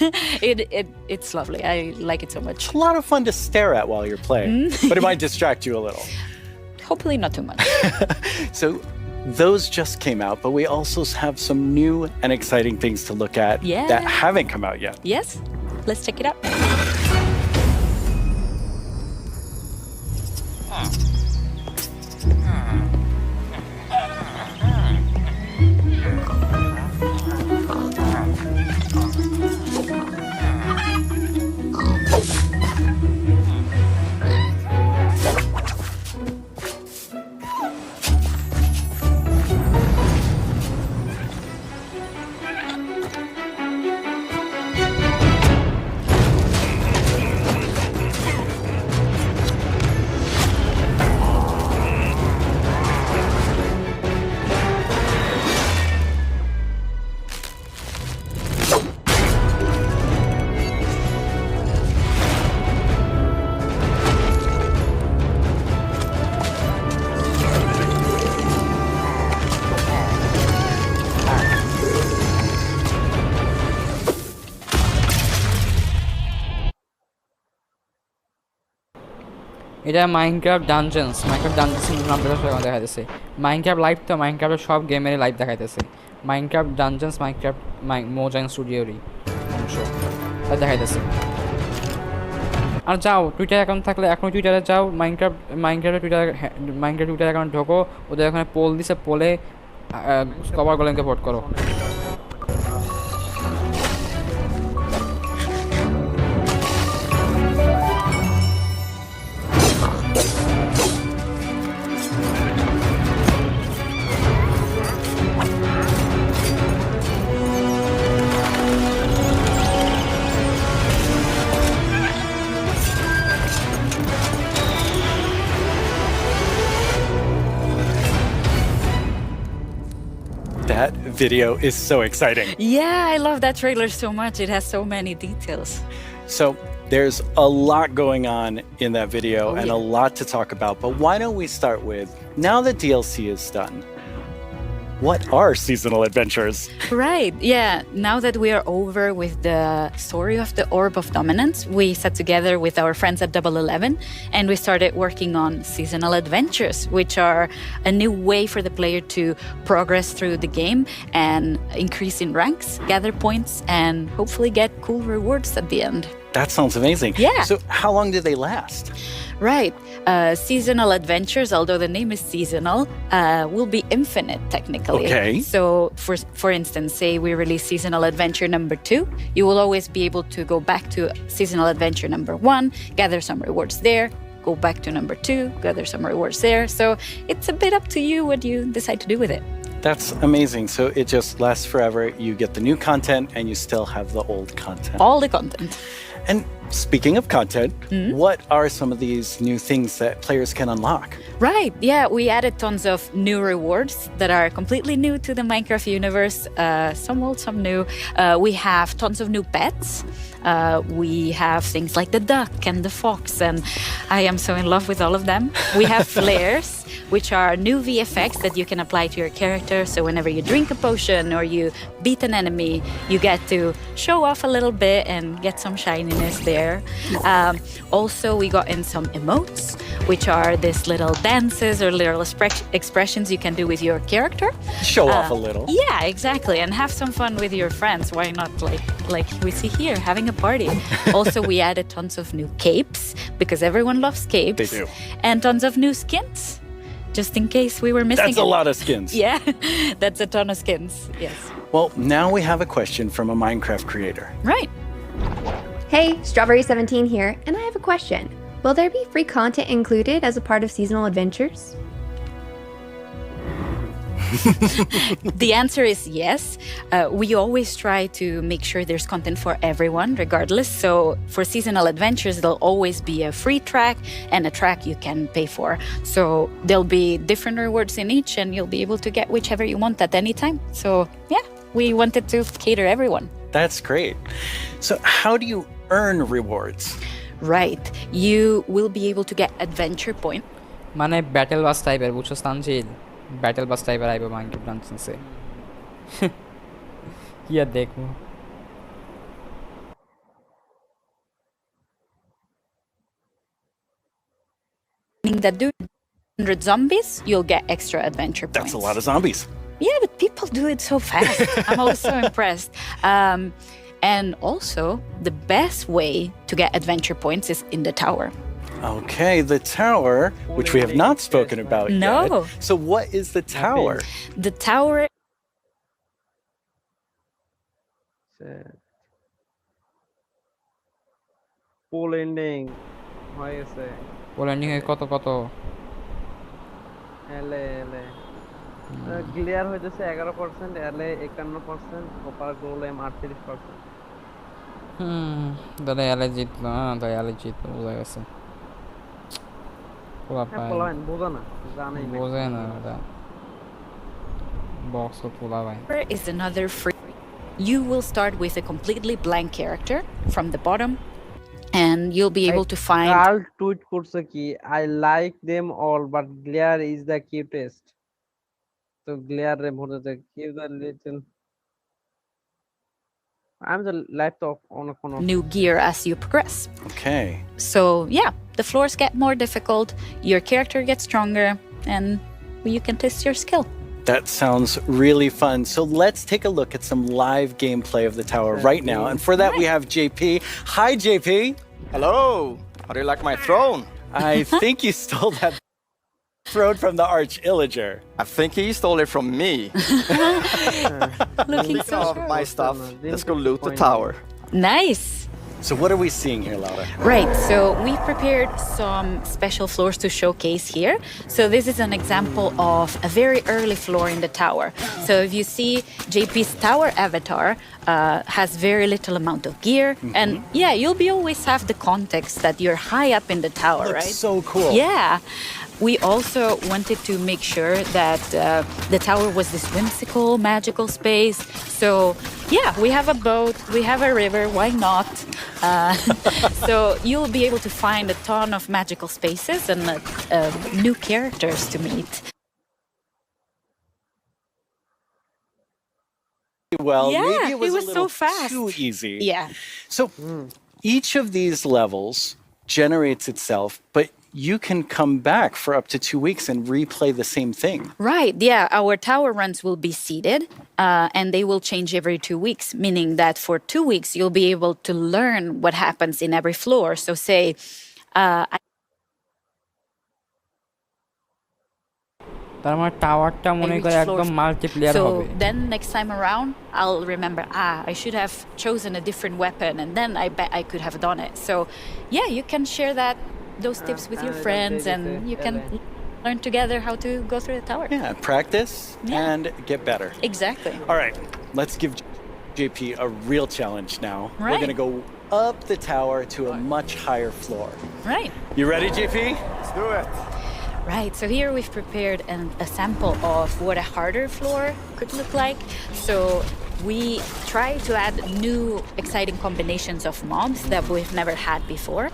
it's lovely. I like it so much. It's a lot of fun to stare at while you're playing, but it might distract you a little. Hopefully not too much. So those just came out, but we also have some new and exciting things to look at that haven't come out yet. Yes, let's check it out. এটা Minecraft ডানজেন্স নামটা সবাই দেখাইতেছে Minecraft live তো মাইনক্রাফটের সব গেমেরই live দেখাইতেছে Minecraft ডানজেন্স Minecraft মোজাইন স্টুডিওরই অংশ দেখাইতেছে আর যাও টুইটার অ্যাকাউন্ট থাকলে এখন টুইটারে যাও মাইনক্রাফটের টুইটার অ্যাকাউন্ট ঢোকো ওদের ওখানে পোল দিছে পোলে কভার গোলেমকে ভোট করো That video is so exciting. Yeah, I love that trailer so much. It has so many details. So there's a lot going on in that video and a lot to talk about, but why don't we start with, now that DLC is done, what are seasonal adventures? Right, yeah. Now that we are over with the story of the Orb of Dominance, we sat together with our friends at Double 11 and we started working on seasonal adventures, which are a new way for the player to progress through the game and increase in ranks, gather points, and hopefully get cool rewards at the end. That sounds amazing. Yeah. So how long did they last? Right. Seasonal adventures, although the name is seasonal, will be infinite technically. Okay. So, for instance, say we release seasonal adventure number 2, you will always be able to go back to seasonal adventure number 1, gather some rewards there, go back to number 2, gather some rewards there. So it's a bit up to you what you decide to do with it. That's amazing. So it just lasts forever. You get the new content and you still have the old content. All the content. And speaking of content, what are some of these new things that players can unlock? Right, yeah, we added tons of new rewards that are completely new to the Minecraft universe, some old, some new. We have tons of new pets. We have things like the duck and the fox, and I am so in love with all of them. We have flares, which are new VFX that you can apply to your character. So whenever you drink a potion or you beat an enemy, you get to show off a little bit and get some shininess there. Also, we got in some emotes, which are these little dances or little expressions you can do with your character. Show off a little. Yeah, exactly, and have some fun with your friends. Why not, like we see here, having a party. Also, we added tons of new capes because everyone loves capes. They do. And tons of new skins, just in case we were missing. That's a lot of skins. Yeah, that's a ton of skins. Yes. Well, now we have a question from a Minecraft creator. Right. Hey, Strawberry17 here, and I have a question. Will there be free content included as a part of seasonal adventures? The answer is yes. We always try to make sure there's content for everyone, regardless. So for seasonal adventures, there'll always be a free track and a track you can pay for. So there'll be different rewards in each, and you'll be able to get whichever you want at any time. So yeah, we wanted to cater everyone. That's great. So how do you earn rewards? Right. You will be able to get adventure point. মানে battle বাস টাইপের বুঝছো Tanzil battle বাস টাইপের আইবে Minecraft ডান্সে কি আর দেখো Meaning that do 100 zombies, you'll get extra adventure points. That's a lot of zombies. Yeah, but people do it so fast. I'm always so impressed. And also, the best way to get adventure points is in the tower. Okay, the tower, which we have not spoken about No. yet. So what is the tower? The tower pole ending হয়ে গেছে pole ending এর কত এলে clear হইতেছে 11%, এলে 51%, copper golem 38%। দাদা এলে জিতলো দাদা এলে জিতলো বোঝা গেছে পোলাপাইন বোঝা না জানেই বোঝে না দাদা box পোলাপাইন is another free. You will start with a completely blank character from the bottom, and you'll be able to find. Carl tweet করছে কি I like them all but Glare is the cutest. So Glare রে vote দেয় give the little. I'm the laptop on a corner. New gear as you progress. Okay. So yeah, the floors get more difficult, your character gets stronger, and you can test your skill. That sounds really fun. So let's take a look at some live gameplay of the tower right now. And for that, we have JP. Hi, JP. Hello. How do you like my throne? I think you stole that throne from the Arch Illager. I think he stole it from me. Looking so of my stuff. Let's go loot the tower. Nice. So what are we seeing here, Laura? Right, so we've prepared some special floors to showcase here. So this is an example of a very early floor in the tower. So if you see JP's tower avatar has very little amount of gear. And yeah, you'll be always have the context that you're high up in the tower, Looks right? so cool. Yeah. We also wanted to make sure that the tower was this whimsical, magical space. So yeah, we have a boat, we have a river, why not? So you'll be able to find a ton of magical spaces and new characters to meet. Well, Yeah, maybe it was a so little fast. too easy. Yeah. So each of these levels generates itself, but you can come back for up to 2 weeks and replay the same thing. Right, yeah. Our tower runs will be seeded and they will change every 2 weeks, meaning that for 2 weeks you'll be able to learn what happens in every floor. So say, তার মানে টাওয়ারটা মনে করে একদম multiplayer হবে so then next time around I'll remember I should have chosen a different weapon, and then I bet I could have done it. So yeah, you can share those tips with your friends, and you can learn together how to go through the tower. Yeah, practice and get better. Exactly. All right, let's give JP a real challenge now. Right. We're going to go up the tower to a much higher floor. Right. You ready, JP? Let's do it. Right, so here we've prepared a sample of what a harder floor could look like. So we try to add new exciting combinations of mobs that we've never had before.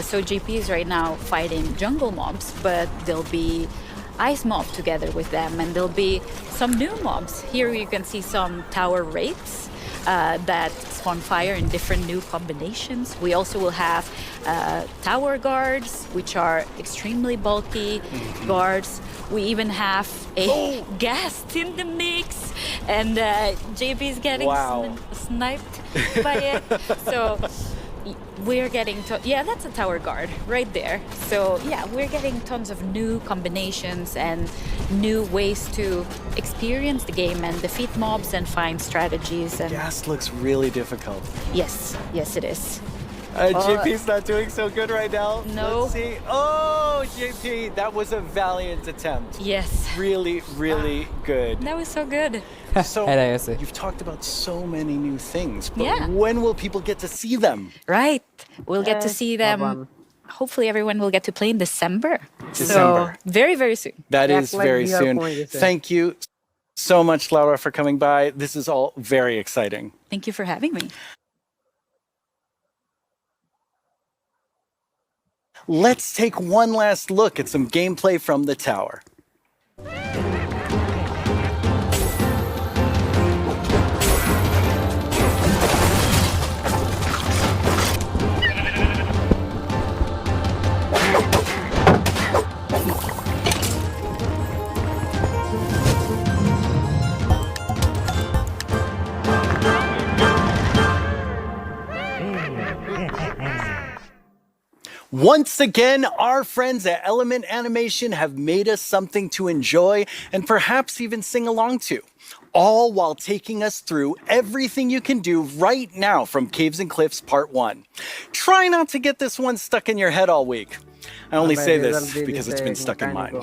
So JP is right now fighting jungle mobs, but there'll be ice mob together with them, and there'll be some new mobs. Here you can see some tower wraiths that spawn fire in different new combinations. We also will have tower guards, which are extremely bulky guards. We even have a guest in the mix, and JP is getting sniped by it. So we're getting that's a tower guard right there. So yeah, we're getting tons of new combinations and new ways to experience the game and defeat mobs and find strategies. And Gas looks really difficult. yes it is. JP's not doing so good right now. No. Let's see. Oh, JP. That was a valiant attempt. Yes. Really, really good. That was so good. So, you've talked about so many new things, but Yeah. when will people get to see them? Right. We'll get to see them. Hopefully everyone will get to play in December. December. So, very, very soon. That is very soon. Thank you so much, Laura, for coming by. This is all very exciting. Thank you for having me. Let's take one last look at some gameplay from the tower. Once again, our friends at Element Animation have made us something to enjoy and perhaps even sing along to, all while taking us through everything you can do right now from Caves and Cliffs Part 1. Try not to get this one stuck in your head all week. I only say this because it's been stuck in mine.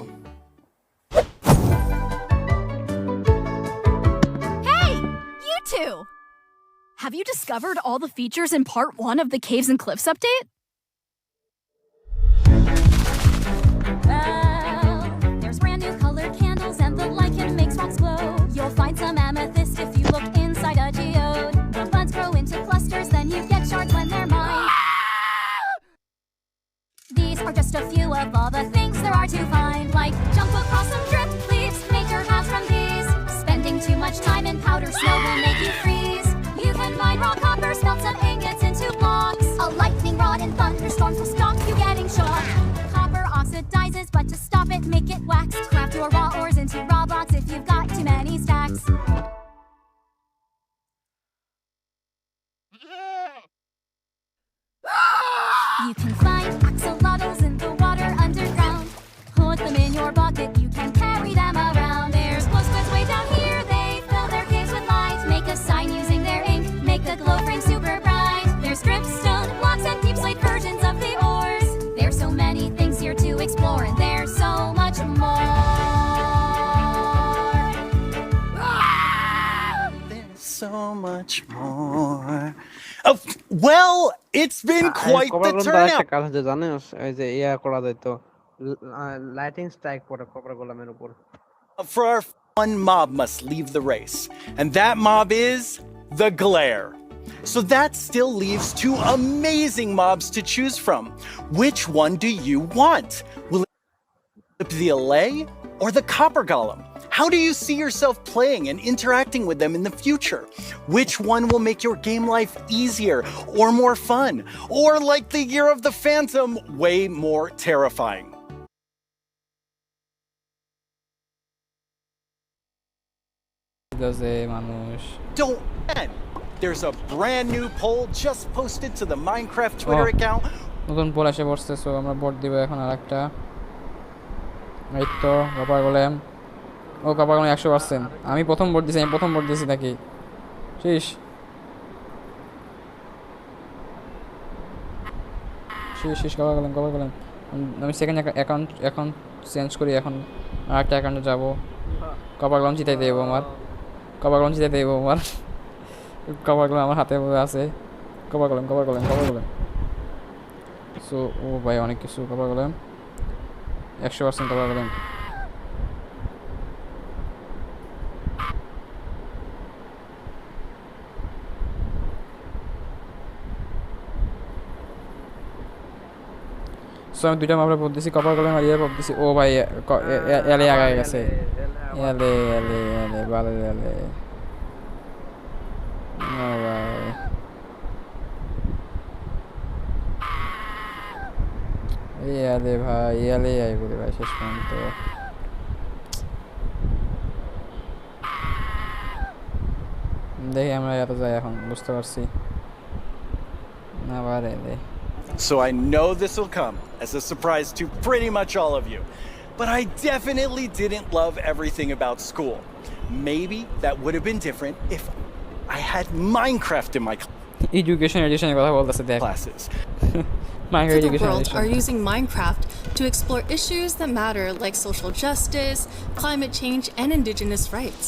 Hey, you two! Have you discovered all the features in Part 1 of the Caves and Cliffs update? There's brand new colored candles and the lichen makes rocks glow. You'll find some amethyst if you look inside a geode. The buds grow into clusters, then you get shards when they're mined. These are just a few of all the things there are to find, like jump across some drift leaves, nature has from these. Spending too much time in powder snow will make you freeze. You can mine raw copper, smelt some ingots into blocks. A lightning rod and thunderstorms will stop you getting shocked. Copper oxidizes, but to stop it, make it wax. Craft your raw ores into raw blocks if you've got too many stacks. You can find axolotls in the water underground. Put them in your bucket, you can carry them around. There's glow squids way down here, they fill their caves with light. Make a sign using their ink, make the glow frame super bright. There's dripstone blocks and deep slate versions of the ores. There's so many things here to explore, and there's so much more. There's so much more. Oh, well, it's been quite the turnout. Lighting strike পড়ে copper গোলামের উপর। For our one mob must leave the race, and that mob is the glare. So that still leaves two amazing mobs to choose from. Which one do you want? Will it be the Allay or the Copper Golem? How do you see yourself playing and interacting with them in the future? Which one will make your game life easier or more fun? Or like the Year of the Phantom, way more terrifying? Don't end. There's a brand new poll just posted to the Minecraft Twitter account. নতুন pole এসে পড়ছে, so আমরা vote দিব এখন আরেকটা। এই তো copper golem. ও copper golem 100%। আমি প্রথম ভোট দিছি নাকি? শেষ কপার গোলেম। আমি সেকেন্ড অ্যাকাউন্ট চেঞ্জ করি, এখন আরেকটা অ্যাকাউন্টে যাব। কপার গোলেম জিতাই দেবো আমার। কপার গোলেম আমার হাতে আছে। Copper golem. সো ও ভাই অনেক কিছু copper golem 100% copper golem. So আমি দুইটা মাপলে পড়তেছি, কপার গোলেম আর ইয়ে পড়তেছি। ও ভাই এলে আগায় গেছে। এলে ভালো এলে। ও ভাই এলে আই বলে ভাই শেষ পর্যন্ত। দেখি আমরা এত যাই এখন, বুঝতে পারছি না বারে এলে। So I know this will come as a surprise to pretty much all of you, but I definitely didn't love everything about school. Maybe that would have been different if I had Minecraft in my education এডিশনের কথা বলতেছে দেখ। classes. Minecraft the education world are edition. using Minecraft to explore issues that matter like social justice, climate change, and indigenous rights.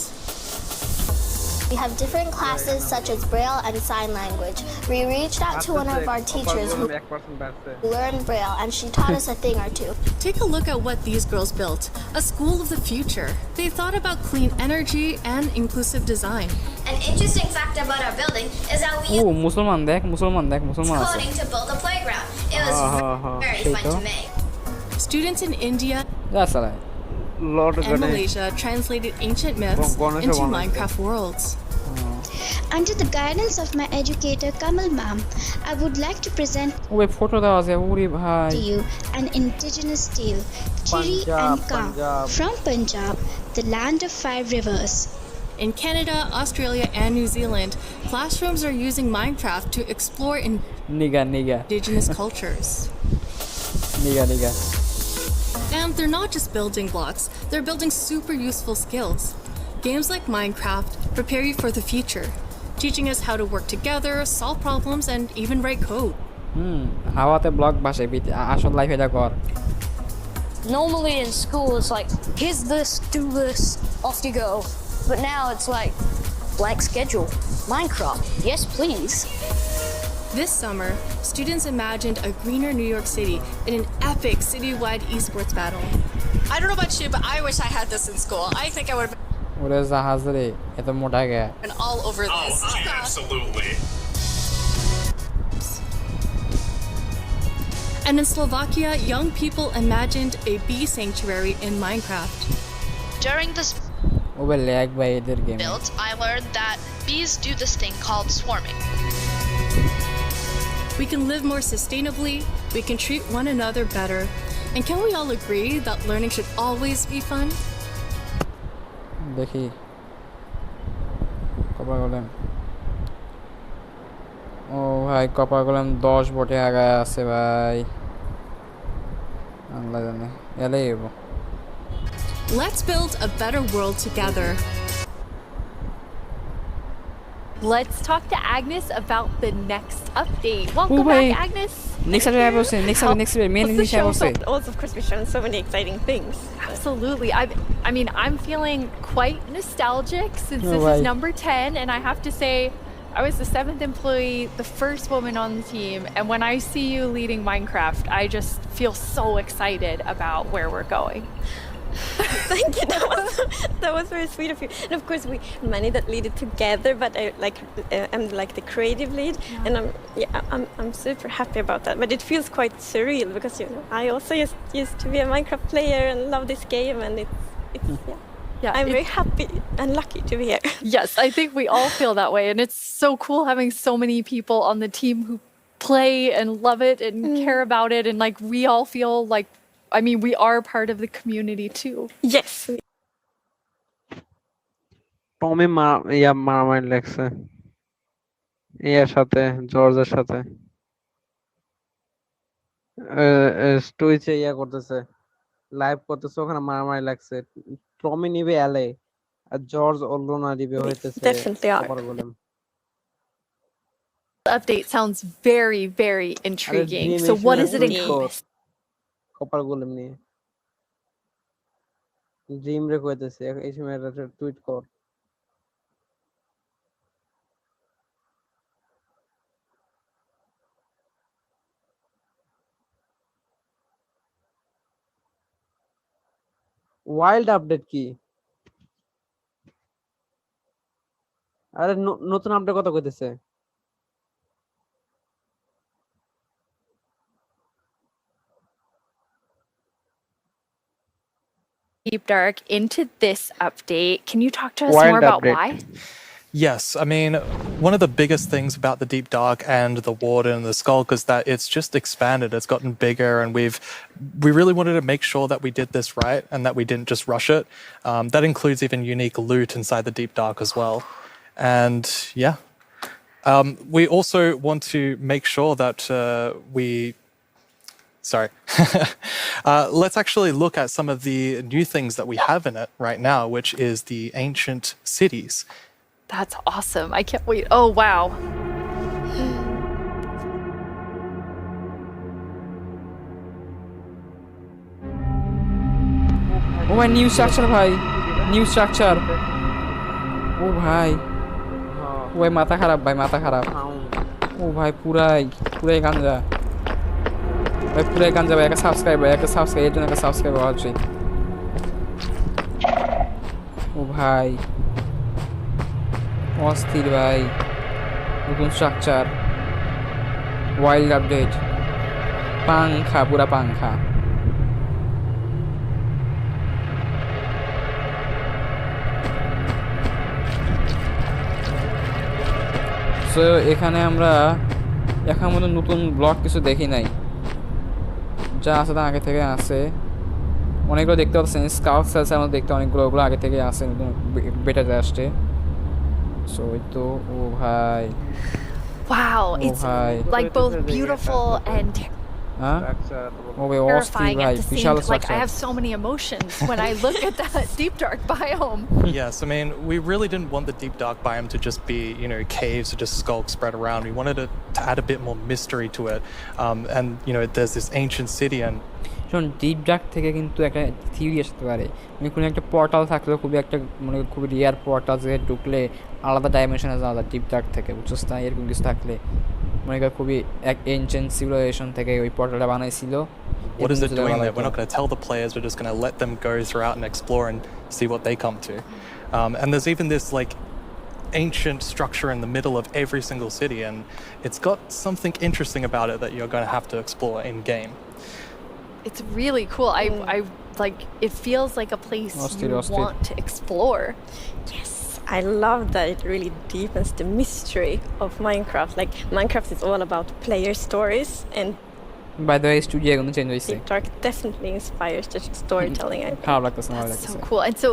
We have different classes such as Braille and Sign Language. We reached out to one of our teachers who learned Braille and she taught us a thing or two. Take a look at what these girls built, a school of the future. They thought about clean energy and inclusive design. An interesting fact about our building is that we used মুসলমান দেখ মুসলমান আছে coding to build a playground. It was very fun to make. Students in India That's alright. and Malaysia translated ancient myths into Minecraft worlds. Under the guidance of my educator Kamal ma'am, I would like to present ওই photo দেওয়া আছে ওরে ভাই to you an indigenous tale, Chiri and Ka, from Punjab, the land of 5 rivers. In Canada, Australia, and New Zealand, classrooms are using Minecraft to explore nigga indigenous cultures. nigga And they're not just building blocks, they're building super useful skills. Games like Minecraft prepare you for the future, teaching us how to work together, solve problems, and even write code. হাওয়াতে block ভাসে আসল লাইফে এটা কর Normally in school it's like, here's this, do this, off you go. But now it's like, blank schedule, Minecraft, yes please. This summer, students imagined a greener New York City in an epic citywide esports battle. I don't know about you, but I wish I had this in school. I think I would have ওরে জাহাজ রে এত মোটা গে been all over this. Absolutely. And in Slovakia, young people imagined a bee sanctuary in Minecraft. During this ওবে lag ভাই এদের game build, I learned that bees do this thing called swarming. We can live more sustainably, we can treat one another better, and can we all agree that learning should always be fun? দেখি copper golem ও ভাই copper golem 10 বটে আগায় আছে ভাই আল্লাহ জানে এলাই এবো Let's build a better world together. Let's talk to Agnes about the next update. Welcome back, Agnes. next episode main episode Also, of course, we've shown so many exciting things. Absolutely. I mean, I'm feeling quite nostalgic since this is number 10, and I have to say, I was the 7th employee, the first woman on the team, and when I see you leading Minecraft, I just feel so excited about where we're going. Thank you. That was very sweet of you. And of course, we many that lead it together, but I'm like the creative lead, and I'm super happy about that. But it feels quite surreal because I also used to be a Minecraft player and love this game, and it's I'm very happy and lucky to be here. Yes, I think we all feel that way, and it's so cool having so many people on the team who play and love it and care about it, and like we all feel like, I mean, we are part of the community too. Yes. টমি মারামারি লাগছে ইয়ার সাথে জর্জের সাথে টুইচে করতেছে live করতেছে ওখানে মারামারি লাগছে টমি নিবে এলে আর জর্জ অলরোনা দিবে হইতেছে copper golem Update sounds very, very intriguing. So what is it encompass? Copper golem নিয়ে ড্রিম রে কইতেছে এই সময় টুইট কর ওয়াইল্ড আপডেট কি আরে নতুন আপডেট কত কইতেছে Deep dive into this update. Can you talk to us more about why? Yes, I mean, one of the biggest things about the Deep Dark and the Warden and the Skulk is that it's just expanded. It's gotten bigger, and we really wanted to make sure that we did this right and that we didn't just rush it. That includes even unique loot inside the Deep Dark as well. And yeah, we also want to make sure that let's actually look at some of the new things that we have in it right now, which is the ancient cities. That's awesome. I can't wait. Oh, wow. ভাই new structure ভাই, new structure. ও ভাই, ও ভাই মাথা খারাপ ভাই, মাথা খারাপ। ও ভাই পুরাই গাঞ্জা ভাই, পুরাই গাঞ্জা ভাই। একটা সাবস্ক্রাইব ভাই, একটা সাবস্ক্রাইব, এর জন্য একটা সাবস্ক্রাইব হওয়া উচিত। ও ভাই অস্থির ভাই, নতুন স্ট্রাকচার, ওয়াইল্ড আপডেট, পাংখা, পুরা পাংখা। সো এখানে আমরা এখন মতো নতুন ব্লক কিছু দেখি নাই, যা আছে তা আগে থেকে আছে। অনেকগুলো দেখতে পাচ্ছেন স্কাউট সেলস আমাদের দেখতে, অনেকগুলো ওগুলো আগে থেকে আছে, নতুন বেটাতে আসছে। সো এই তো, ও ভাই Wow, ও it's ভাই like both beautiful and হ্যাঁ ও ভাই অস্থির terrifying ভাই, at the বিশাল same. Like I structure. have so many emotions when I look at that deep dark biome. Yes, I mean, we really didn't want the deep dark biome to just be, you know, caves or just skulks spread around. We wanted it to add a bit more mystery to it. And, you know, there's this ancient city and শোন, deep dark থেকে কিন্তু একটা theory আসতে পারে, মানে কোনো একটা portal থাকলেও খুবই একটা মানে খুবই রিয়ার পোর্টাল, যে ঢুকলে আলাদা ডাইমেনশনে যাওয়া যায় ডিপ ডার্ক থেকে, বুঝছিস না? এরকম কিছু থাকলে মনে কর খুবই এক এনশিয়েন্ট সিভিলাইজেশন থেকে ওই পোর্টালটা বানাইছিল। what is it doing there? We're not going to tell the players, we're just going to let them go throughout and explore and see what they come to. And there's even this, like, ancient structure in the middle of every single city, and it's got something interesting about it that you're going to have to explore in game. It's really cool. I like it feels like a place you want to explore. Yes, I love that it really deepens the mystery of Minecraft. Like Minecraft is all about player stories, and by the way studio going to change হইছে। Deep Dark definitely inspires the storytelling. খারাপ লাগতেছে না, That's so cool. And so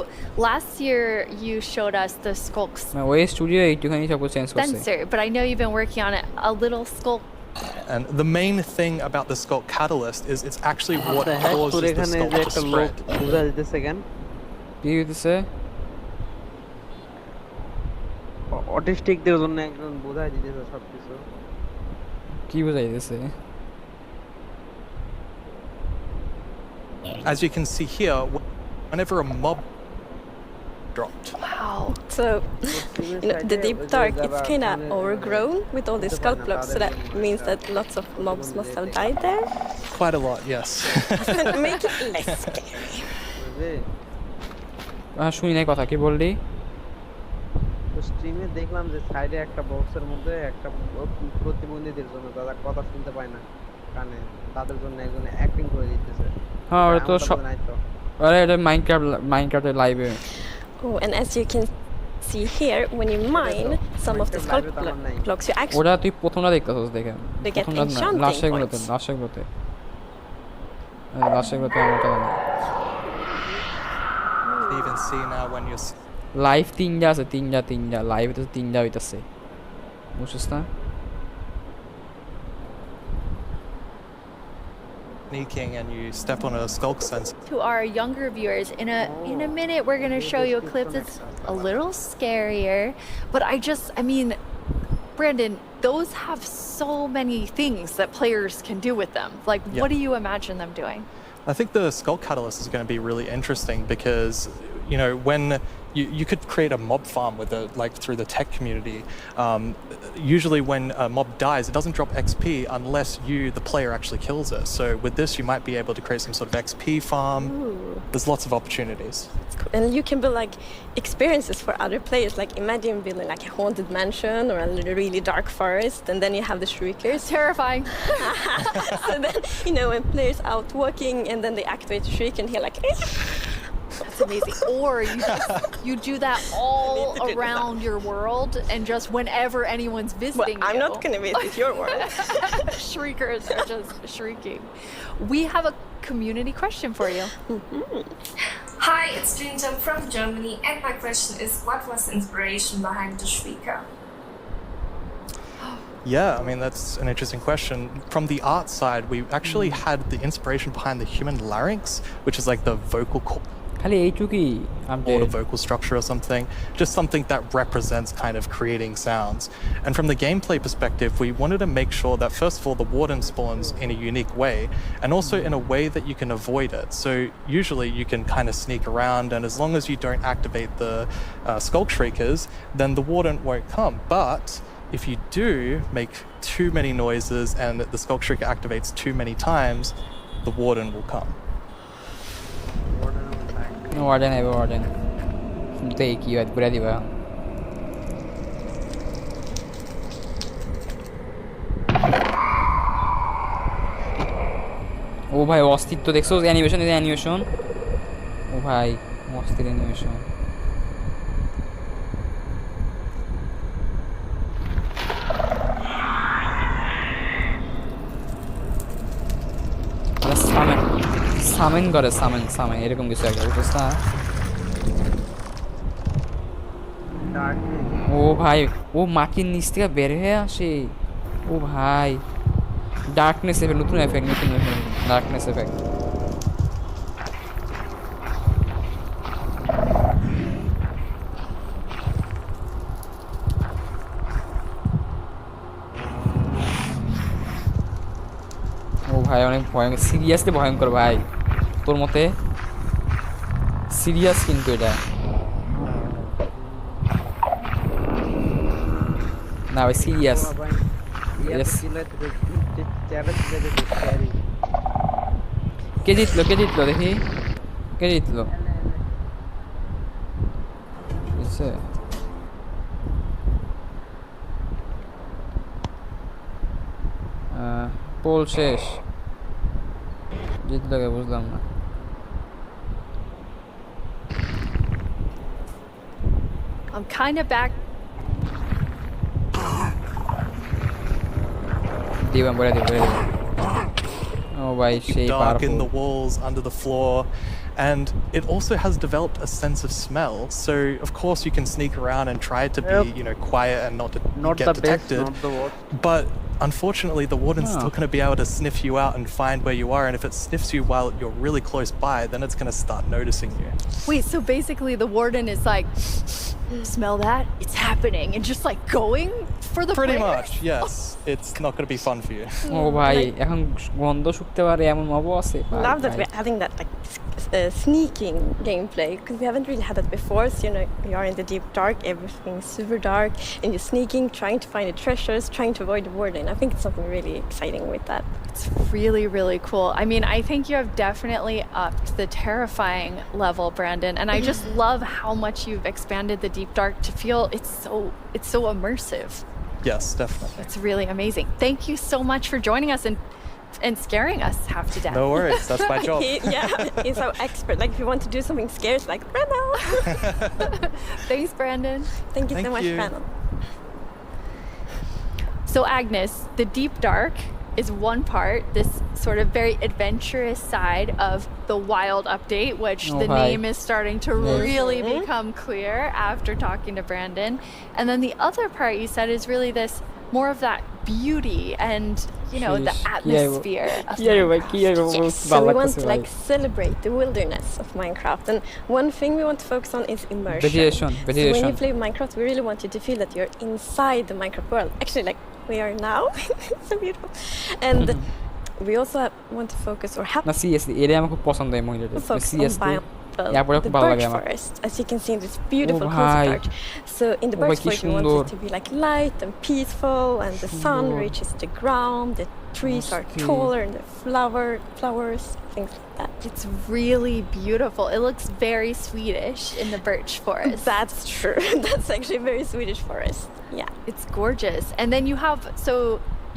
last year you showed us the skulks না ওই studio এইটুখানি সব change করছে sensor, but I know you've been working on it, a little skulk. And the main thing about the skulk catalyst is it's actually what causes the skulk to spread. বুঝা যাইতেছে কেন কি হইতেছে? অটিস্টিকদের জন্য একজন বোঝাই দিতেছে সবকিছু। কি বোঝাই দিতেছে? As you can see here, whenever a mob dropped. Wow. So, you know, the Deep Dark, it's kind of overgrown with all these skull blocks, so that means that lots of mobs must have died there. Quite a lot, yes. Make it less scary. শুনি নাই কথা, কি বললি? স্ট্রিমে দেখলাম যে সাইডে একটা বক্সের মধ্যে একটা প্রতিবন্ধীদের জন্য যারা কথা শুনতে পায় না কানে, তাদের জন্য একজন অ্যাক্টিং করে দিতেছে। হ্যাঁ ওটা তো আরে এটা মাইনক্রাফটের লাইভে। Oh, and as you can see here, when you mine some of the skull blocks, you actually ওটা তুই প্রথমটা দেখতেছস দেখেন, প্রথমটা না লাস্টগুলোতে আমারটা না। Even see now when you live তিনটা আছে, তিনটা লাইভ তো তিনটা হইতাছে, বুঝছিস না? sneaking and you step on a skulk sensor. To our younger viewers, in a minute we're going to show you a clip that's a little scarier, but I mean, Brandon, those have so many things that players can do with them. Like, what do you imagine them doing? I think the skull catalyst is going to be really interesting because, you know, when you could create a mob farm with it, like through the tech community. Usually when a mob dies, it doesn't drop XP unless you, the player, actually kills it. So with this, you might be able to create some sort of XP farm. Ooh. There's lots of opportunities. That's cool. And you can build like experiences for other players. Like imagine building like a haunted mansion or a really dark forest, and then you have the shriekers. Terrifying. So then, you know, when players out walking and then they activate the shriek and hear like that's amazing. Or you do that all around your world, and just whenever anyone's visiting I'm not going to visit your world. Shriekers are just shrieking. We have a community question for you. Hi, it's Jinjam from Germany, and my question is, what was the inspiration behind the shrieker? Yeah, I mean, that's an interesting question. From the art side, we actually had the inspiration behind the human larynx, which is like the vocal cord. খালি এইটুকুই or a vocal structure or something, just something that represents kind of creating sounds. And from the gameplay perspective, we wanted to make sure that first of all the warden spawns in a unique way, and also in a way that you can avoid it. So usually you can kind of sneak around, and as long as you don't activate the skulk shriekers, then the warden won't come. But if you do make too many noises and the skulk shrieker activates too many times, the warden will come. Warden হবে warden দেই কি হয় ঘুরে দিবা ও ভাই অস্তিত্ব দেখছো animation এই অ্যানিমেশন ও ভাই অস্থির অ্যানিমেশন সামেন করে সামেন এরকম কিছু একটা বুঝছ না ও ভাই ও মাটির নিচ থেকে বের হয়ে আসে ও ভাই ডার্কনেস এফেক্ট নতুন এফেক্ট ডার্কনেস এফেক্ট ও ভাই অনেক ভয়ঙ্কর সিরিয়াসলি ভয়ঙ্কর ভাই তোর মতে সিরিয়াস কিন্তু এটা না ভাই সিরিয়াস কে জিতলো দেখি কে জিতলো পোল শেষ জিতলো কে বুঝলাম না I'm kind of back. Oh, boy, dark in the walls, under the floor, and it also has developed a sense of smell. So, of course, you can sneak around and try to be, quiet and not get detected. But unfortunately, the warden's still going to be able to sniff you out and find where you are. And if it sniffs you while you're really close by, then it's going to start noticing you. Wait, so basically the warden is like, smell that? It's happening. And just like going for the Pretty players? much, yes. It's not going to be fun for you. Oh, ভাই এখন গন্ধ শুকতে পারে এমন mob আছে love that we're adding that like sneaking gameplay because we haven't really had that before. So you are in the deep dark, everything's super dark, and you're sneaking, trying to find the treasures, trying to avoid the warden. I think it's something really exciting with that. It's really, really cool. I mean, I think you have definitely upped the terrifying level, Brandon, and I just love how much you've expanded the deep dark to feel it's so immersive. Yes, definitely. It's really amazing. Thank you so much for joining us and scaring us half to death. No worries, that's my job. He's so expert. Like if you want to do something scary, it's like Brandon. Thanks, Brandon. Thank you so much, Brandon. So Agnes, the deep dark is one part, this sort of very adventurous side of the wild update, which the name is starting to really become clear after talking to Brandon. And then the other part you said is really this more of that beauty and the atmosphere of Minecraft. So we want to like celebrate the wilderness of Minecraft, and one thing we want to focus on is immersion. So when you play Minecraft, we really want you to feel that you're inside the Minecraft world. Actually, like we are now. It's so beautiful. And we also want to focus or have focus on the birch forest. As you can see in this beautiful concept art. So in the birch forest, we want it to be like light and peaceful, and the sun reaches the ground, the trees are taller, and the flowers, things like that. It's really beautiful. It looks very Swedish in the birch forest. That's true. That's actually a very Swedish forest. Yeah. It's gorgeous. And then you have,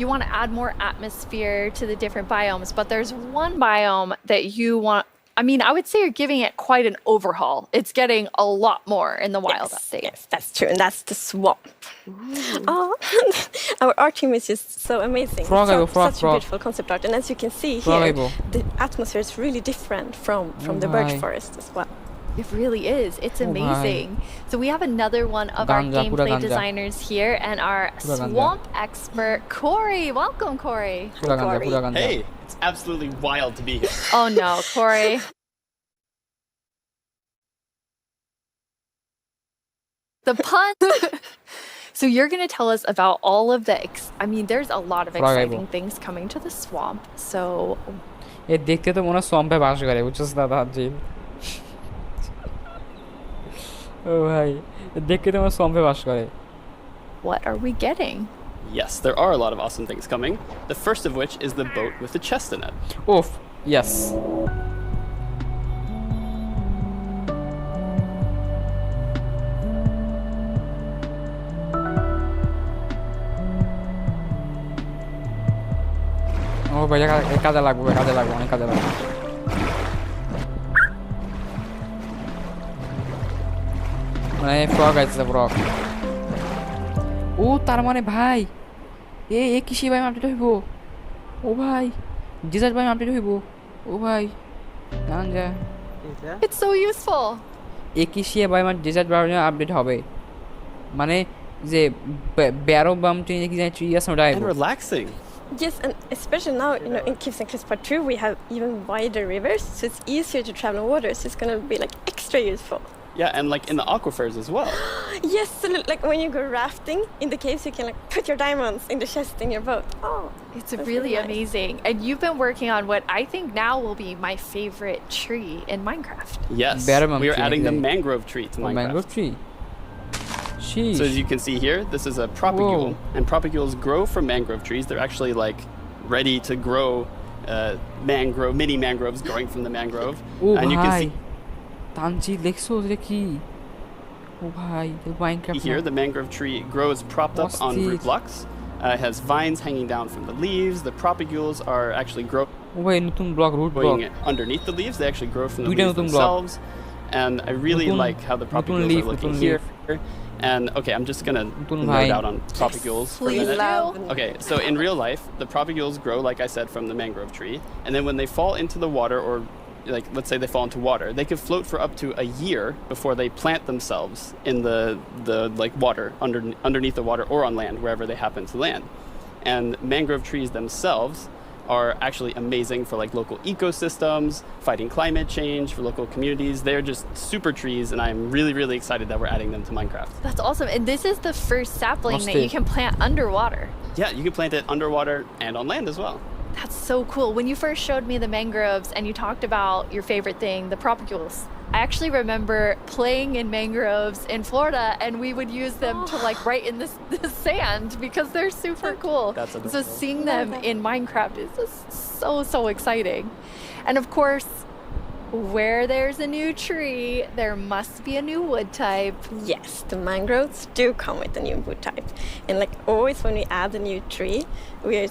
you want to add more atmosphere to the different biomes, but there's one biome that you want. I mean, I would say you're giving it quite an overhaul. It's getting a lot more in the wild update. Yes, that's true. And that's the swamp. Oh, our art team is just so amazing. Such a beautiful concept art. And as you can see here, the atmosphere is really different from the birch forest as well. It really is. It's amazing. So we have another one of our gameplay designers here and our swamp expert, Corey. Welcome, Corey. Hey, it's absolutely wild to be here. Oh no, Corey. The pun. So you're going to tell us about all of the there's a lot of exciting things coming to the swamp. So দেখতে তো মনে সোয়াম্পে বাস করে বুঝছস না তানজিল ও ভাই দেখতে তো মনে সোয়াম্পে বাস করে what are we getting? Yes, there are a lot of awesome things coming. The first of which is the boat with the chest in it. Oof, yes. ও ভাই কাজে লাগবে অনেক কাজে লাগবে মানে ফ্রগ আছে ফ্রগ ও তার মানে ভাই এ কিসে ভাই আপডেট হইব ও ভাই ডিজার্ট ভাই আপডেট হইব ও ভাই জান যা It's so useful. এ কিসে ভাই আমার ডিজার্ট ভার্সন আপডেট হবে মানে যে ব্যারো বাম ট্রি কি জানি ট্রি আছে ওটা and relaxing. Yes, and especially now, in Caves and Cliffs Part 2, we have even wider rivers, so it's easier to travel on water, so it's going to be like extra useful. Yeah, and like in the aquifers as well. Yes, so like when you go rafting in the caves, you can like put your diamonds in the chest in your boat. Oh, it's really nice. Amazing. And you've been working on what I think now will be my favorite tree in Minecraft. Yes, we are adding the mangrove tree to Minecraft. Mangrove tree. So as you can see here, this is a propagule, and propagules grow from mangrove trees. They're actually like ready to grow mini mangroves growing from the mangrove. And you can see here the mangrove tree grows propped up on root blocks. It has vines hanging down from the leaves. The propagules are actually growing underneath the leaves. They actually grow from the leaves themselves. And I really like how the propagules are looking here. And okay, I'm just gonna nerd out on propagules for a minute. Okay, so in real life, the propagules grow, like I said, from the mangrove tree. And then when they fall into the water, or like let's say they fall into water, they can float for up to a year before they plant themselves in the like water underneath the water or on land, wherever they happen to land. And mangrove trees themselves are actually amazing for like local ecosystems, fighting climate change, for local communities. They're just super trees, and I'm really, really excited that we're adding them to Minecraft. That's awesome. And this is the first sapling that you can plant underwater. Yeah, you can plant it underwater and on land as well. That's so cool. When you first showed me the mangroves and you talked about your favorite thing, the propagules, I actually remember playing in mangroves in Florida, and we would use them to like write in the sand because they're super cool. That's adorable. So seeing them in Minecraft is just so exciting. And of course, where there's a new tree, there must be a new wood type. Yes, the mangroves do come with a new wood type. And like always when we add a new tree, we're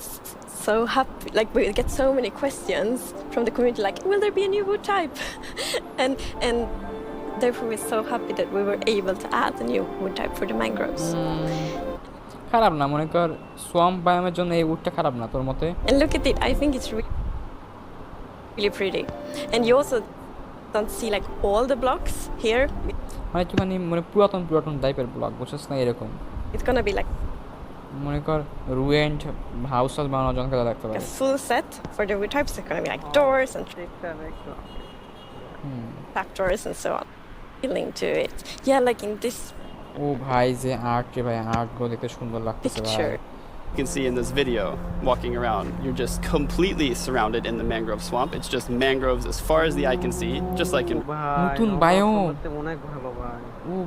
so happy, like we get so many questions from the community like, will there be a new wood type? and therefore we're so happy that we were able to add a new wood type for the mangroves. খারাপ না মনে কর swamp বায়োমের জন্য এই উডটা খারাপ না তোর মতে And look at it, I think it's really pretty. And you also don't see like all the blocks here. মানে একটুখানি মানে পুরাতন টাইপের ব্লক বুঝছস না এরকম It's gonna be like মনে কর রুয়েন্ড হাউস বানানোর জন্য কাজে লাগতে পারে a full set for the wood types. They're gonna be like doors and trapdoors and so on. Feeling to it. Yeah, like in this ও ভাই যে আর্ট রে ভাই আর্ট গুলো দেখতে সুন্দর লাগতেছে ভাই You can see in this video, walking around, you're just completely surrounded in the mangrove swamp. It's just mangroves as far as the eye can see, just like in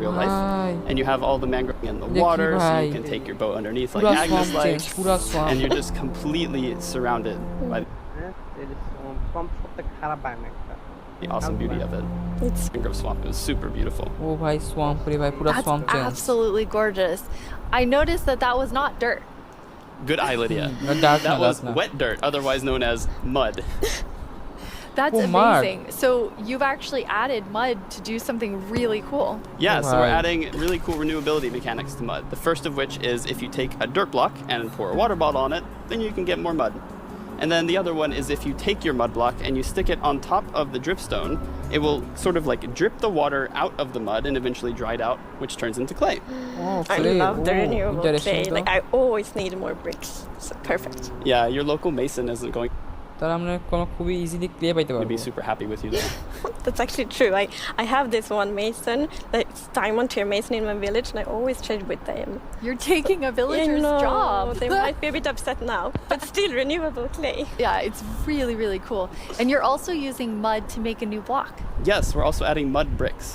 real life. And you have all the mangrove in the water, so you can take your boat underneath like Agnes likes. And you're just completely surrounded by the awesome beauty of it. It's mangrove swamp. It was super beautiful. Oh, bhai, swamp re bhai, pura swamp change. That's absolutely gorgeous. I noticed that was not dirt. Good eye, Lydia. That was wet dirt, otherwise known as mud. That's amazing. So you've actually added mud to do something really cool. Yeah, so we're adding really cool renewability mechanics to mud. The first of which is if you take a dirt block and pour a water bottle on it, then you can get more mud. And then the other one is if you take your mud block and you stick it on top of the dripstone, it will sort of like drip the water out of the mud and eventually dry it out, which turns into clay. Oh, I love the renewable clay. Like I always need more bricks. So perfect. Yeah, your local mason isn't going তাহলে আমরা কোনো খুবই easily clay পাইতে পারবো। We'd be super happy with you there. That's actually true. I have this one mason, that's diamond tier mason in my village, and I always trade with them. You're taking a villager's job. They might be a bit upset now, but still renewable clay. Yeah, it's really, really cool. And you're also using mud to make a new block. Yes, we're also adding mud bricks.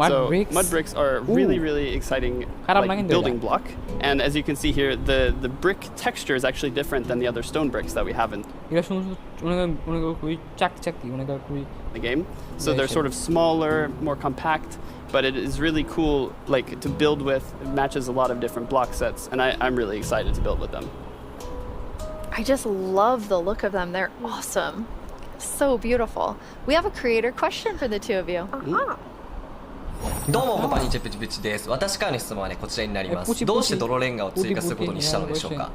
Mud bricks? Mud bricks are really exciting building block. And as you can see here, the brick texture is actually different than the other stone bricks that we have in the game. So they're sort of smaller, more compact, but it is really cool to build with. It matches a lot of different block sets, and I'm really excited to build with them. I just love the look of them. They're awesome. So beautiful. We have a creator question for the two of you.どうも、パニチェプチプチです。私からの質問はね、こちらになります。どうして泥レンガを追加することにしたのでしょうか？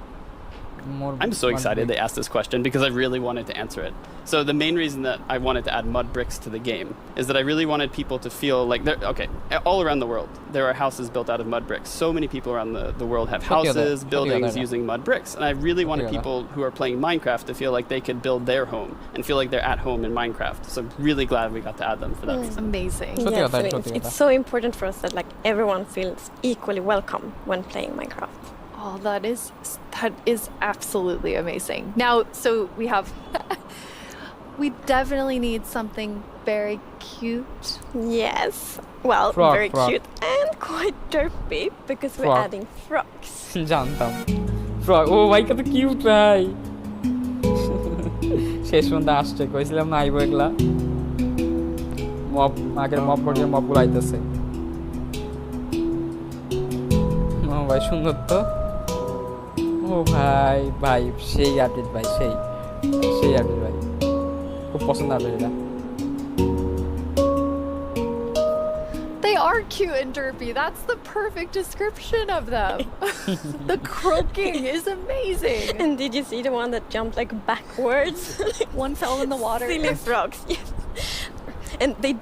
I'm so excited they asked this question because I really wanted to answer it. So the main reason that I wanted to add mud bricks to the game is that I really wanted people to feel like all around the world there are houses built out of mud bricks. So many people around the world have houses, buildings using mud bricks, and I really wanted people who are playing Minecraft to feel like they could build their home and feel like they're at home in Minecraft. So I'm really glad we got to add them for that reason. Amazing. Yeah, so it's so important for us that everyone feels equally welcome when playing Minecraft. Oh, that is absolutely amazing. Now, so we have, we definitely need something very cute. Yes. Well, very cute and quite derpy because we're adding frogs. জানতাম frog ও ভাই কত cute ভাই শেষ পর্যন্ত আসছে কইছিলাম না আইবো এগুলা মব আগের মব করে মবগুলো আইতেছে ও ভাই সুন্দর তো ও ভাই ভাই সেই আপডেট ভাই সেই আপডেট ভাই খুব পছন্দ হবে এটা They are cute and derpy. That's the perfect description of them. The croaking is amazing. And did you see the one that jumped backwards? One fell in the water. Silly frogs. Yes. And they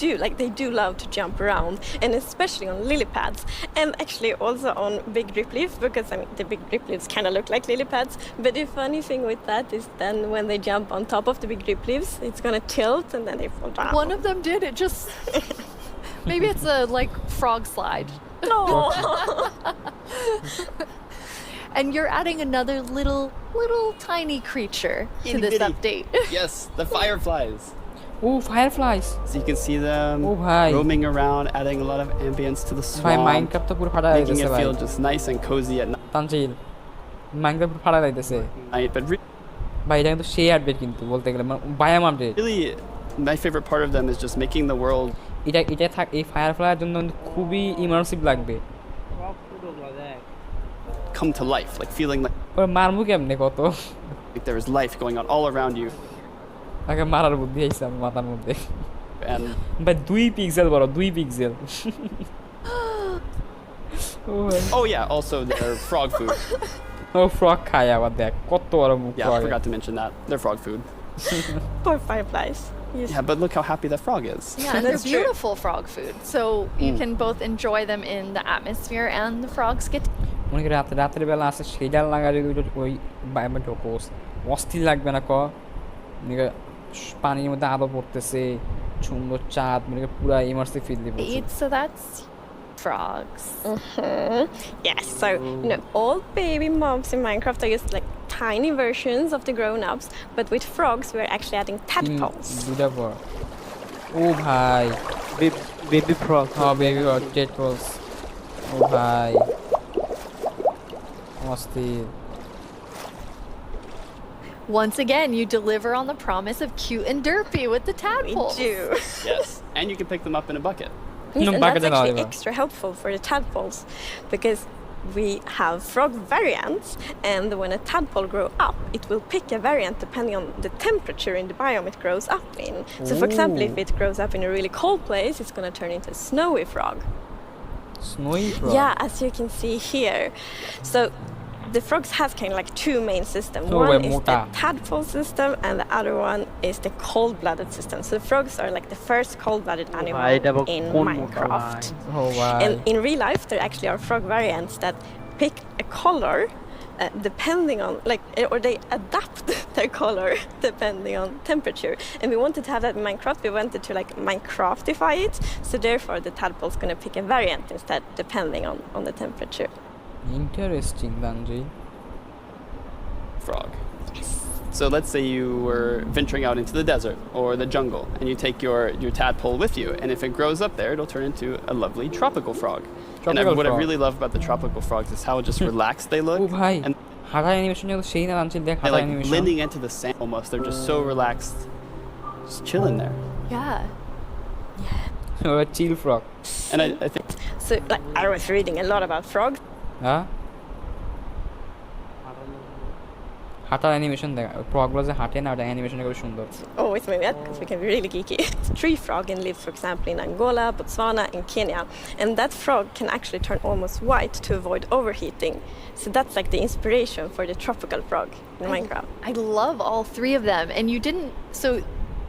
do love to jump around, and especially on lily pads, and actually also on big drip leaves, because the big drip leaves kind of look like lily pads. But the funny thing with that is then when they jump on top of the big drip leaves, it's gonna tilt and then they fall down. One of them did. It just maybe it's a frog slide. No. And you're adding another little tiny creature to this update. Yes, the fireflies. Oh, fireflies. So you can see them roaming around, adding a lot of ambience to the swamp, making it feel just nice and cozy at night. Tanjil, Minecraft পুরো ফাড়া যাইতেছে But ভাই এটা কিন্তু সেই update কিন্তু বলতে গেলে বায়াম update really my favorite part of them is just making the world এটা থাক এই ফায়ারফ্লাইয়ের জন্য খুবই ইমার্সিভ লাগবে come to life, feeling like মারমু কেমনে কত there is life going on all around you. আগে মারার বুদ্ধি আইছে আমার মাথার মধ্যে and ভাই 2 পিক্সেল বড় 2 pixel oh yeah, also their frog food. Oh, frog খায় আবার দেখ কত বড় মুখ Yeah, I forgot to mention that. They're frog food. Poor fireflies. Yes. Yeah, but look how happy that frog is. Yeah, and they're beautiful frog food. So you can both enjoy them in the atmosphere and the frogs get মনে করি রাতের বেলা আছে সেইডাল লাগালে ওই বাইমে ঢোকোস অস্থির লাগবে না পানির মধ্যে আলো পড়তেছে সুন্দর চাঁদ মানে পুরো ইমার্সিভ ফিল দিবে So that's frogs. Yes, so all baby mobs in Minecraft are just tiny versions of the grown-ups, but with frogs we're actually adding tadpoles. Oh bhai, baby frogs. Oh baby tadpoles. Oh bhai. Masti. Once again, you deliver on the promise of cute and derpy with the tadpoles. We do. Yes, and you can pick them up in a bucket. Yes, and that's actually extra helpful for the tadpoles because we have frog variants, and when a tadpole grows up, it will pick a variant depending on the temperature in the biome it grows up in. So for example, if it grows up in a really cold place, it's going to turn into a snowy frog. Snowy frog? Yeah, as you can see here. So the frogs have kind of two main systems. One is the tadpole system, and the other one is the cold-blooded system. So the frogs are the first cold-blooded animal in Minecraft. Oh, wow. And in real life, there actually are frog variants that pick a color depending on or they adapt their color depending on temperature. And we wanted to have that in Minecraft. We wanted to Minecraftify it. So therefore the tadpole's going to pick a variant instead depending on the temperature. Interesting, Danji. Frog. So let's say you were venturing out into the desert or the jungle and you take your tadpole with you, and if it grows up there, it'll turn into a lovely tropical frog. And what I really love about the tropical frogs is how just relaxed they look. And they're blending into the sand almost. They're just so relaxed, just chilling there. Yeah. A chill frog. And I think. So I was reading a lot about frogs. Huh? হাঁটার animation দেখা ফ্রগগুলো যে হাঁটে না ওটা animation করে সুন্দর Oh, it's maybe that because we can be really geeky. Tree frog lives, for example, in Angola, Botswana, and Kenya, and that frog can actually turn almost white to avoid overheating. So that's like the inspiration for the tropical frog in Minecraft. I love all three of them, and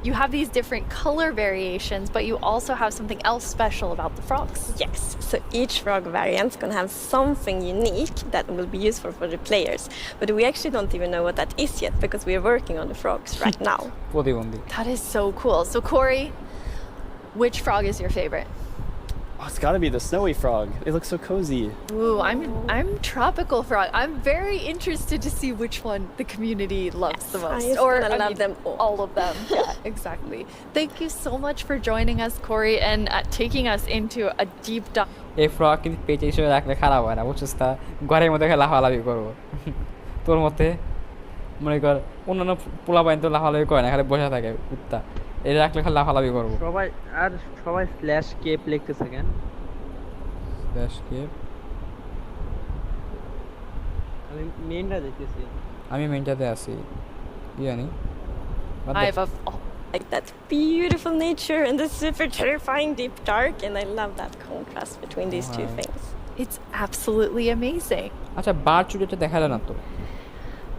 you have these different color variations, but you also have something else special about the frogs. Yes, so each frog variant is going to have something unique that will be useful for the players. But we actually don't even know what that is yet because we are working on the frogs right now. That is so cool. So Corey, which frog is your favorite? Oh, it's got to be the snowy frog. They look so cozy. Ooh, I'm tropical frog. I'm very interested to see which one the community loves the most. I love them all of them. Yeah, exactly. Thank you so much for joining us, Corey, and taking us into a deep dive. এই frog কিন্তু পেটে হিসেবে রাখলে খারাপ হয় না বুঝছিস তা ঘরের মধ্যে লাফালাফি করবো তোর মতে মনে কর অন্যান্য পোলা বাইন তো লাফালাফি করে না খালি বসে থাকে কুত্তা এটা রাখলে খালি লাফালাফি করবো সবাই স্ল্যাশ কেপ লিখতেছে কেন স্ল্যাশ কেপ আমি মেইনটা দেখতেছি আমি মেইনটাতে আছি কি জানি I have that beautiful nature and the super terrifying deep dark, and I love that contrast between these two things. It's absolutely amazing. আচ্ছা বার চুড়িটা দেখালে না তো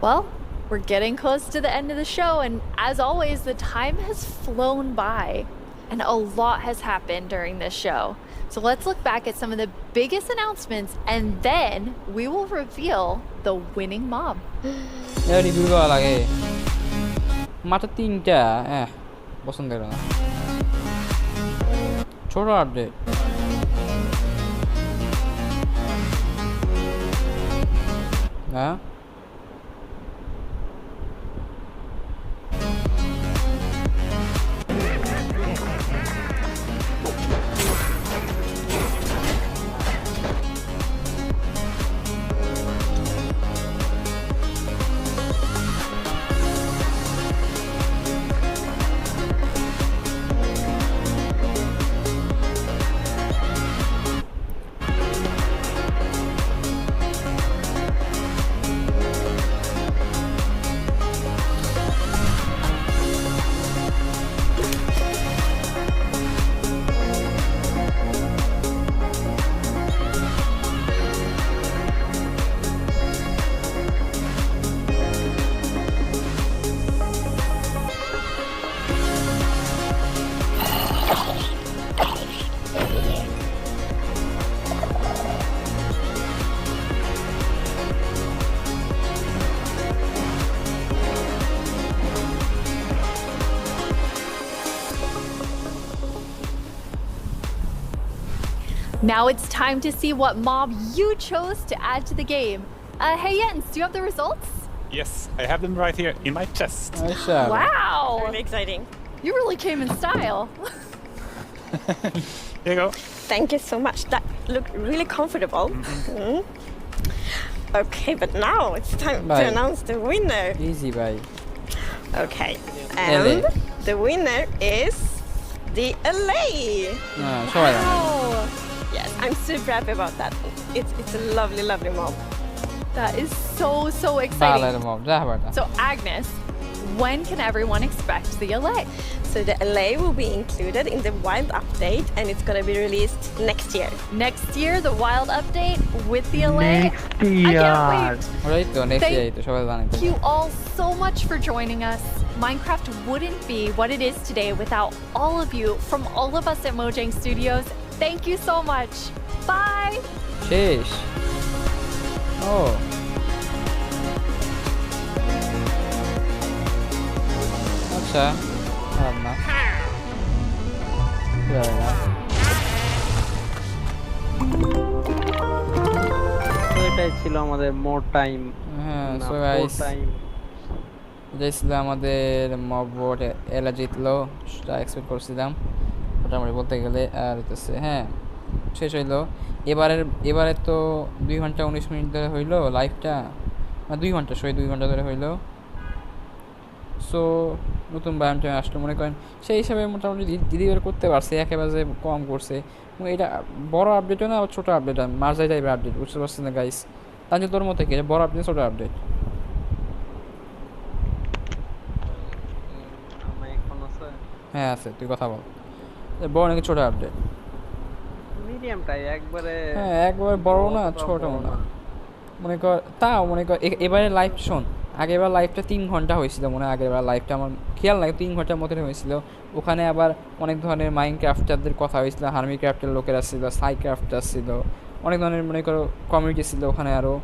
Well, we're getting close to the end of the show, and as always, the time has flown by, and a lot has happened during this show. So let's look back at some of the biggest announcements, and then we will reveal the winning mob. Review করা লাগে মাত্র 3টা পছন্দ করে না ছোট update হ্যাঁ Now it's time to see what mob you chose to add to the game. Hey Jens, do you have the results? Yes, I have them right here in my chest. Wow! Very exciting. You really came in style. Here you go. Thank you so much. That looked really comfortable. Mm-hmm. Okay, but now it's time to announce the winner. Easy, bye. Okay, and the winner is the LA. Wow. Yes, I'm super happy about that. It's a lovely, lovely mob. That is so exciting. So Agnes, when can everyone expect the LA? So the LA will be included in the Wild update, and it's gonna be released next year. Next year, the Wild update with the LA. Next year. I can't wait. Thank you all so much for joining us. Minecraft wouldn't be what it is today without all of you from all of us at Mojang Studios. Thank you so much. Bye. Sheesh. Oh. আচ্ছা খারাপ না তো এটাই ছিল আমাদের more time. হ্যাঁ so guys এটাই ছিল আমাদের মব ভোট। এলা জিতলো, সেটা এক্সপেক্ট করছিলাম মোটামুটি বলতে গেলে। আর হইতেছে হ্যাঁ শেষ হইলো এবারে তো 2 ঘন্টা 19 মিনিট ধরে হইলো লাইভটা, 2 ঘন্টা 2 ঘন্টা ধরে হইলো। সো নতুন ব্যায়ামটা আসলো মনে করেন সেই হিসাবে মোটামুটি ডেলিভার করতে পারছে, একেবারে কম করছে। এটা বড় আপডেটও না আবার ছোটো আপডেট, মার্জাই টাইপের আপডেট, বুঝতে পারছেন না গাইস? তাহলে তোর মতে কি বড় আপডেট ছোটো আপডেট? হ্যাঁ আছে, তুই কথা বল। বড় নাকি ছোটো আপডেট? মিডিয়ামটাই একবারে। হ্যাঁ একবারে বড় না ছোটও না, মনে কর তাও মনে কর এবারে লাইভ শোন, আগেরবার লাইভটা 3 ঘন্টা হয়েছিল মনে হয়, আগেরবার লাইভটা আমার খেয়াল নাই 3 ঘন্টার মতো হয়েছিল। ওখানে আবার অনেক ধরনের মাইনক্রাফটারদের কথা হয়েছিল, হার্মি ক্রাফটের লোকেরা ছিল, সাই ক্রাফটার ছিল, অনেক ধরনের মনে করো কমিউনিটি ছিল ওখানে আরও।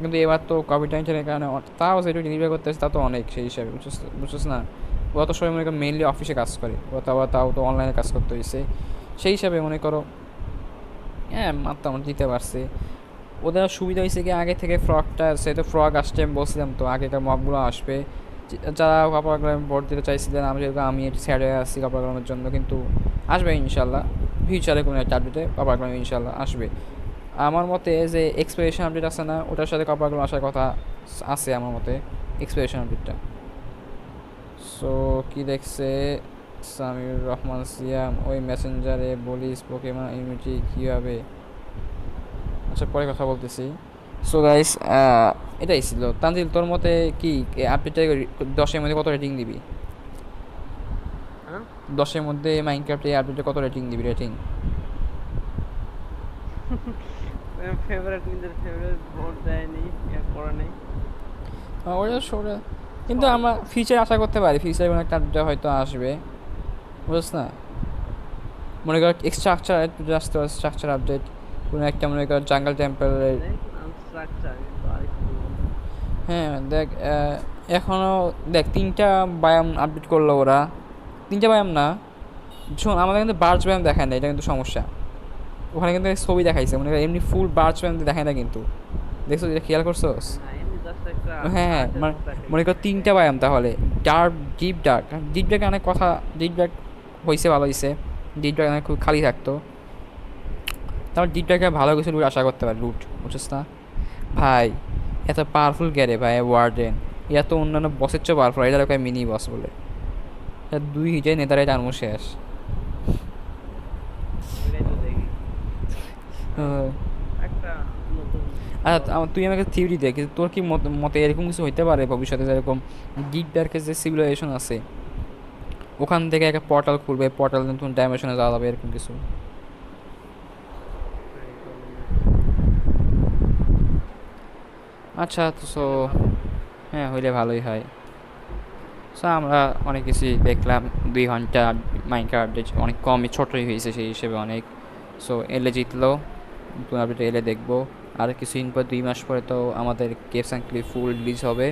কিন্তু এবার তো কোভিড-19-এর কারণে তাও যেটা ডেলিভার করতে হচ্ছে তা তো অনেক সেই হিসাবে, বুঝছিস না? ওরা তো সবাই মনে করো মেনলি অফিসে কাজ করে, ওরা তো আবার তাও তো অনলাইনে কাজ করতে হয়েছে সেই হিসাবে মনে করো হ্যাঁ মাত্রা আমরা দিতে পারছি। ওদের সুবিধা হয়েছে কি আগে থেকে ফ্রকটা সেটা ফ্রক আসছে আমি বলছিলাম তো আগেকার মবগুলো আসবে, যারা কাপড় গ্রামে ভোট দিতে চাইছিলেন আমি স্যাড হয়ে আসছি কাপড় গ্রামের জন্য, কিন্তু আসবে ইনশাল্লাহ ফিউচারে কোনো একটা আপডেটে কাপড় গ্রামে ইনশাল্লাহ আসবে। আমার মতে যে এক্সপিরেশন আপডেট আছে না ওটার সাথে কাপড় গ্রাম আসার কথা আছে আমার মতে, এক্সপিরেশন আপডেটটা। সো কি দেখছে সামির রহমান সিয়াম, ওই মেসেঞ্জারে বলিস পোকেমন ইমিউনিটি কীভাবে? আচ্ছা পরে কথা বলতেছি। সো গাইস এটাই ছিল। তানজিল তোর মতে কি আপডেটটা 10-এর মধ্যে কত রেটিং দিবি? 10-এর মধ্যে মাইনক্রাফট এই আপডেটে কত রেটিং দিবি? রেটিং ফেভারিট নিজের ফেভারিট ভোট দেয়নি এর পরে নেই ওটা শোটা, কিন্তু আমরা ফিউচার আশা করতে পারি ফিউচারে কোনো একটা আপডেট হয়তো আসবে, বুঝছ না? মনে কর স্ট্রাকচার স্ট্রাকচার আপডেট কোনো একটা মনে কর জাঙ্গল টেম্পলের। হ্যাঁ দেখ এখনও দেখ 3টা বায়াম আপডেট করলো ওরা, 3টা বায়াম না শোন আমাদের কিন্তু বার্চ বায়াম দেখায় না, এটা কিন্তু সমস্যা। ওখানে কিন্তু ছবি দেখাইছে মনে কর, এমনি ফুল বার্চ বায়াম দেখায় না কিন্তু, দেখছো এটা খেয়াল করছো? হ্যাঁ মনে কর 3টা বায়াম, তাহলে ডার্ক ডিপ ডার্ক অনেক কথা, ডিপ ডার্ক হয়েছে ভালো হয়েছে, ডিপ ডার্ক অনেক খুব খালি থাকতো, তারপর ডিপ ডার্কে ভালো কিছু লুট আশা করতে পারে, লুট বুঝছিস না ভাই? এত পাওয়ারফুল গ্যারে ভাই ওয়ার্ডেন, এত অন্যান্য বসের চেয়ে পাওয়ারফুল, এটা কয় মিনি বস বলে, 2 হিটে নেতারাই টানবো শেষ। আচ্ছা তুই আমাকে থিওরি দেখ, তোর কি মতে এরকম কিছু হইতে পারে ভবিষ্যতে, যেরকম ডিপ ডার্কের যে সিভিলাইজেশন আছে ওখান থেকে একটা পোর্টাল খুলবে, পোর্টাল নতুন ডাইমেনশনে যাওয়া যাবে এরকম কিছু? আচ্ছা তো সো হ্যাঁ হইলে ভালোই হয়। সো আমরা অনেক কিছুই দেখলাম, 2 ঘন্টা মাইনক্রাফট আপডেট অনেক কমই ছোটোই হয়েছে সেই হিসেবে অনেক। সো এলে জিতলো, নতুন আপডেট এলে দেখবো। আর কিছুদিন পর 2 মাস পরে তো আমাদের caves and cliff full release হবে।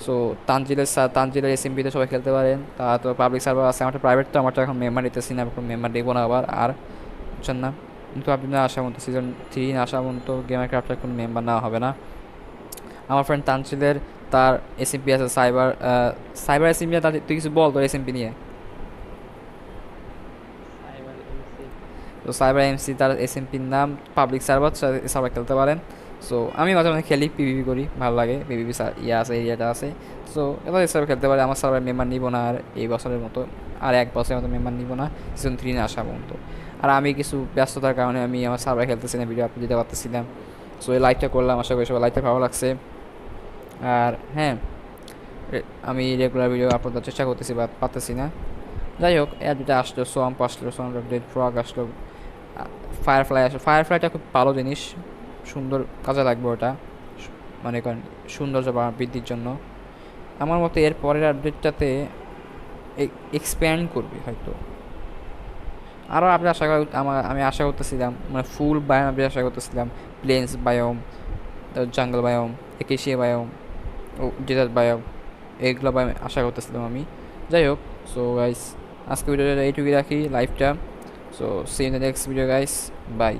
সো তানজিলের এসএমপিতে সবাই খেলতে পারেন, তা তো পাবলিক সার্ভার আছে, আমার প্রাইভেট তো আমার তো এখন মেম্বার নিতেছি না, এখন মেম্বার নেবো না আবার আর, বুঝছেন না? কিন্তু আপনি না আসা পর্যন্ত সিজন 3 না আসা পর্যন্ত গেমার ক্রাফটের কোনো মেম্বার নেওয়া হবে না। আমার ফ্রেন্ড তানজিলের তার এসএমপি আছে সাইবার এসএমপি, তার তুই কিছু বল তোর এসএমপি নিয়ে। তো সাইবার এমসি তার এসএমপির নাম, পাবলিক সার্ভার খেলতে পারেন। সো আমি মাঝে মাঝে খেলি, পিভিপি করি, ভালো লাগে, পিভিপি আছে এরিয়াটা আছে। সো এবার সার্ভার খেলতে পারে। আমার সার্ভার মেম্বার নিব না আর এই বছরের মতো, আর 1 বছরের মতো মেম্বার নিব না সিজন 3 না আসা পর্যন্ত। আর আমি কিছু ব্যস্ততার কারণে আমি আমার সার্ভার খেলতেছি না, ভিডিও আপলোড দিতে পারতেছিলাম। সো এই লাইভটা করলাম, আশা করি সবাই লাইভটা ভালো লাগছে। আর হ্যাঁ আমি রেগুলার ভিডিও আপলোড দেওয়ার চেষ্টা করতেছি বা পারতেছি না, যাই হোক অ্যাডটা আসলো, সোয়াম্প আসলো, সোয়াম্প আপডেট, ফ্রগ আসলো, ফায়ারফ্লাই আসলো। ফায়ারফ্লাইটা খুব ভালো জিনিস, সুন্দর কাজে লাগবে ওটা, মানে করেন সৌন্দর্য বৃদ্ধির জন্য। আমার মতে এর পরের আপডেটটাতে এক্সপ্যান্ড করবে হয়তো আরও। আপনি আমি আশা করতেছিলাম মানে ফুল বায়োম আপনি আশা করতেছিলাম, plains biome, jungle biome, acacia biome, ও ডেজার্ট বায়োম, এগুলো বায়োম আশা করতেছিলাম আমি। যাই হোক, সো গাইস আজকে ভিডিওটা এইটুকুই রাখি লাইভটা। So see in the next video guys, by.